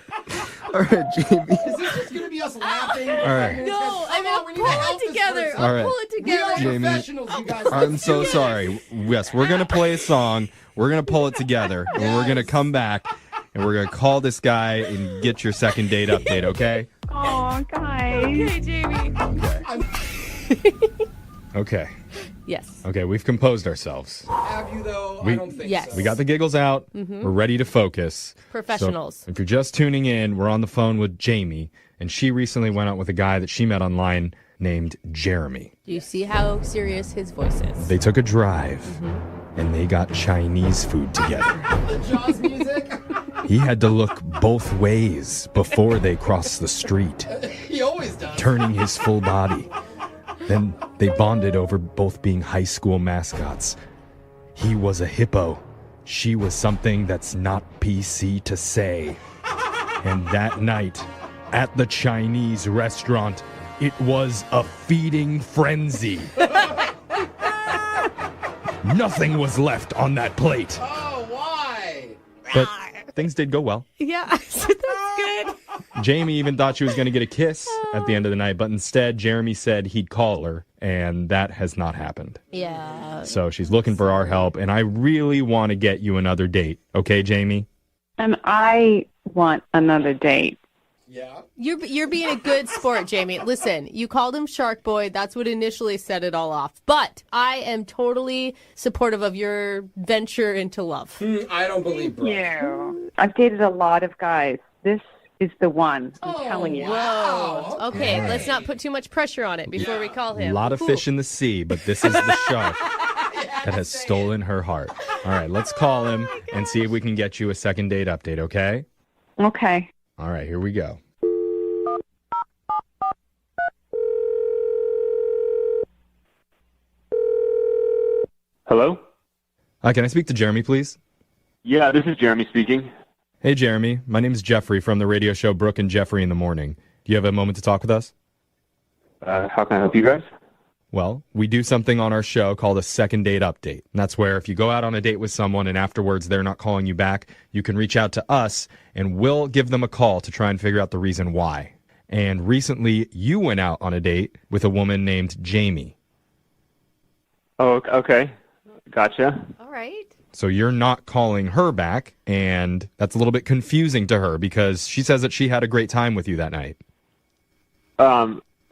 All right, Jamie. Is this just gonna be us laughing? All right. No, I mean, I'll we pull need to help it this together. person. All I'll right. pull it We together. are Jamie, professionals, you guys. I'm Let's so do it. sorry. Yes, we're going to play a song. We're going to pull it together. And we're going to come back. And we're going to call this guy and get your second date update, okay? Oh, guys. Okay, Jamie. Okay. Yes. Okay, we've composed ourselves. Have you though? We- I don't think Yes. so. We got the giggles out. We're ready to focus. Professionals. So if you're just tuning in, we're on the phone with Jamie, and she recently went out with a guy that she met online named Jeremy. Do you see how serious his voice is? They took a drive, and they got Chinese food together. The Jaws music. He had to look both ways before they crossed the street, He always does. turning his full body. Then they bonded over both being high school mascots. He was a hippo. She was something that's not PC to say. And that night, at the Chinese restaurant, it was a feeding frenzy. Nothing was left on that plate. Oh, why? But things did go well. Yeah, that's good. Jamie even thought she was going to get a kiss at the end of the night, but instead, Jeremy said he'd call her, and that has not happened. Yeah. So she's looking for our help, and I really want to get you another date. Okay, Jamie? And I want another date. Yeah. You're being a good sport, Jamie. Listen, you called him Shark Boy. That's what initially set it all off. But I am totally supportive of your venture into love. I don't believe Brooke. Yeah. I've dated a lot of guys. This is the one. I'm telling you. Whoa. Okay, let's not put too much pressure on it before we call A him. lot of fish in the sea, but this is the shark that has stolen her heart. All right, let's call him and see if we can get you a second date update, okay? Okay. All right, here we go. Hello? Can I speak to Jeremy, please? Yeah, this is Jeremy speaking. Hey, Jeremy. My name is Jeffrey from the radio show Brooke and Jeffrey in the Morning. Do you have a moment to talk with us? How can I help you guys? Well, we do something on our show called a second date update. And that's where if you go out on a date with someone and afterwards they're not calling you back, you can reach out to us and we'll give them a call to try and figure out the reason why. And recently you went out on a date with a woman named Jamie. Oh, okay. Gotcha. All right. So you're not calling her back, and that's a little bit confusing to her because she says that she had a great time with you that night.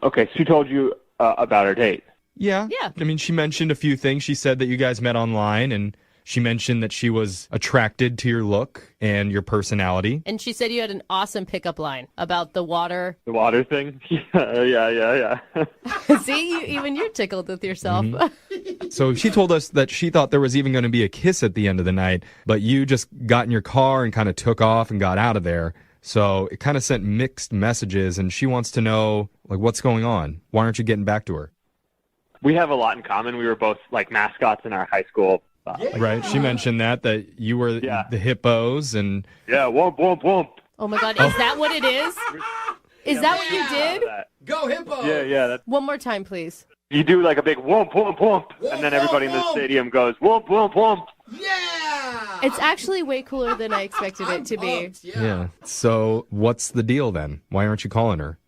Okay, she told you about our date. Yeah. I mean, she mentioned a few things. She said that you guys met online, and she mentioned that she was attracted to your look and your personality. And she said you had an awesome pickup line about the water. The water thing? Yeah. See, even you're tickled with yourself. So she told us that she thought there was even going to be a kiss at the end of the night, but you just got in your car and kind of took off and got out of there. So it kind of sent mixed messages, and she wants to know, like, what's going on? Why aren't you getting back to her? We have a lot in common. We were both, like, mascots in our high school. Right? She mentioned that you were the hippos and... Yeah, whoomp, whoomp, whoomp. Oh, my God. Is that what it is? Is that what you did? Go Hippo! Yeah. One more time, please. You do, like, a big whoomp, whoomp, whoomp, and then everybody in the stadium goes whoomp, whoomp, whoomp. Yeah! It's actually way cooler than I expected it to be. Yeah. So what's the deal then? Why aren't you calling her?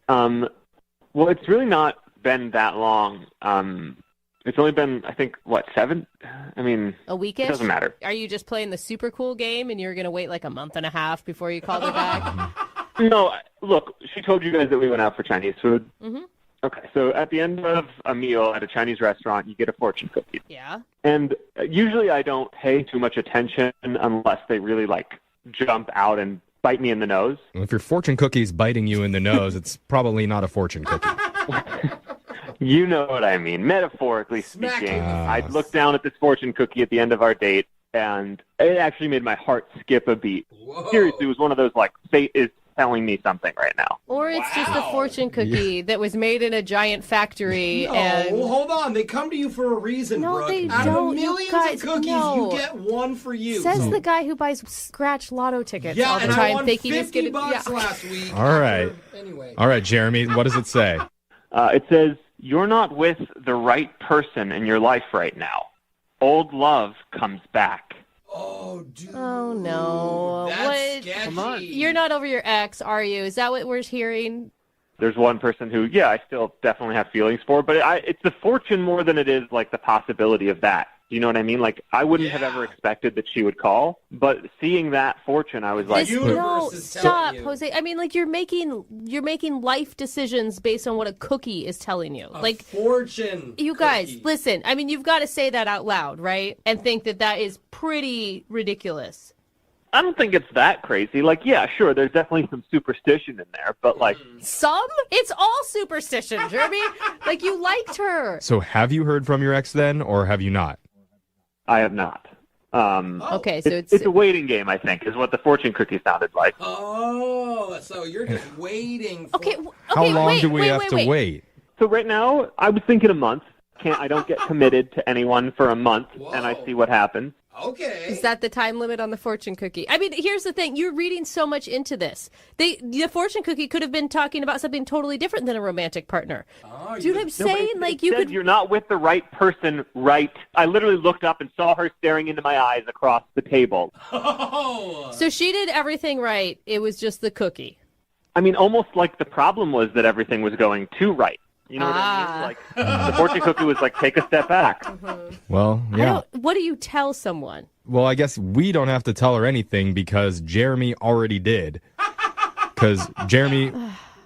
Well, it's really not been that long. It's only been, I think, 7? I mean, A weekish? It doesn't matter. Are you just playing the super cool game and you're going to wait like a month and a half before you call her back? No, look, she told you guys that we went out for Chinese food. Mm-hmm. Okay, so at the end of a meal at a Chinese restaurant, you get a fortune cookie. Yeah. And usually I don't pay too much attention unless they really, jump out and bite me in the nose. Well, if your fortune cookie's biting you in the nose, it's probably not a fortune cookie. You know what I mean. Metaphorically speaking, I'd look down at this fortune cookie at the end of our date, and it actually made my heart skip a beat. Whoa. Seriously, it was one of those, fate is telling me something right now. Or it's just a fortune cookie that was made in a giant factory. No, hold on. They come to you for a reason, No, Brooke. they Out don't. of millions of cookies, you get one for you. Says the guy who buys scratch lotto tickets all the and time, I won thinking he's $50 gonna. last week. All right. Anyway. All right, Jeremy, what does it say? It says, you're not with the right person in your life right now. Old love comes back. Oh, dude. Oh, no. That's what? sketchy. Come on. You're not over your ex, are you? Is that what we're hearing? There's one person who, I still definitely have feelings for, but it's the fortune more than it is, the possibility of that. Do you know what I mean? I wouldn't have ever expected that she would call, but seeing that fortune, I was like, no, stop, Jose. I mean, you're making life decisions based on what a cookie is telling you. Fortune. You guys, listen. I mean, you've got to say that out loud, right? And think that is pretty ridiculous. I don't think it's that crazy. Sure, there's definitely some superstition in there, but Some? It's all superstition, Jeremy. You liked her. So have you heard from your ex then, or have you not? I have not. Okay, so it's a waiting game, I think, is what the fortune cookie sounded like. Oh, so you're just waiting for... How long do we have to wait? So right now, I was thinking a month. I don't get committed to anyone for a month, and I see what happens. Okay. Is that the time limit on the fortune cookie? I mean, here's the thing. You're reading so much into this. The fortune cookie could have been talking about something totally different than a romantic partner. Do you know what I'm saying? You said you're not with the right person, right? I literally looked up and saw her staring into my eyes across the table. Oh. So she did everything right. It was just the cookie. I mean, almost like the problem was that everything was going too right. You know what I mean? The fortune cookie was take a step back. Well, yeah. What do you tell someone? Well, I guess we don't have to tell her anything because Jeremy already did. Because, Jeremy,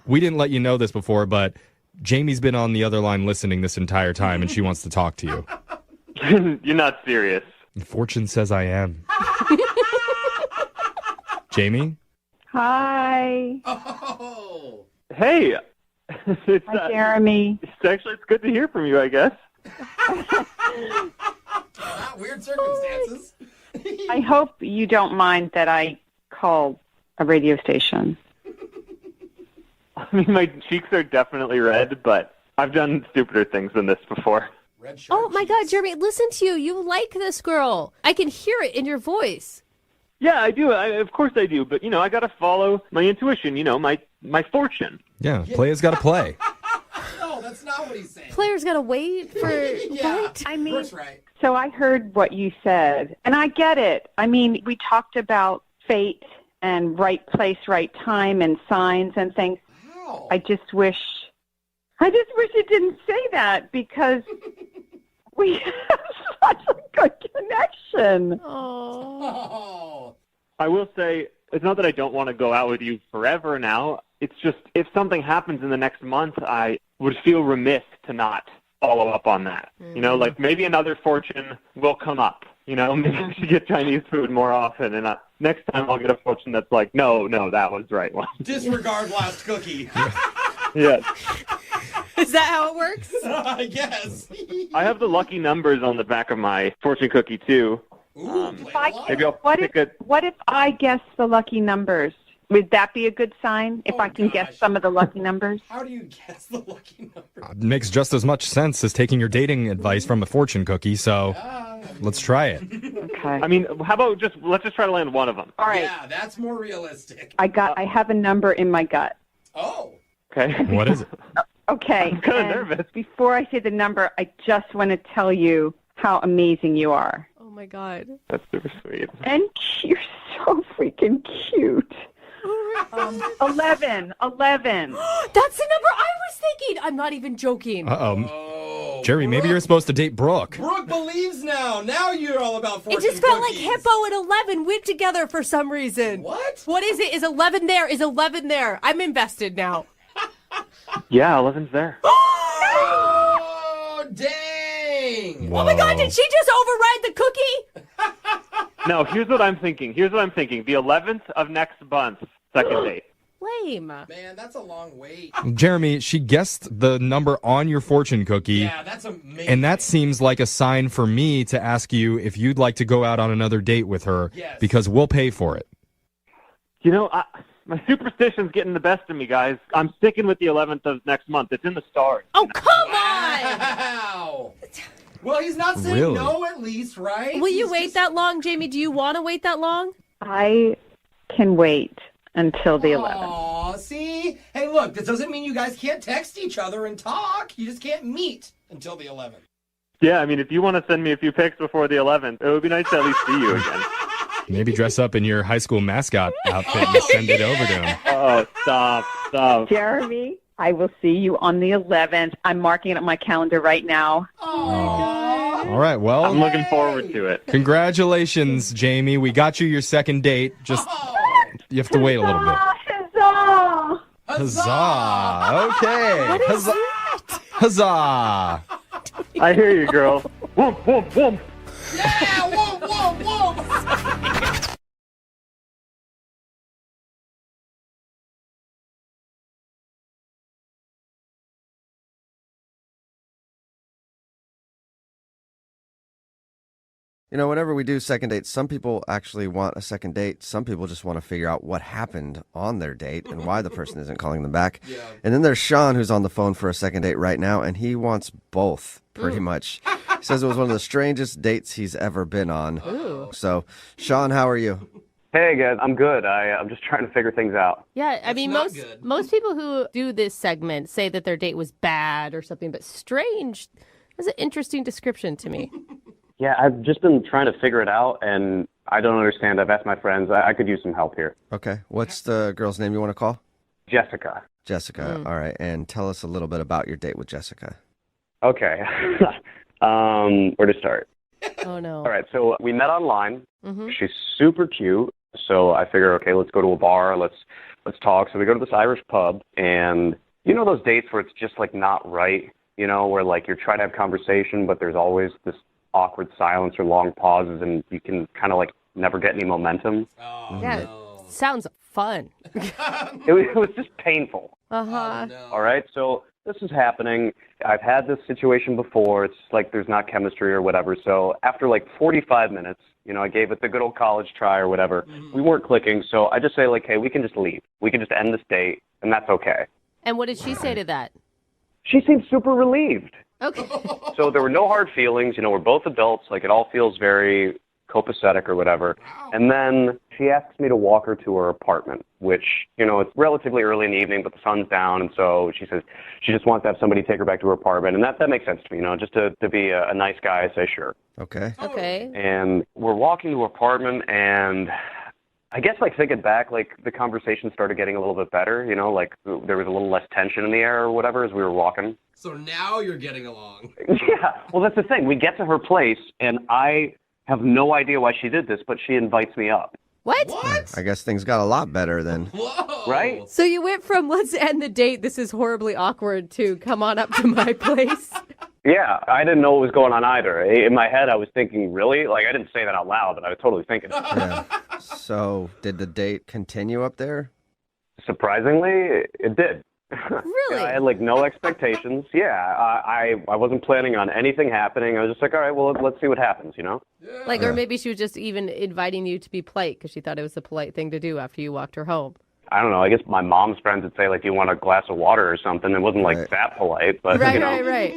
we didn't let you know this before, but Jamie's been on the other line listening this entire time, and she wants to talk to you. You're not serious. Fortune says I am. Jamie? Hi. Oh. Hey. Hi, Jeremy. It's good to hear from you, I guess. Weird circumstances. I hope you don't mind that I called a radio station. I mean, my cheeks are definitely red, but I've done stupider things than this before. Oh, my God, Jeremy, listen to you. You like this girl. I can hear it in your voice. Yeah, I do. Of course I do. But, I got to follow my intuition, my fortune. Yeah, player's got to play. No, that's not what he's saying. Player's got to wait for what? I mean, That's right. So I heard what you said, and I get it. I mean, we talked about fate and right place, right time, and signs and things. Wow. I just wish you didn't say that because we have such a good connection. Oh. I will say, it's not that I don't want to go out with you forever now. It's just, if something happens in the next month, I would feel remiss to not follow up on that. Maybe another fortune will come up. Maybe I should get Chinese food more often, and next time I'll get a fortune that's no, that was the right one. Disregard last cookie. Yes. Is that how it works? I guess. I have the lucky numbers on the back of my fortune cookie, too. Ooh, maybe I'll what if I guess the lucky numbers? Would that be a good sign if I can guess some of the lucky numbers? How do you guess the lucky numbers? Makes just as much sense as taking your dating advice from a fortune cookie, so let's try it. Okay. I mean, how about let's just try to land one of them. All right. Yeah, that's more realistic. I have a number in my gut. Oh. Okay. What is it? Okay. I'm kind of nervous. Before I say the number, I just want to tell you how amazing you are. Oh, my God. That's super sweet. And you're so freaking cute. 11. That's the number I was thinking. I'm not even joking. Uh-oh. Jerry, maybe you're supposed to date Brooke. Brooke believes now. Now you're all about fortune It just felt cookies. like Hippo and 11 whipped together for some reason. What? What is it? Is 11 there? Is 11 there? I'm invested now. Yeah, 11's there. Oh, dang! Oh my God, did she just override the cookie? No, here's what I'm thinking. The 11th of next month, second date. Lame. Man, that's a long wait. Jeremy, she guessed the number on your fortune cookie. Yeah, that's amazing. And that seems like a sign for me to ask you if you'd like to go out on another date with her, because we'll pay for it. You know, my superstition's getting the best of me, guys. I'm sticking with the 11th of next month. It's in the stars. Oh, come on! Wow. Well, he's not saying Really? no at least, right? Will you wait that long, Jamie? Do you want to wait that long? I can wait until the 11th. Aw, see? Hey, look, this doesn't mean you guys can't text each other and talk. You just can't meet until the 11th. Yeah, I mean, if you want to send me a few pics before the 11th, it would be nice to at least see you again. Maybe dress up in your high school mascot outfit and send it over to him. Oh, stop. Jeremy, I will see you on the 11th. I'm marking it on my calendar right now. All right, well, I'm looking forward to it. Congratulations, Jamie. We got you your second date. Just you have to wait a little bit. Huzzah! Huzzah! Okay. What is Huzzah! I hear you, girl. Whoop, whoop, whoop. Yeah, whoa, whoa, whoa. You know, whenever we do second dates, some people actually want a second date. Some people just want to figure out what happened on their date and why the person isn't calling them back. Yeah. And then there's Sean, who's on the phone for a second date right now, and he wants both, pretty much. He says it was one of the strangest dates he's ever been on. Ooh. So, Sean, how are you? Hey, guys. I'm good. I'm just trying to figure things out. Yeah, I mean, most people who do this segment say that their date was bad or something, but strange is an interesting description to me. Yeah, I've just been trying to figure it out, and I don't understand. I've asked my friends. I could use some help here. Okay. What's the girl's name you want to call? Jessica. Jessica. All right. And tell us a little bit about your date with Jessica. Okay. Where to start? Oh, no. All right, so we met online. Mm-hmm. She's super cute, so I figure, okay, let's go to a bar. Let's talk. So we go to this Irish pub, and you know those dates where it's just, like, not right, you know, where, like, you're trying to have conversation, but there's always this awkward silence or long pauses, and you can kind of like never get any momentum. Oh, yeah, no. Sounds fun. It was just painful. Uh-huh. Oh, no. All right, so this is happening. I've had this situation before. It's like there's not chemistry or whatever. So after like 45 minutes, you know, I gave it the good old college try or whatever. Mm-hmm. We weren't clicking, so I just say like, hey, we can just leave. We can just end this date, and that's okay. And what did she say to that? She seemed super relieved. Okay. So there were no hard feelings. You know, we're both adults. Like, it all feels very copacetic or whatever. Wow. And then she asks me to walk her to her apartment, which, you know, it's relatively early in the evening, but the sun's down. And so she says she just wants to have somebody take her back to her apartment. And that makes sense to me, you know, just to be a nice guy, I say sure. Okay. Okay. And we're walking to her apartment, and I guess, like, thinking back, like, the conversation started getting a little bit better, you know, like, there was a little less tension in the air or whatever as we were walking. So now you're getting along. Yeah, well, that's the thing. We get to her place, and I have no idea why she did this, but she invites me up. What? I guess things got a lot better then. Whoa. Right? So you went from let's end the date, this is horribly awkward, to come on up to my place? Yeah, I didn't know what was going on either. In my head, I was thinking, really? Like, I didn't say that out loud, but I was totally thinking. Yeah. So did the date continue up there? Surprisingly, it did. Really? I had, like, no expectations. Yeah, I wasn't planning on anything happening. I was just like, all right, well, let's see what happens, you know? Like, or maybe she was just even inviting you to be polite because she thought it was a polite thing to do after you walked her home. I don't know. I guess my mom's friends would say, like, do you want a glass of water or something? It wasn't, like, that polite, but, you know. Right.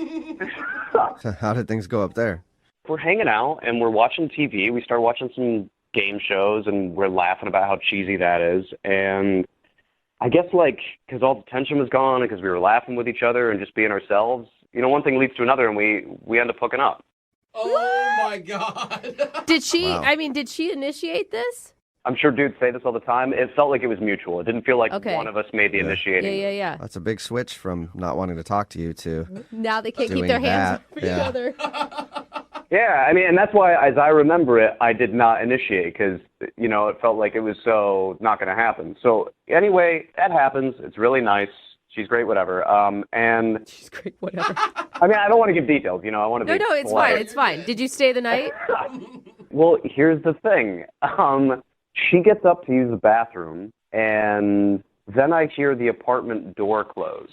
So how did things go up there? We're hanging out, and we're watching TV. We start watching some game shows, and we're laughing about how cheesy that is. And I guess, like, because all the tension was gone and because we were laughing with each other and just being ourselves, you know, one thing leads to another, and we end up hooking up. Oh, my God. Did she, Wow. I mean, did she initiate this? I'm sure dudes say this all the time. It felt like it was mutual. It didn't feel like Okay. one of us made the initiating. Yeah. That's a big switch from not wanting to talk to you to Now they can't keep doing their hands that. off each Yeah. other. Yeah, I mean, and that's why, as I remember it, I did not initiate because, you know, it felt like it was so not going to happen. So anyway, that happens. It's really nice. She's great, whatever. And she's great, whatever. I mean, I don't want to give details. I want to be No, it's polite. fine. It's fine. Did you stay the night? Well, here's the thing. She gets up to use the bathroom, and then I hear the apartment door close.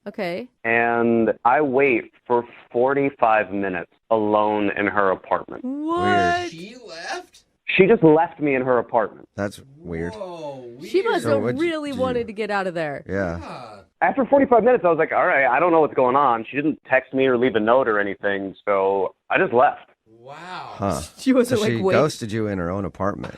Okay. And I wait for 45 minutes alone in her apartment. What? She left? She just left me in her apartment. That's weird. She must So have what'd really you- wanted to get out of there. Yeah. After 45 minutes, I was like, all right, I don't know what's going on. She didn't text me or leave a note or anything, so I just left. Wow. Huh. She wasn't so like, she wait. ghosted you in her own apartment.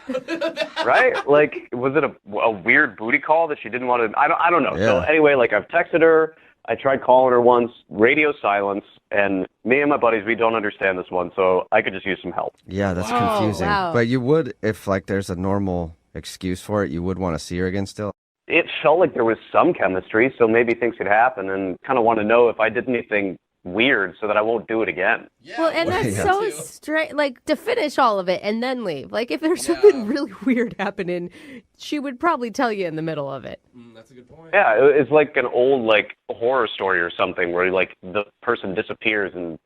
Right? Like, was it a weird booty call that she didn't want to? I don't know. So Yeah. anyway, like, I've texted her. I tried calling her once, radio silence, and me and my buddies, we don't understand this one, so I could just use some help. Yeah, that's Oh, confusing. wow. But you would, if like there's a normal excuse for it, you would want to see her again still. It felt like there was some chemistry, so maybe things could happen, and kind of want to know if I did anything weird so that I won't do it again. Well, and that's Yeah. so straight, like, to finish all of it and then leave. Like, if there's something really weird happening, she would probably tell you in the middle of it. That's a good point. Yeah, it's like an old, like, horror story or something where, like, the person disappears and,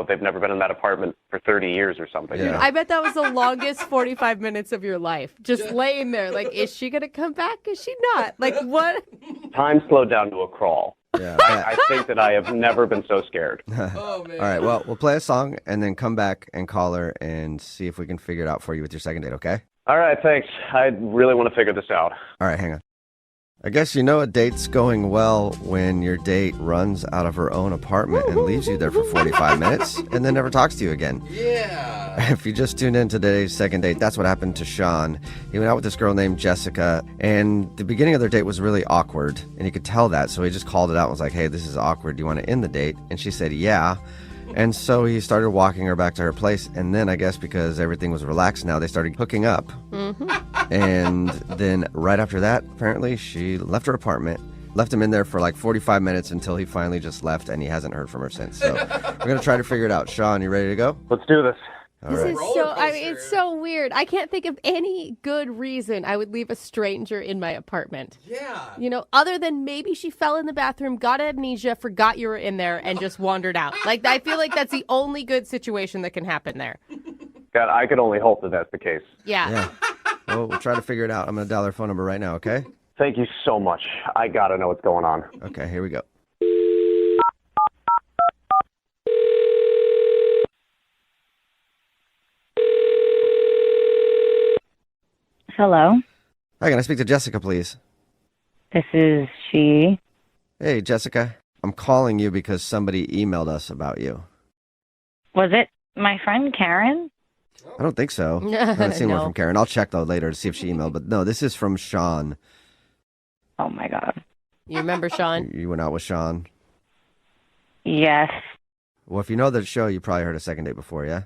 they've never been in that apartment for 30 years or something. Yeah. I bet that was the longest 45 minutes of your life. Just laying there, like, is she going to come back? Is she not? Like, what? Time slowed down to a crawl. Yeah. I think that I have never been so scared. Oh, man. All right, well, we'll play a song and then come back and call her and see if we can figure it out for you with your second date, okay? All right, thanks. I really want to figure this out. All right, hang on. I guess you know a date's going well when your date runs out of her own apartment and leaves you there for 45 minutes and then never talks to you again. Yeah. If you just tuned in to today's second date, that's what happened to Sean. He went out with this girl named Jessica, and the beginning of their date was really awkward, and he could tell that, so he just called it out and was like, hey, this is awkward. Do you want to end the date? And she said, yeah. And so he started walking her back to her place, and then I guess because everything was relaxed now, they started hooking up. Mm-hmm. And then right after that, apparently, she left her apartment, left him in there for like 45 minutes until he finally just left, and he hasn't heard from her since. So we're going to try to figure it out. Sean, you ready to go? Let's do this. All This right. is so, I mean, it's so weird. I can't think of any good reason I would leave a stranger in my apartment. Yeah. Other than maybe she fell in the bathroom, got amnesia, forgot you were in there, and just wandered out. Like, I feel like that's the only good situation that can happen there. God, I could only hope that that's the case. Yeah. Yeah. Well, we'll try to figure it out. I'm going to dial her phone number right now, okay? Thank you so much. I got to know what's going on. Okay, here we go. Hello, Hi, can I speak to Jessica, please? this is she. Hey, Jessica. I'm calling you because somebody emailed us about you. Was it my friend Karen? I don't think so. I haven't seen one No. from Karen. I'll check, though, later to see if she emailed. But no, this is from Sean. Oh my God. You remember Sean? You went out with Sean. Yes, Well, if you know the show, you probably heard a second date before, yeah?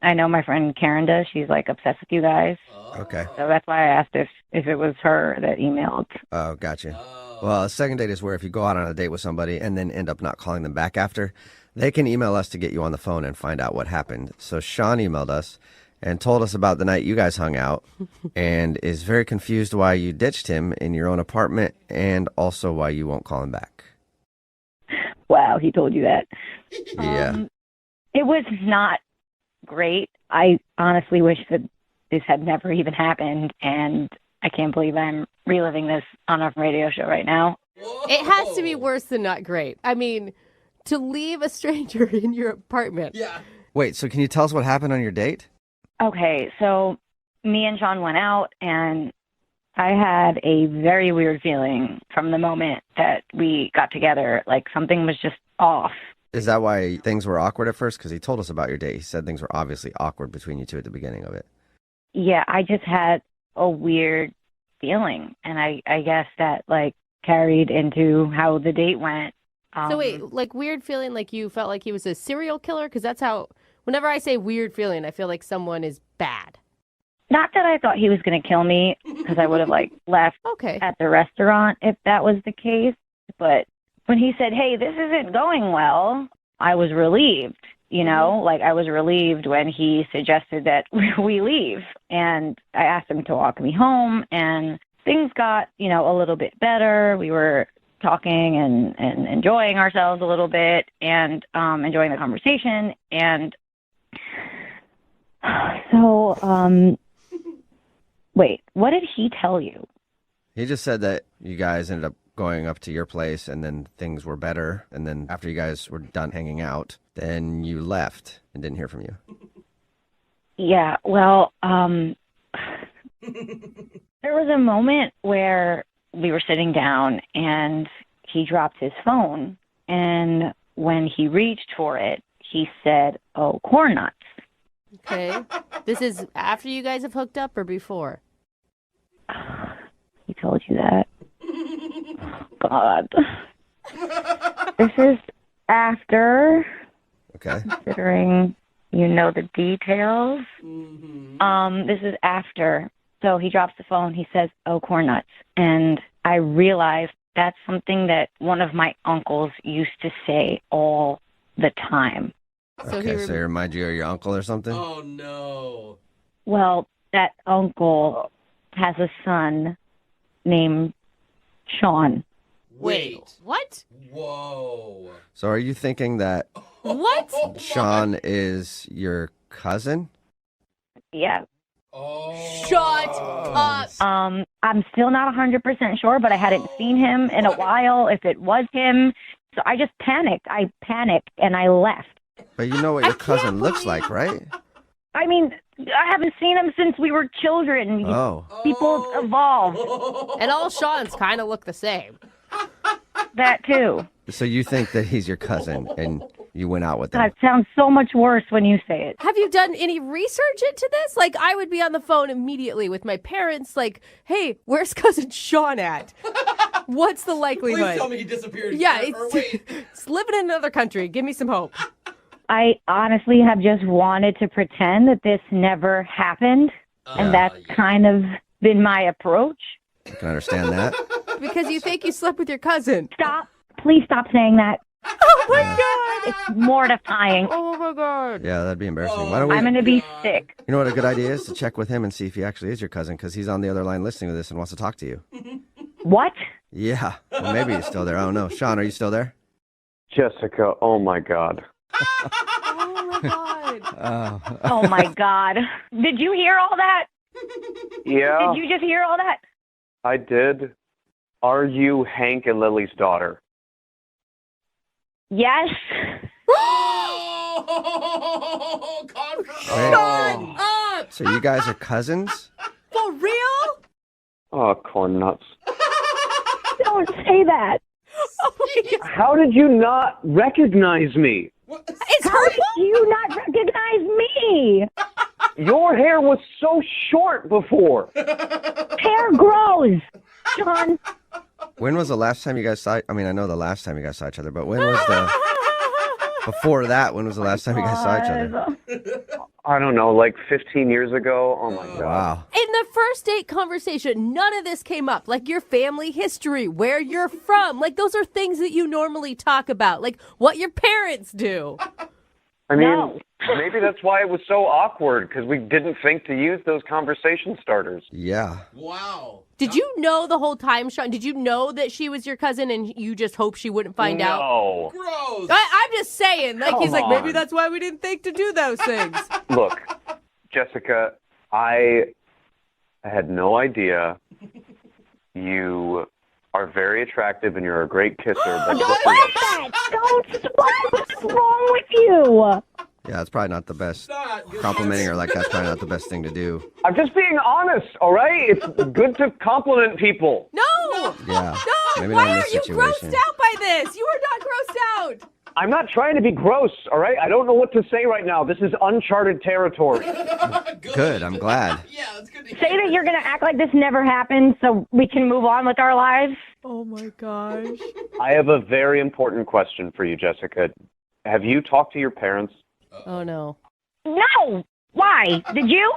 I know my friend Karen does. She's like obsessed with you guys. Okay. So that's why I asked if it was her that emailed. Oh, gotcha. Well, a second date is where if you go out on a date with somebody and then end up not calling them back after, they can email us to get you on the phone and find out what happened. So Sean emailed us and told us about the night you guys hung out and is very confused why you ditched him in your own apartment and also why you won't call him back. Wow, he told you that. Yeah. It was not great. I honestly wish that this had never even happened, and I can't believe I'm reliving this on a radio show right now. It has to be worse than not great. I mean, to leave a stranger in your apartment. Yeah. Wait, so can you tell us what happened on your date? Okay, so me and Sean went out, and I had a very weird feeling from the moment that we got together. Like something was just off. Is that why things were awkward at first? Because he told us about your date. He said things were obviously awkward between you two at the beginning of it. Yeah, I just had a weird feeling, and I guess that like carried into how the date went. So wait, like weird feeling like you felt like he was a serial killer? Because that's how, whenever I say weird feeling, I feel like someone is bad. Not that I thought he was going to kill me, because I would have like left at the restaurant if that was the case. But when he said, "Hey, this isn't going well," I was relieved. You know, like I was relieved when he suggested that we leave, and I asked him to walk me home, and things got, a little bit better. We were talking and enjoying ourselves a little bit and enjoying the conversation. And so, wait, what did he tell you? He just said that you guys ended up going up to your place and then things were better. And then after you guys were done hanging out, then you left and didn't hear from you. Yeah, well, there was a moment where we were sitting down and he dropped his phone. And when he reached for it, he said, "Oh, corn nuts." Okay. This is after you guys have hooked up or before? He told you that? God. This is after. Okay. Considering you know the details. This is after. So he drops the phone. He says, "Oh, corn nuts." And I realized that's something that one of my uncles used to say all the time. So he remind you of your uncle or something? Oh, no. Well, that uncle has a son named Sean. Wait. What? Whoa. So are you thinking that What? Sean is your cousin? Yeah. Shut up. I'm still not 100% sure, but I hadn't seen him in a while if it was him. So I just panicked. I panicked and I left. But you know what your cousin looks like, right? I mean, I haven't seen him since we were children. Oh. People evolve. And all Sean's kind of look the same. That too. So you think that he's your cousin and you went out with him? That sounds so much worse when you say it. Have you done any research into this? Like, I would be on the phone immediately with my parents, like, "Hey, where's cousin Sean at? What's the likelihood?" Please tell me he disappeared. Yeah, wait. it's living in another country. Give me some hope. I honestly have just wanted to pretend that this never happened, and that's kind of been my approach. I can understand that. Because you think you slept with your cousin. Stop. Please stop saying that. Oh, my God. It's mortifying. Oh, my God. Yeah, that'd be embarrassing. Why don't we? I'm going to be sick. You know what a good idea is? To check with him and see if he actually is your cousin, because he's on the other line listening to this and wants to talk to you. What? Yeah. Well, maybe he's still there. I don't know. Sean, are you still there? Jessica, oh my God. Oh, my God. Oh, my God. Did you hear all that? Yeah, Did you just hear all that? I did. Are you Hank and Lily's daughter? Yes. Shut up. So you guys are cousins? For real? Oh, corn nuts. Don't say that. Oh, my God. How did you not recognize me? It's How did you not recognize me? Your hair was so short before. Hair grows, John. When was the last time you guys saw? I mean, I know the last time you guys saw each other, but when was the before that? When was the last time you guys saw each other? I don't know, like 15 years ago. Oh my God. Wow. In the first date conversation, none of this came up. Like your family history, where you're from. Like those are things that you normally talk about. Like what your parents do. I mean, No. maybe that's why it was so awkward, because we didn't think to use those conversation starters. Yeah. Wow. Did you know the whole time, Sean? Did you know that she was your cousin and you just hoped she wouldn't find out? No. Gross. I'm just saying. Like he's like, maybe on. that's why we didn't think to do those things. Look, Jessica, I had no idea. You are very attractive and you're a great kisser. But Don't like that. Don't. What's wrong with you? Yeah, it's probably not the best. Not good. Complimenting her like that's probably not the best thing to do. I'm just being honest, all right? It's good to compliment people. No. Yeah. No. Maybe Why not in are this you situation. grossed out by this? You are not grossed out. I'm not trying to be gross, all right? I don't know what to say right now. This is uncharted territory. Good. I'm glad. Yeah, that's good to Say hear. that you're going to act like this never happened so we can move on with our lives. Oh my gosh. I have a very important question for you, Jessica. Have you talked to your parents? Oh no. No. Why? Did you?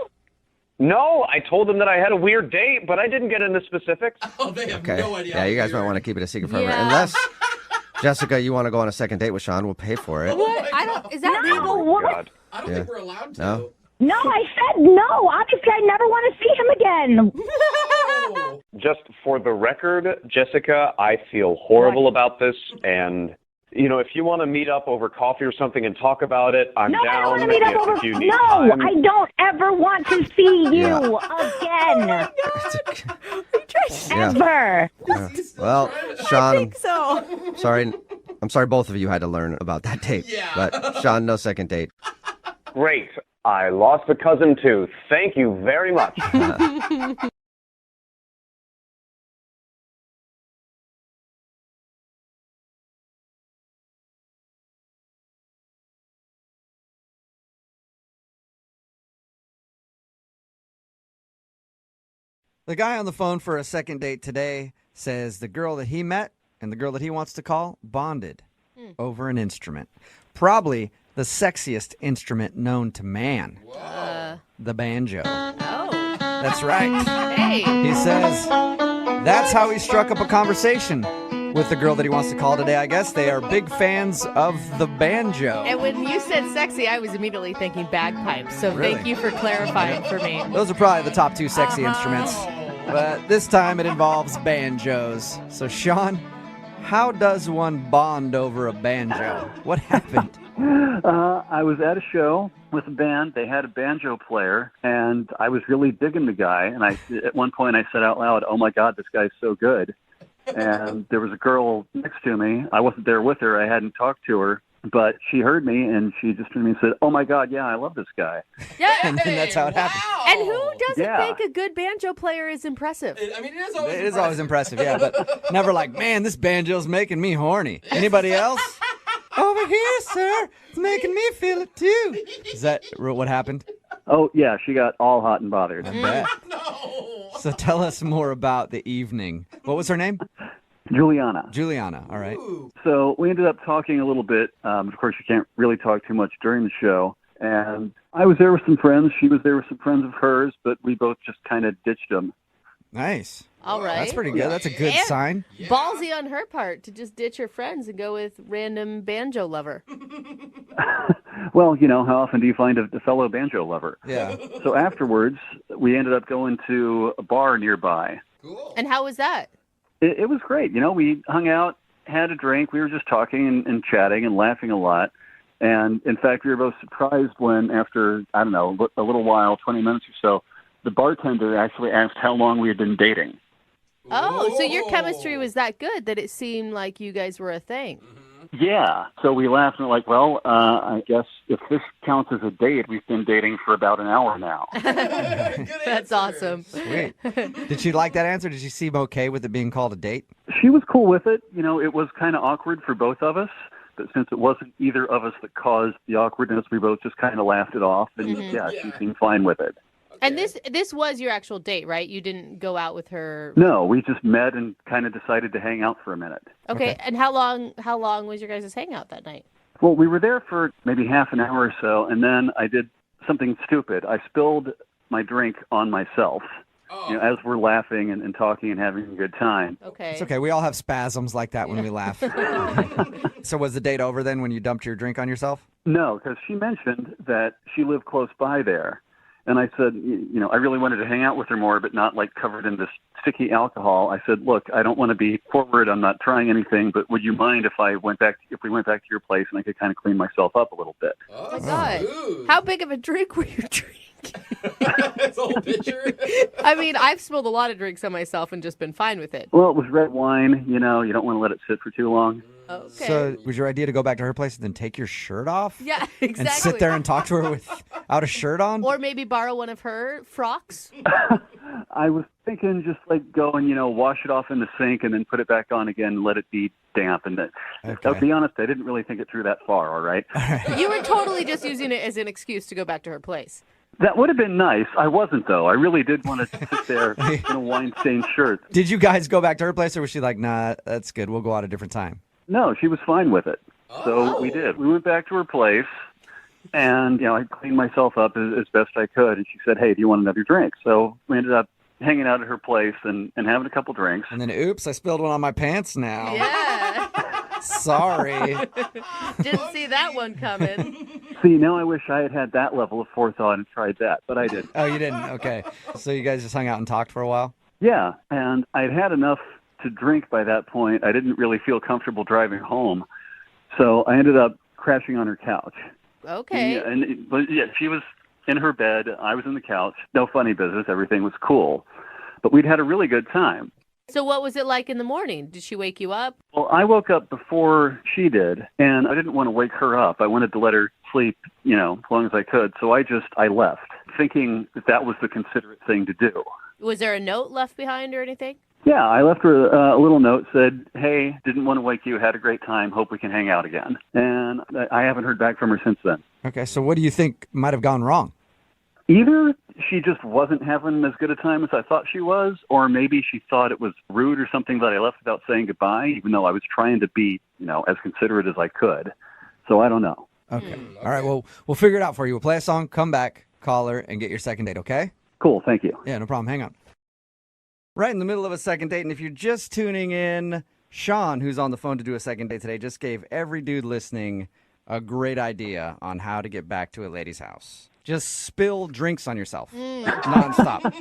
No, I told them that I had a weird date, but I didn't get into specifics. Oh, they have Okay. no idea. Yeah, how you guys might weird. want to keep it a secret forever. Yeah. Unless, Jessica, you want to go on a second date with Sean, we'll pay for it. What? I don't. Is that No. legal? What? God. I don't Yeah. think we're allowed to. No? No, I said no. Obviously, I never want to see him again. Just for the record, Jessica, I feel horrible about this, and if you want to meet up over coffee or something and talk about it, I'm No, I down. don't want to meet up over. If you need No, time. I don't ever want to see you again. Ever. Well, Sean, I think so. I'm sorry both of you had to learn about that date. But Sean, no second date. Great. I lost a cousin, too. Thank you very much. The guy on the phone for a second date today says the girl that he met and the girl that he wants to call bonded over an instrument. Probably the sexiest instrument known to man. The banjo. Oh. That's right. Hey. He says that's how he struck up a conversation with the girl that he wants to call today. I guess they are big fans of the banjo. And when you said sexy, I was immediately thinking bagpipes. So Really? thank you for clarifying for me. Those are probably the top two sexy instruments. But this time it involves banjos. So, Sean, how does one bond over a banjo? What happened? I was at a show with a band. They had a banjo player, and I was really digging the guy. And at one point, I said out loud, "Oh my God, this guy's so good." And there was a girl next to me. I wasn't there with her. I hadn't talked to her, but she heard me, and she just turned to me and said, "Oh my God, yeah, I love this guy." Yeah. And that's how it happened. And who doesn't Yeah. think a good banjo player is impressive? I mean, it is always It is always impressive, yeah, but never like, man, this banjo's making me horny. Anybody else? Over here, sir. It's making me feel it too. Is that what happened? Oh, yeah, she got all hot and bothered. I bet. So tell us more about the evening. What was her name? Juliana. Juliana, all right. So we ended up talking a little bit. Of course, you can't really talk too much during the show. And I was there with some friends. She was there with some friends of hers, but we both just kind of ditched them. Nice. All right. That's pretty good. That's a good And sign. Ballsy on her part to just ditch her friends and go with random banjo lover. Well, how often do you find a fellow banjo lover? Yeah. So afterwards, we ended up going to a bar nearby. And how was that? It was great. We hung out, had a drink. We were just talking and chatting and laughing a lot. And, in fact, we were both surprised when, after, I don't know, a little while, 20 minutes or so, the bartender actually asked how long we had been dating. Oh, so your chemistry was that good that it seemed like you guys were a thing. Yeah. So we laughed and were like, well, I guess if this counts as a date, we've been dating for about an hour now. That's awesome. Sweet. Did she like that answer? Did she seem okay with it being called a date? She was cool with it. It was kind of awkward for both of us. But since it wasn't either of us that caused the awkwardness, we both just kind of laughed it off. And yeah, she seemed fine with it. And this was your actual date, right? You didn't go out with her. No, we just met and kind of decided to hang out for a minute. Okay. And how long was your guys' hangout that night? Well, we were there for maybe half an hour or so, and then I did something stupid. I spilled my drink on myself. As we're laughing and talking and having a good time. Okay. It's okay. We all have spasms like that when we laugh. So was the date over then when you dumped your drink on yourself? No, because she mentioned that she lived close by there. And I said, I really wanted to hang out with her more, but not like covered in this sticky alcohol. I said, look, I don't want to be forward. I'm not trying anything, but would you mind if we went back to your place and I could kind of clean myself up a little bit? Oh my God. How big of a drink were you drinking? That's a whole picture. I mean, I've spilled a lot of drinks on myself and just been fine with it. Well, it was red wine. You don't want to let it sit for too long. Okay. So was your idea to go back to her place and then take your shirt off? Yeah, exactly. And sit there and talk to her without a shirt on? Or maybe borrow one of her frocks? I was thinking just like go and, wash it off in the sink and then put it back on again and let it be damp. And I'll be honest, I didn't really think it through that far, all right? You were totally just using it as an excuse to go back to her place. That would have been nice. I wasn't, though. I really did want to sit there in a wine-stained shirt. Did you guys go back to her place or was she like, nah, that's good. We'll go out a different time? No, she was fine with it. So we did. We went back to her place, and, I cleaned myself up as best I could. And she said, hey, do you want another drink? So we ended up hanging out at her place and having a couple drinks. And then, oops, I spilled one on my pants now. Yeah. Sorry. Didn't see that one coming. See, now I wish I had had that level of forethought and tried that, but I didn't. Oh, you didn't? Okay. So you guys just hung out and talked for a while? Yeah, and I'd had enough to drink by that point. I didn't really feel comfortable driving home, so I ended up crashing on her couch. Okay. But she was in her bed. I was in the couch. No funny business. Everything was cool. But we'd had a really good time. So what was it like in the morning? Did she wake you up? Well, I woke up before she did, and I didn't want to wake her up. I wanted to let her sleep, as long as I could. So I left, thinking that was the considerate thing to do. Was there a note left behind or anything? Yeah, I left her a little note, said, hey, didn't want to wake you, had a great time, hope we can hang out again. And I haven't heard back from her since then. Okay, so what do you think might have gone wrong? Either she just wasn't having as good a time as I thought she was, or maybe she thought it was rude or something that I left without saying goodbye, even though I was trying to be, as considerate as I could. So I don't know. Okay. All right, well, we'll figure it out for you. We'll play a song, come back, call her, and get your second date, okay? Cool, thank you. Yeah, no problem. Hang on. Right in the middle of a second date, and if you're just tuning in, Sean, who's on the phone to do a second date today, just gave every dude listening a great idea on how to get back to a lady's house. Just spill drinks on yourself nonstop.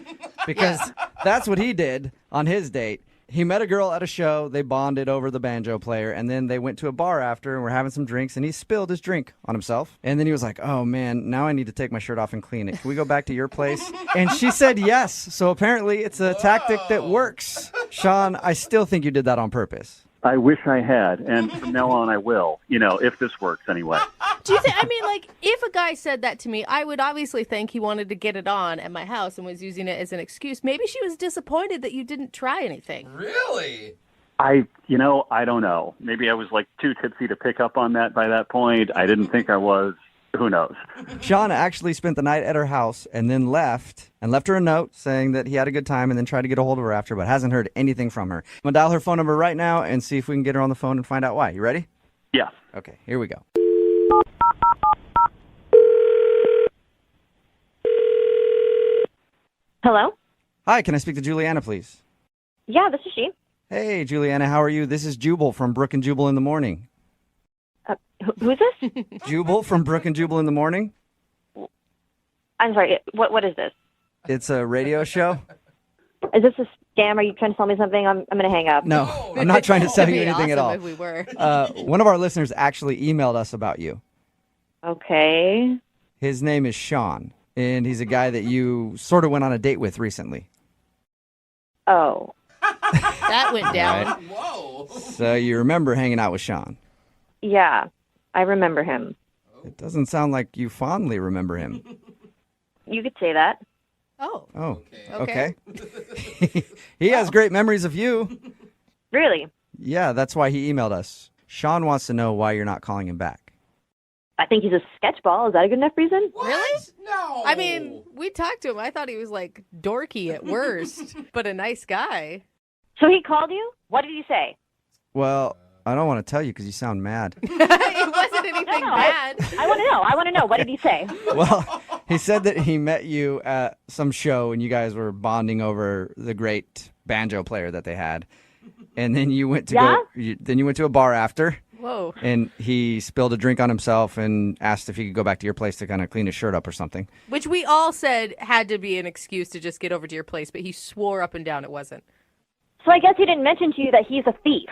Because that's what he did on his date. He met a girl at a show, they bonded over the banjo player, and then they went to a bar after and were having some drinks, and he spilled his drink on himself. And then he was like, oh man, now I need to take my shirt off and clean it. Can we go back to your place? And she said yes. So apparently it's a tactic that works. Sean, I still think you did that on purpose. I wish I had, and from now on I will, if this works anyway. Do you think, if a guy said that to me, I would obviously think he wanted to get it on at my house and was using it as an excuse. Maybe she was disappointed that you didn't try anything. Really? I don't know. Maybe I was too tipsy to pick up on that by that point. I didn't think I was. Who knows? Sean actually spent the night at her house and then left her a note saying that he had a good time and then tried to get a hold of her after, but hasn't heard anything from her. I'm going to dial her phone number right now and see if we can get her on the phone and find out why. You ready? Yeah. Okay, here we go. Hello? Hi, can I speak to Juliana, please? Yeah, this is she. Hey, Juliana, how are you? This is Jubal from Brooke and Jubal in the Morning. Who's this? Jubal from Brooke and Jubal in the Morning. I'm sorry, what is this? It's a radio show. Is this a scam? Are you trying to sell me something? I'm going to hang up. No, I'm not trying to sell you anything at all. If we were. One of our listeners actually emailed us about you. Okay. His name is Sean, and he's a guy that you sort of went on a date with recently. Oh. That went down. Right. Whoa. So you remember hanging out with Sean? Yeah, I remember him. It doesn't sound like you fondly remember him. You could say that. Oh. Okay. He has great memories of you. Really? Yeah, that's why he emailed us. Sean wants to know why you're not calling him back. I think he's a sketchball. Is that a good enough reason? Really? No. I mean, we talked to him. I thought he was dorky at worst, but a nice guy. So he called you? What did he say? Well, I don't want to tell you because you sound mad. It wasn't anything bad. I want to know. I want to know. What did he say? Well, he said that he met you at some show and you guys were bonding over the great banjo player that they had. And then you went to then you went to a bar after. Whoa. And he spilled a drink on himself and asked if he could go back to your place to kind of clean his shirt up or something. Which we all said had to be an excuse to just get over to your place, but he swore up and down it wasn't. So I guess he didn't mention to you that he's a thief.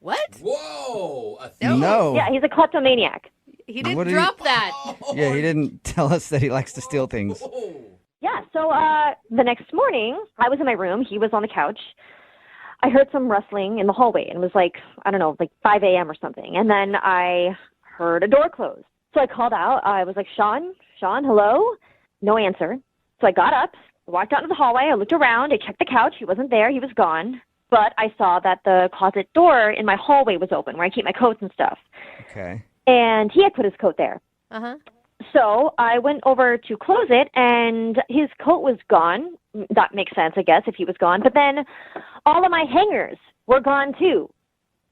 What? Whoa. A thief? No. Yeah, he's a kleptomaniac. He didn't drop that. Yeah, he didn't tell us that he likes to steal things. Yeah, so the next morning, I was in my room. He was on the couch. I heard some rustling in the hallway, and it was 5 a.m. or something. And then I heard a door close. So I called out. I was like, Sean, hello? No answer. So I got up, walked out into the hallway. I looked around. I checked the couch. He wasn't there. He was gone. But I saw that the closet door in my hallway was open, where I keep my coats and stuff. Okay. And he had put his coat there. Uh-huh. So I went over to close it, and his coat was gone. That makes sense, I guess, if he was gone. But then all of my hangers were gone, too.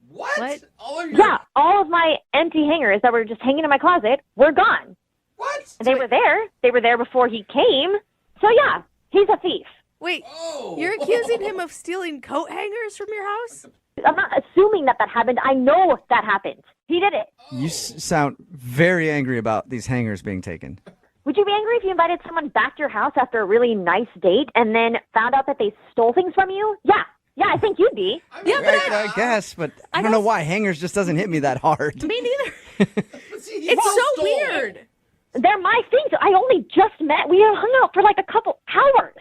What? Yeah, all of my empty hangers that were just hanging in my closet were gone. What? And they were there. They were there before he came. So, yeah, he's a thief. Wait, you're accusing him of stealing coat hangers from your house? I'm not assuming that happened. I know that happened. He did it. You sound very angry about these hangers being taken. Would you be angry if you invited someone back to your house after a really nice date and then found out that they stole things from you? Yeah, I think you'd be. I guess, but I don't know why hangers just doesn't hit me that hard. Me neither. It's so weird. They're my things. I only just met. We hung out for like a couple hours.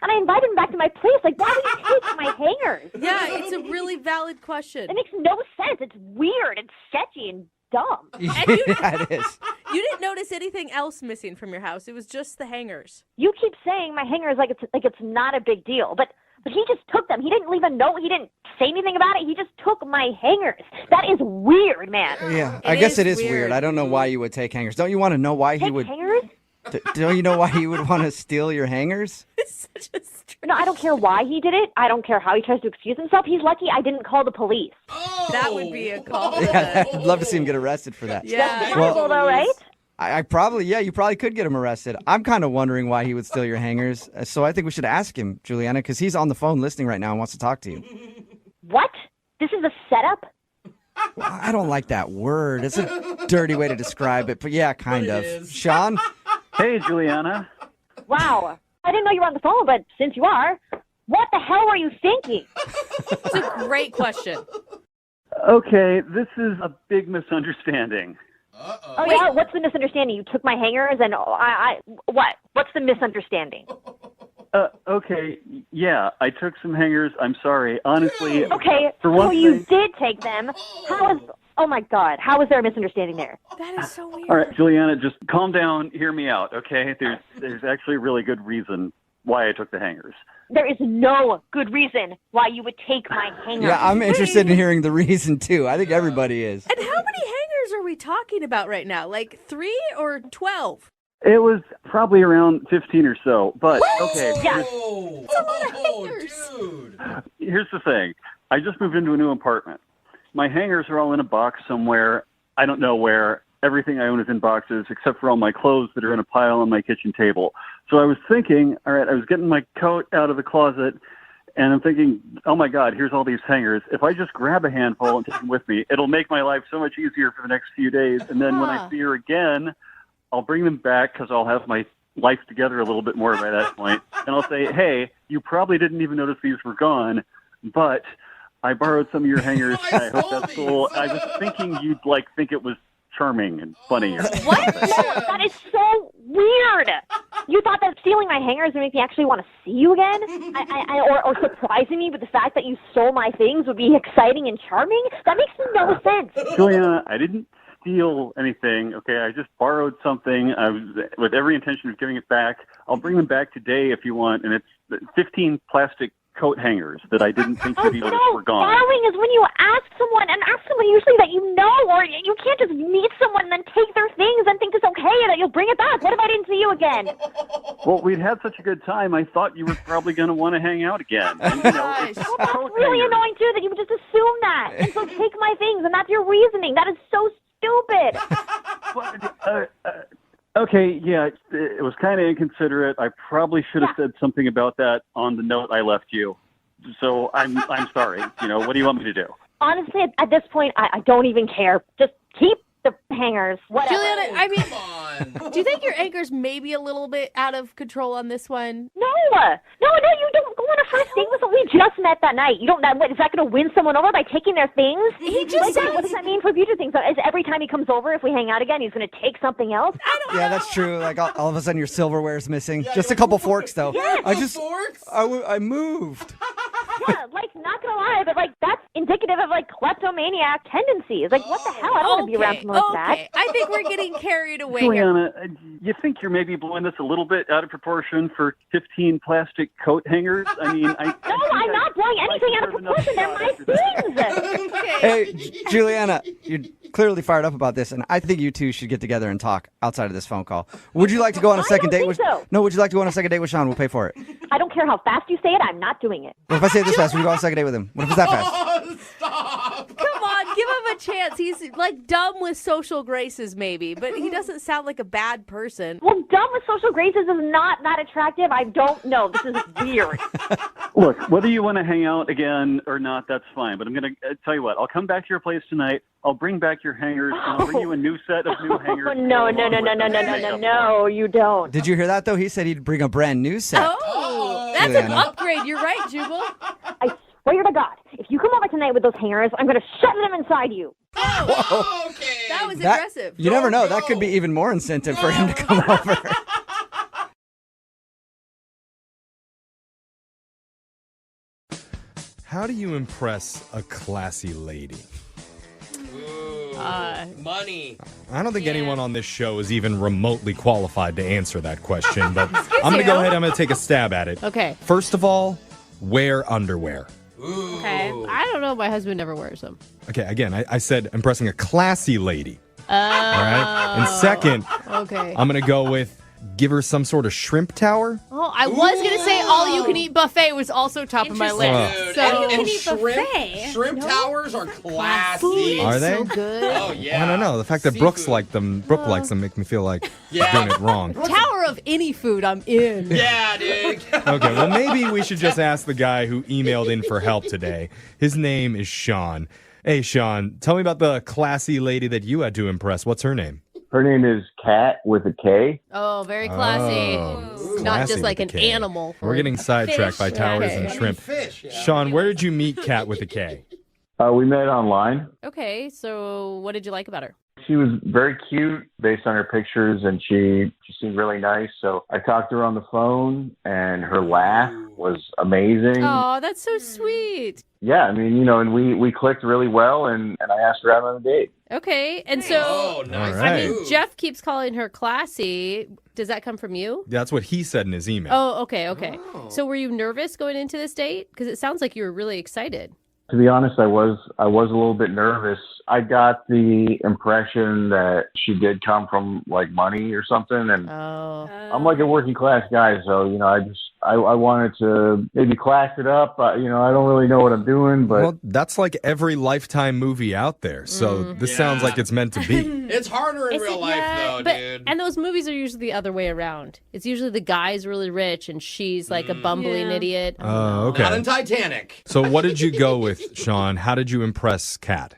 And I invited him back to my place. Like, why would you take my hangers? Yeah, it's a really valid question. It makes no sense. It's weird and sketchy and dumb. Yeah, it is. You didn't notice anything else missing from your house. It was just the hangers. You keep saying my hangers like it's not a big deal, but he just took them. He didn't leave a note. He didn't say anything about it. He just took my hangers. That is weird, man. Yeah, I guess it is weird. I don't know why you would take hangers. Don't you want to know why he would? Hangers? Don't you know why he would want to steal your hangers? No, I don't care why he did it. I don't care how he tries to excuse himself. He's lucky I didn't call the police. That would be a call. Yeah, I'd love to see him get arrested for that. Yeah. That's terrible, though, right? I probably, you probably could get him arrested. I'm kind of wondering why he would steal your hangers. So I think we should ask him, Juliana, because he's on the phone listening right now and wants to talk to you. What? This is a setup? Well, I don't like that word. It's a dirty way to describe it, but yeah, kind of. Sean? Hey, Juliana. Wow. I didn't know you were on the phone, but since you are, what the hell were you thinking? It's a great question. Okay, this is a big misunderstanding. Oh, yeah? What's the misunderstanding? You took my hangers and what? What's the misunderstanding? Okay, yeah, I took some hangers. I'm sorry. Honestly, Okay, for one so you thing... did take them. Oh my God, how was there a misunderstanding there? That is so weird. All right, Juliana, just calm down. Hear me out, okay? There's actually a really good reason why I took the hangers. There is no good reason why you would take my hangers. Yeah, I'm interested in hearing the reason, too. I think everybody is. And how many hangers are we talking about right now? Like 3 or 12? It was probably around 15 or so, but okay. That's a lot of hangers. Here's the thing. I just moved into a new apartment. My hangers are all in a box somewhere. I don't know where. Everything I own is in boxes except for all my clothes that are in a pile on my kitchen table. So I was thinking, all right, I was getting my coat out of the closet, and I'm thinking, oh, my God, here's all these hangers. If I just grab a handful and take them with me, it'll make my life so much easier for the next few days. And then when I see her again, I'll bring them back because I'll have my life together a little bit more by that point. And I'll say, hey, you probably didn't even notice these were gone, but I borrowed some of your hangers. I hope that's cool. I was thinking you'd think it was charming and funny. What? No, that is so weird. You thought that stealing my hangers would make me actually want to see you again? Or surprising me with the fact that you stole my things would be exciting and charming? That makes no sense. Juliana, I didn't steal anything, okay? I just borrowed something. I was with every intention of giving it back. I'll bring them back today if you want, and it's 15 plastic coat hangers that I didn't think you'd even were gone. Borrowing is when you ask someone usually that you know, or you can't just meet someone and then take their things and think it's okay and that you'll bring it back. What if I didn't see you again? Well, we'd had such a good time, I thought you were probably going to want to hang out again. And, That's really annoying, too, that you would just assume that. And so take my things, and that's your reasoning. That is so stupid. Okay, yeah, it was kind of inconsiderate. I probably should have said something about that on the note I left you. So I'm sorry. What do you want me to do? Honestly, at this point, I don't even care. Just keep the hangers. Whatever. Juliana, I mean, do you think your anger's maybe a little bit out of control on this one? No, you don't go on a first date with someone. We just met that night. You don't. What, is that going to win someone over by taking their things? He just said, what does that mean for future things? Is every time he comes over, if we hang out again, he's going to take something else? Yeah, that's true. Like all of a sudden your silverware's missing. Just a couple forks, though. Yes. I moved. Yeah, not gonna lie, but that's indicative of kleptomaniac tendencies. What the hell? I don't want to be around someone like that. I think we're getting carried away here. Juliana, you think you're maybe blowing this a little bit out of proportion for 15 plastic coat hangers? I mean, I'm not blowing anything out of proportion. They're my things. Hey, Juliana, you're clearly fired up about this, and I think you two should get together and talk outside of this phone call. Would you like to go on a second date with? So. No, would you like to go on a second date with Sean? We'll pay for it. I don't care how fast you say it. I'm not doing it. What if I say it this fast? Would you go on a second date with him? What if it's that fast? Stop! Come on, give him a a chance. He's like dumb with social graces, maybe, but he doesn't sound like a bad person. Well, dumb with social graces is not that attractive. I don't know. This is weird. Look, whether you want to hang out again or not, that's fine. But I'm going to tell you what. I'll come back to your place tonight. I'll bring back your hangers, and I'll bring you a new set of new hangers. No, you don't. Did you hear that, though? He said he'd bring a brand new set. Oh, that's an upgrade. You're right, Jubal. I swear to God, if you come over tonight with those hangers, I'm going to shove them inside you. Oh, okay. That was aggressive. You never know. That could be even more incentive for him to come over. How do you impress a classy lady? Money. I don't think anyone on this show is even remotely qualified to answer that question, but I'm going to go ahead. I'm going to take a stab at it. Okay. First of all, wear underwear. Okay. I don't know. My husband never wears them. Okay, again, I said impressing a classy lady. All right? And second, okay. I'm going to go with give her some sort of shrimp tower. Oh, I was going to say all-you-can-eat buffet was also top of my list. Dude, So and shrimp towers are classy. Are they? So good. Oh, yeah. I don't know. The fact that Brooke likes them make me feel like I'm doing it wrong. Tower of any food, I'm in. Yeah, dude. Okay, well, maybe we should just ask the guy who emailed in for help today. His name is Sean. Hey, Sean, tell me about the classy lady that you had to impress. What's her name? Her name is Kat with a K. Oh, very classy. It's not Classy just like an with a K. animal. We're getting sidetracked by towers Okay. and shrimp. Sean, where did you meet Kat with a K? We met online. Okay, so what did you like about her? She was very cute based on her pictures, and she seemed really nice. So I talked to her on the phone, and her laugh was amazing. Oh, that's so sweet. Yeah, I mean, and we clicked really well, and I asked her out on a date. Okay, and so, nice. I mean, Alright. Jeff keeps calling her classy. Does that come from you? That's what he said in his email. Oh, okay. So were you nervous going into this date? Because it sounds like you were really excited. To be honest, I was a little bit nervous. I got the impression that she did come from like money or something, and I'm like a working class guy, so I wanted to maybe class it up. I don't really know what I'm doing, but Well, that's like every Lifetime movie out there, so this sounds like it's meant to be. It's harder in real life, though, dude. And those movies are usually the other way around. It's usually the guy's really rich and she's like a bumbling idiot. Oh, okay. Not in Titanic. So what did you go with, Sean? How did you impress Kat?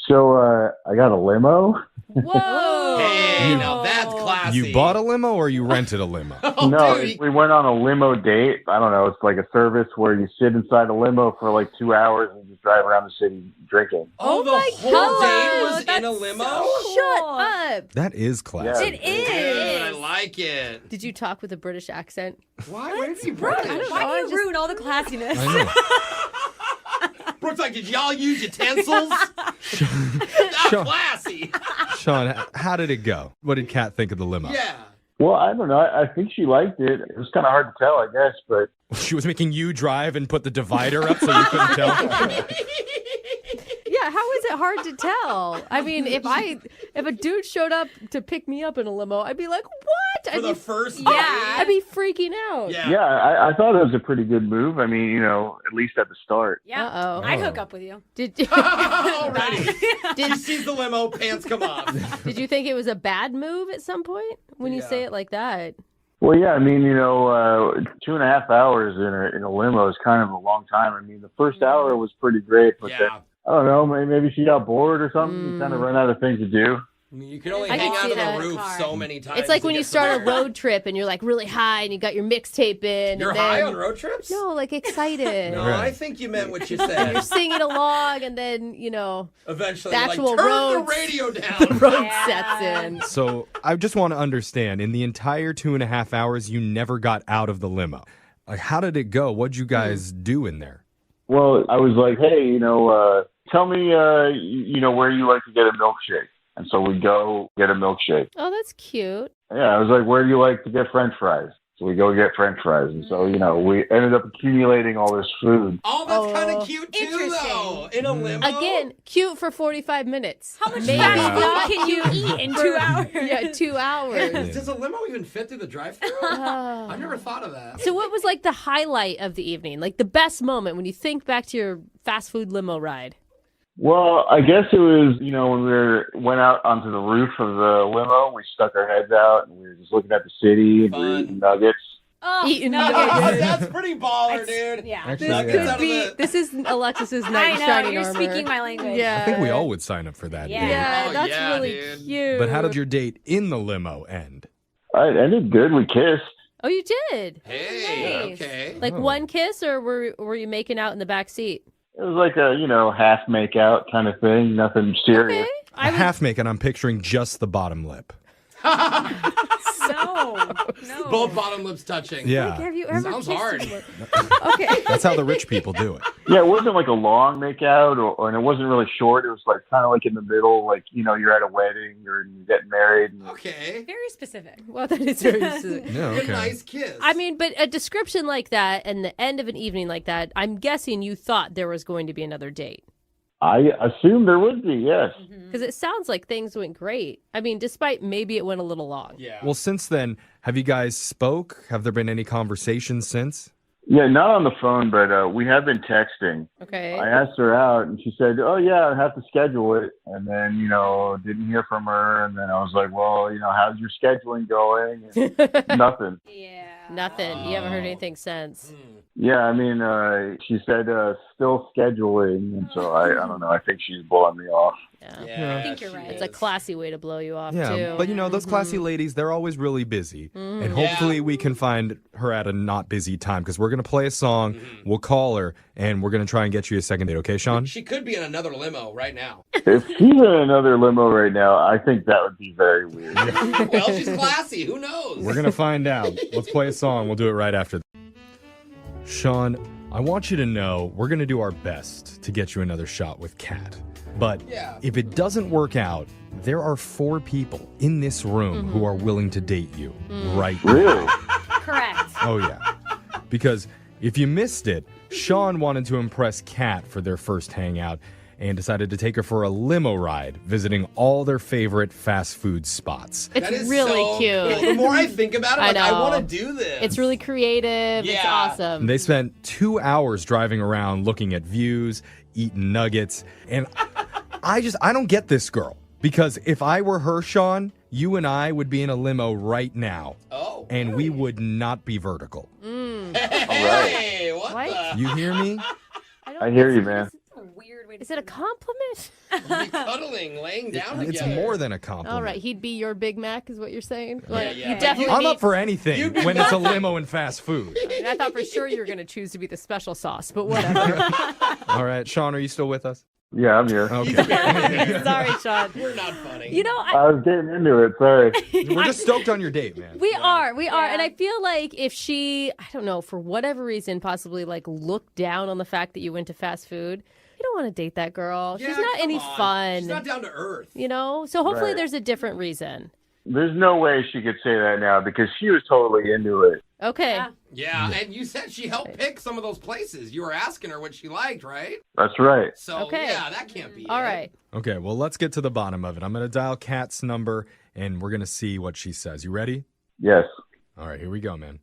so I got a limo. Whoa! Hey, now that's classy. You bought a limo or you rented a limo? No, we went on a limo date. I don't know. It's like a service where you sit inside a limo for like 2 hours and just drive around the city drinking. Oh, the whole date was in a limo? Shut up. That is classy. It is. Dude, I like it. Did you talk with a British accent? Why? Why did you British? British? Why do you ruin all the classiness? I know. Brooke's like, did y'all use utensils? That's classy. Sean, how did it go? What did Kat think of the limo? Yeah. Well, I don't know. I think she liked it. It was kind of hard to tell, I guess, but She was making you drive and put the divider up so you couldn't tell? Yeah, how is it hard to tell? I mean, if a dude showed up to pick me up in a limo, I'd be like, what? For the first yeah, date? I'd be freaking out. yeah, I thought it was a pretty good move. I mean, at least at the start. Yeah. Uh-oh. I'd hook up with you. Did Already. She sees the limo, pants come off. Did you think it was a bad move at some point when you say it like that? Well, yeah, I mean, 2.5 hours in a limo is kind of a long time. I mean, the first hour was pretty great, but then, I don't know, maybe she got bored or something. You kind of run out of things to do. I mean, you can only I hang can out see on that. the roof so many times. It's like to when get you start a somewhere. road trip and you're like really high and you got your mixtape in. You're and high then, on road trips? No, like excited. No, I think you meant what you And said. you're singing along and then, Eventually, the you're actual like, turn road, the radio down. the road sets in. So I just want to understand, in the entire 2.5 hours, you never got out of the limo. Like, how did it go? What'd you guys do in there? Well, I was like, hey, tell me, where you like to get a milkshake. And so we go get a milkshake. Oh, that's cute. Yeah, I was like, where do you like to get French fries? So we go get French fries. And so, we ended up accumulating all this food. Oh, that's kind of cute, too, though. In a limo. Again, cute for 45 minutes. How much Maybe fast food not can you cute eat in for- 2 hours? Yeah, 2 hours. Does a limo even fit through the drive-thru? I've never thought of that. So what was like the highlight of the evening? Like the best moment when you think back to your fast food limo ride? Well, I guess it was, when went out onto the roof of the limo, we stuck our heads out and we were just looking at the city and we were eating nuggets. Oh, Eating no. nuggets. That's pretty baller, dude. Yeah. Actually, Nuggets out of the- This is Alexis's I night know, shining you're armor. speaking my language. Yeah. I think we all would sign up for that. Yeah. date. Yeah, Oh, that's yeah, really dude. cute. But how did your date in the limo end? I did good. We kissed. Oh, you did? Hey, Nice. okay. Like one kiss, or were you making out in the back seat? It was like a, half make out kind of thing. Nothing serious. Okay. A half make, and I'm picturing just the bottom lip. No. Both bottom lips touching. Yeah. Like, have you ever Sounds kissed hard. someone? Okay. That's how the rich people do it. Yeah, it wasn't like a long make out, and it wasn't really short. It was like kind of like in the middle, like, you're at a wedding or you're getting married. And Okay. Very specific. Well, that is very specific. Yeah, A okay. nice kiss. I mean, but a description like that and the end of an evening like that, I'm guessing you thought there was going to be another date. I assumed there would be, yes. Because it sounds like things went great. I mean, despite maybe it went a little long. Yeah. Well, since then, have you guys spoke? Have there been any conversations since? Yeah, not on the phone, but we have been texting. Okay. I asked her out, and she said, "Oh yeah, I have to schedule it." And then, didn't hear from her. And then I was like, "Well, how's your scheduling going?" And nothing. Nothing. You haven't heard anything since. Yeah, I mean, she said still scheduling, and so I don't know. I think she's blowing me off. Yeah. I think you're right. It's a classy way to blow you off, Yeah, too. but those classy ladies, they're always really busy. Mhm. And hopefully we can find her at a not busy time because we're going to play a song, we'll call her, and we're going to try and get you a second date, okay, Sean? She could be in another limo right now. If she's in another limo right now, I think that would be very weird. Well, she's classy. Who knows? We're going to find out. Let's play a song. We'll do it right after. Sean, I want you to know we're going to do our best to get you another shot with Kat. But if it doesn't work out, there are 4 people in this room who are willing to date you right now. Really? Correct. Oh, yeah. Because if you missed it, Sean wanted to impress Kat for their first hangout and decided to take her for a limo ride, visiting all their favorite fast food spots. It's That is really so cute. cool. The more I think about it, I I know. want to do this. It's really creative. It's Yeah. awesome. And they spent 2 hours driving around looking at views, eating nuggets, and I don't get this girl. Because if I were her, Sean, you and I would be in a limo right now. Oh. And we would not be vertical. Hey, what the? You hear me? I hear you, man. Is it a compliment? Be cuddling, laying down It's together. more than a compliment. All right, he'd be your Big Mac, is what you're saying? Like, yeah. You definitely I'm need... up for anything You'd be when it's a perfect. limo and fast food. I mean, I thought for sure you were going to choose to be the special sauce, but whatever. All right, Sean, are you still with us? Yeah, I'm here. Okay. Sorry, Sean. We're not funny. You know, I was getting into it. Sorry. We're just stoked on your date, man. we are. And I feel like if she, I don't know, for whatever reason, possibly like looked down on the fact that you went to fast food, you don't want to date that girl. Yeah, She's not come any on. fun. She's not down to earth. So hopefully Right. there's a different reason. There's no way she could say that now because she was totally into it. Okay. Yeah, and you said she helped pick some of those places. You were asking her what she liked, right? That's right. So, Okay. yeah, that can't be All it. right. Okay, well, let's get to the bottom of it. I'm going to dial Kat's number, and we're going to see what she says. You ready? Yes. All right, here we go, man.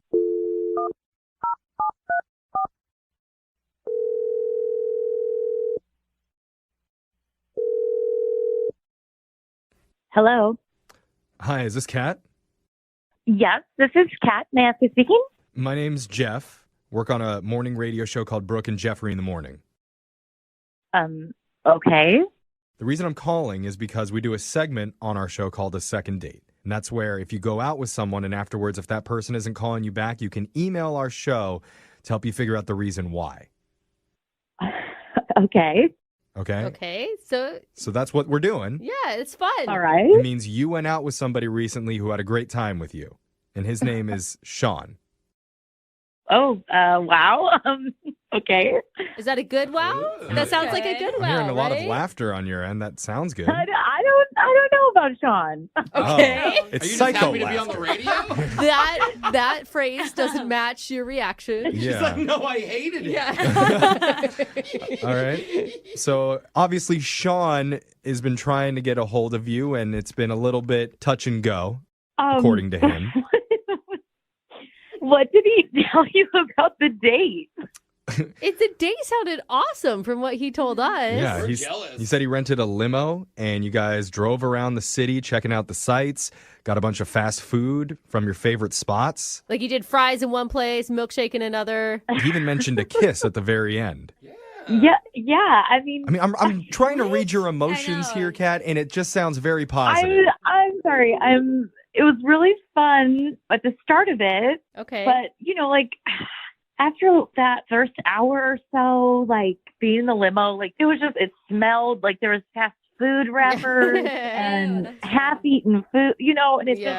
Hello. Hi, is this Kat? Yes, this is Kat. May I ask who's speaking? My name's Jeff. Work on a morning radio show called Brooke and Jeffrey in the Morning. Okay. The reason I'm calling is because we do a segment on our show called A Second Date. And that's where if you go out with someone and afterwards, if that person isn't calling you back, you can email our show to help you figure out the reason why. Okay. Okay? Okay. So, So that's what we're doing. yeah, it's fun. All right. It means you went out with somebody recently who had a great time with you. And his name is Sean. Oh, wow. Okay. Is that a good wow? That sounds like a good I'm wow, hearing a lot of right? laughter on your end. That sounds good. I don't know about Sean. Okay. Oh, it's Are you psycho just happy to be on the laughter. radio? That phrase doesn't match your reaction. She's Yeah. like, no, I hated it. Yeah. All right. So obviously Sean has been trying to get a hold of you, and it's been a little bit touch and go, according to him. What did he tell you about the date? The date sounded awesome from what he told us. Yeah, he said he rented a limo and you guys drove around the city checking out the sights, got a bunch of fast food from your favorite spots. Like you did fries in one place, milkshake in another. He even mentioned a kiss at the very end. Yeah. I mean, I'm trying to read your emotions here, Kat, and it just sounds very positive. I'm sorry. It was really fun at the start of it. Okay. But, like, after that first hour or so, like, being in the limo, like, it smelled like there was fast food wrappers and half-eaten food, and it's just...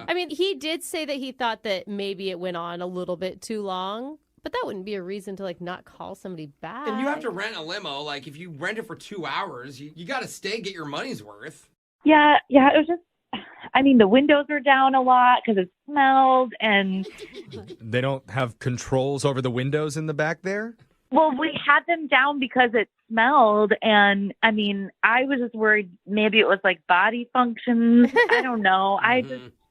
I mean, he did say that he thought that maybe it went on a little bit too long. But that wouldn't be a reason to, like, not call somebody back. And you have to rent a limo. Like, if you rent it for 2 hours, you got to stay, get your money's worth. Yeah, it was just... I mean, the windows were down a lot because it smelled, and... They don't have controls over the windows in the back there? Well, we had them down because it smelled, and, I mean, I was just worried maybe it was, like, body functions. I don't know.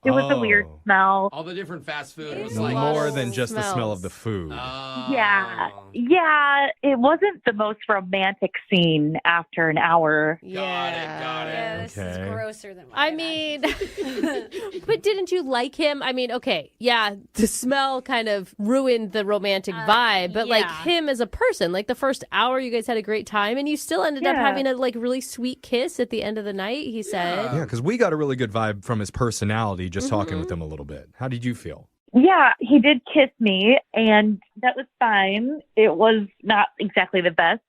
It was a weird smell. All the different fast food. was like more than just the smell of the food. Yeah, it wasn't the most romantic scene after an hour. Got it. Yeah, this is grosser than what I mean, but didn't you like him? I mean, okay, yeah, the smell kind of ruined the romantic vibe, but like him as a person, like the first hour you guys had a great time and you still ended up having a like really sweet kiss at the end of the night, he said. Yeah, because we got a really good vibe from his personality just talking with him a little bit. How did you feel? Yeah, he did kiss me, and that was fine. It was not exactly the best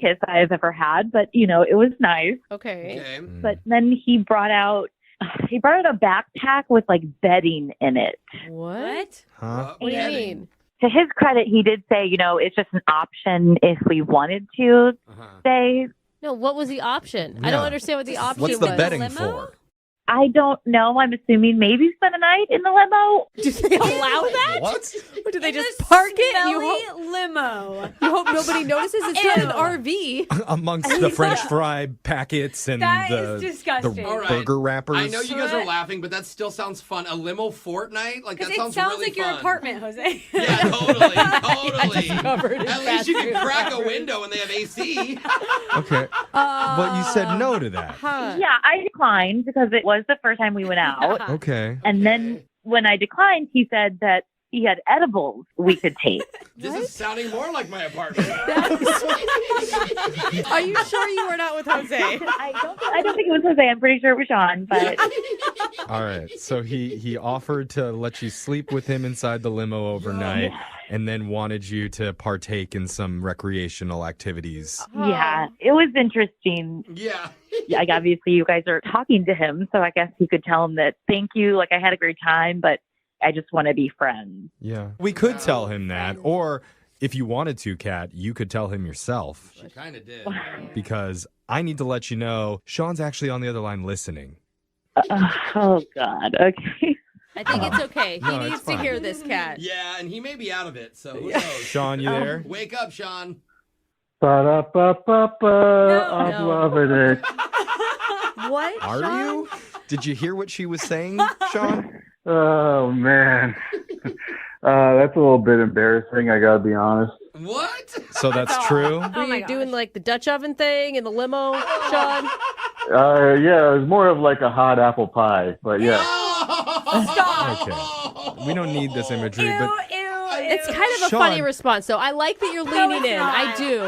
kiss I've ever had, but, it was nice. Okay. But then he brought out a backpack with, like, bedding in it. What? Huh? What do you mean? To his credit, he did say, it's just an option if we wanted to stay. No, what was the option? I don't understand what the option was. What's the bedding for? I don't know. I'm assuming maybe spend a night in the limo. Do they allow that? What? Or do they just park it? Limo. You hope nobody notices? It's not an RV. Amongst the French fry packets and the disgusting. All right. burger wrappers. I know you guys are laughing, but that still sounds fun. A limo fortnight? Like, that sounds It sounds really like fun. your apartment, Jose. Yeah, totally. Covered in At least fast you can food. crack a window and they have AC. Okay. But you said no to that. Yeah, I declined because it was the first time we went out. Okay. And then when I declined, he said that he had edibles we could take. This is sounding more like my apartment. Are you sure you were not with Jose? I don't think it was Jose. I'm pretty sure it was Sean. But All right. So he offered to let you sleep with him inside the limo overnight and then wanted you to partake in some recreational activities. yeah, it was interesting. Yeah. Like, obviously, you guys are talking to him, so I guess you could tell him that, thank you, like, I had a great time, but I just want to be friends. Yeah. We could tell him that, or if you wanted to, Kat, you could tell him yourself. She kind of did. Because I need to let you know, Sean's actually on the other line listening. Oh, God. Okay. I think it's okay. He No, it's needs to fine. hear this, Cat. Yeah, and he may be out of it, so who knows? Sean, you there? Wake up, Sean. Ba-da-ba-ba-ba, I'm No. loving it. What? Are Sean? you? Did you hear what she was saying, Sean? Oh, man. That's a little bit embarrassing, I gotta be honest. What? So that's true? Were you doing like the Dutch oven thing in the limo, Sean? Yeah, it was more of like a hot apple pie, but yeah. Okay. We don't need this imagery, but It's kind of a Sean. funny response, though. I like that you're leaning in. I do.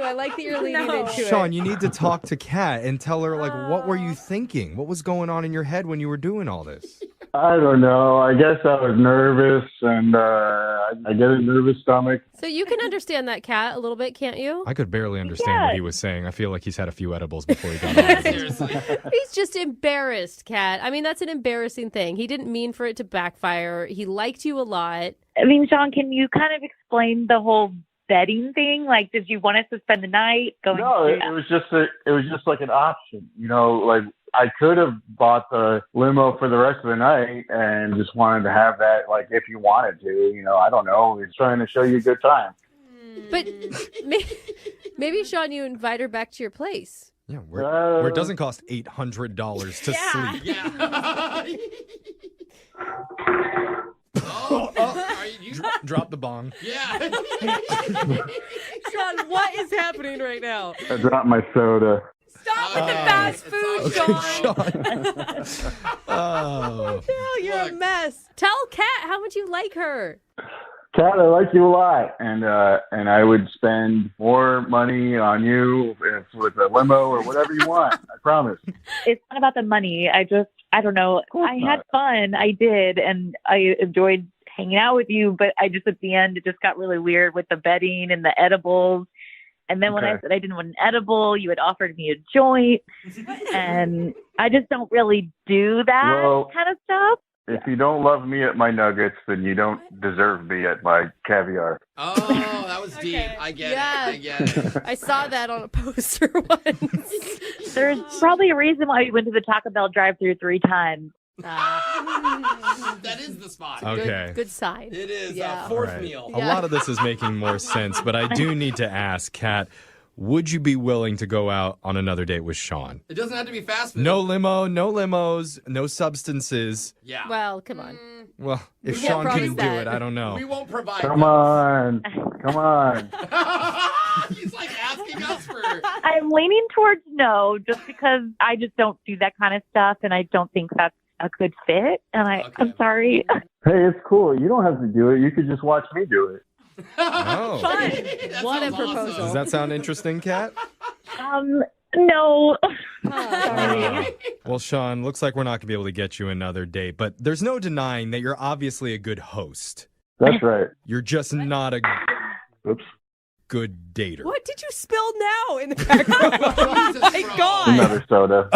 I like that you're leaning into it. Sean, you need to talk to Kat and tell her, like, what were you thinking? What was going on in your head when you were doing all this? I don't know. I guess I was nervous, and I get a nervous stomach. So you can understand that, Cat, a little bit, can't you? I could barely understand what he was saying. I feel like he's had a few edibles before he got on this. Seriously. He's just embarrassed, Cat. I mean, that's an embarrassing thing. He didn't mean for it to backfire. He liked you a lot. I mean, Sean, can you kind of explain the whole bedding thing? Like, did you want us to spend the night going? No, it was just like an option. You know, like I could have bought the limo for the rest of the night and just wanted to have that. Like, if you wanted to, you know, I don't know. He's trying to show you a good time. But maybe, Sean, you invite her back to your place. Yeah, where it doesn't cost $800 to sleep. Yeah. Are Drop the bong. Yeah. Sean, what is happening right now? I dropped my soda. Stop with the fast food, Sean. Oh. Hell, you're a mess. Tell Kat how much you like her. Kat, I like you a lot, and I would spend more money on you with a limo or whatever you want. I promise. It's not about the money. I don't know. I had fun. I did, and I enjoyed hanging out with you, but I just, at the end, it just got really weird with the bedding and the edibles. And then when I said I didn't want an edible, you had offered me a joint, and I just don't really do that kind of stuff. If you don't love me at my nuggets, then you don't deserve me at my caviar. Oh, that was deep. I get it. I get it. I saw that on a poster once. There's probably a reason why we went to the Taco Bell drive-thru 3 times. That is the spot. Okay. Good sign. It is. Yeah. Fourth All right. meal. A lot of this is making more sense, but I do need to ask, Kat, would you be willing to go out on another date with Sean? It doesn't have to be fast food. No limo, no limos, no substances. Yeah. Well, come on. Well, if We can't Sean promise couldn't do that. it, I don't know. We won't provide. Come on. He's like asking us for. I'm leaning towards no, just because I just don't do that kind of stuff, and I don't think that's a good fit. And I'm sorry. Hey, it's cool. You don't have to do it. You could just watch me do it. Oh. Fun. What a proposal. Does that sound interesting, Kat? No. Well, Sean, looks like we're not going to be able to get you another date, but there's no denying that you're obviously a good host. That's right. You're just not a good dater. What did you spill now in the background? Oh my God. Another soda.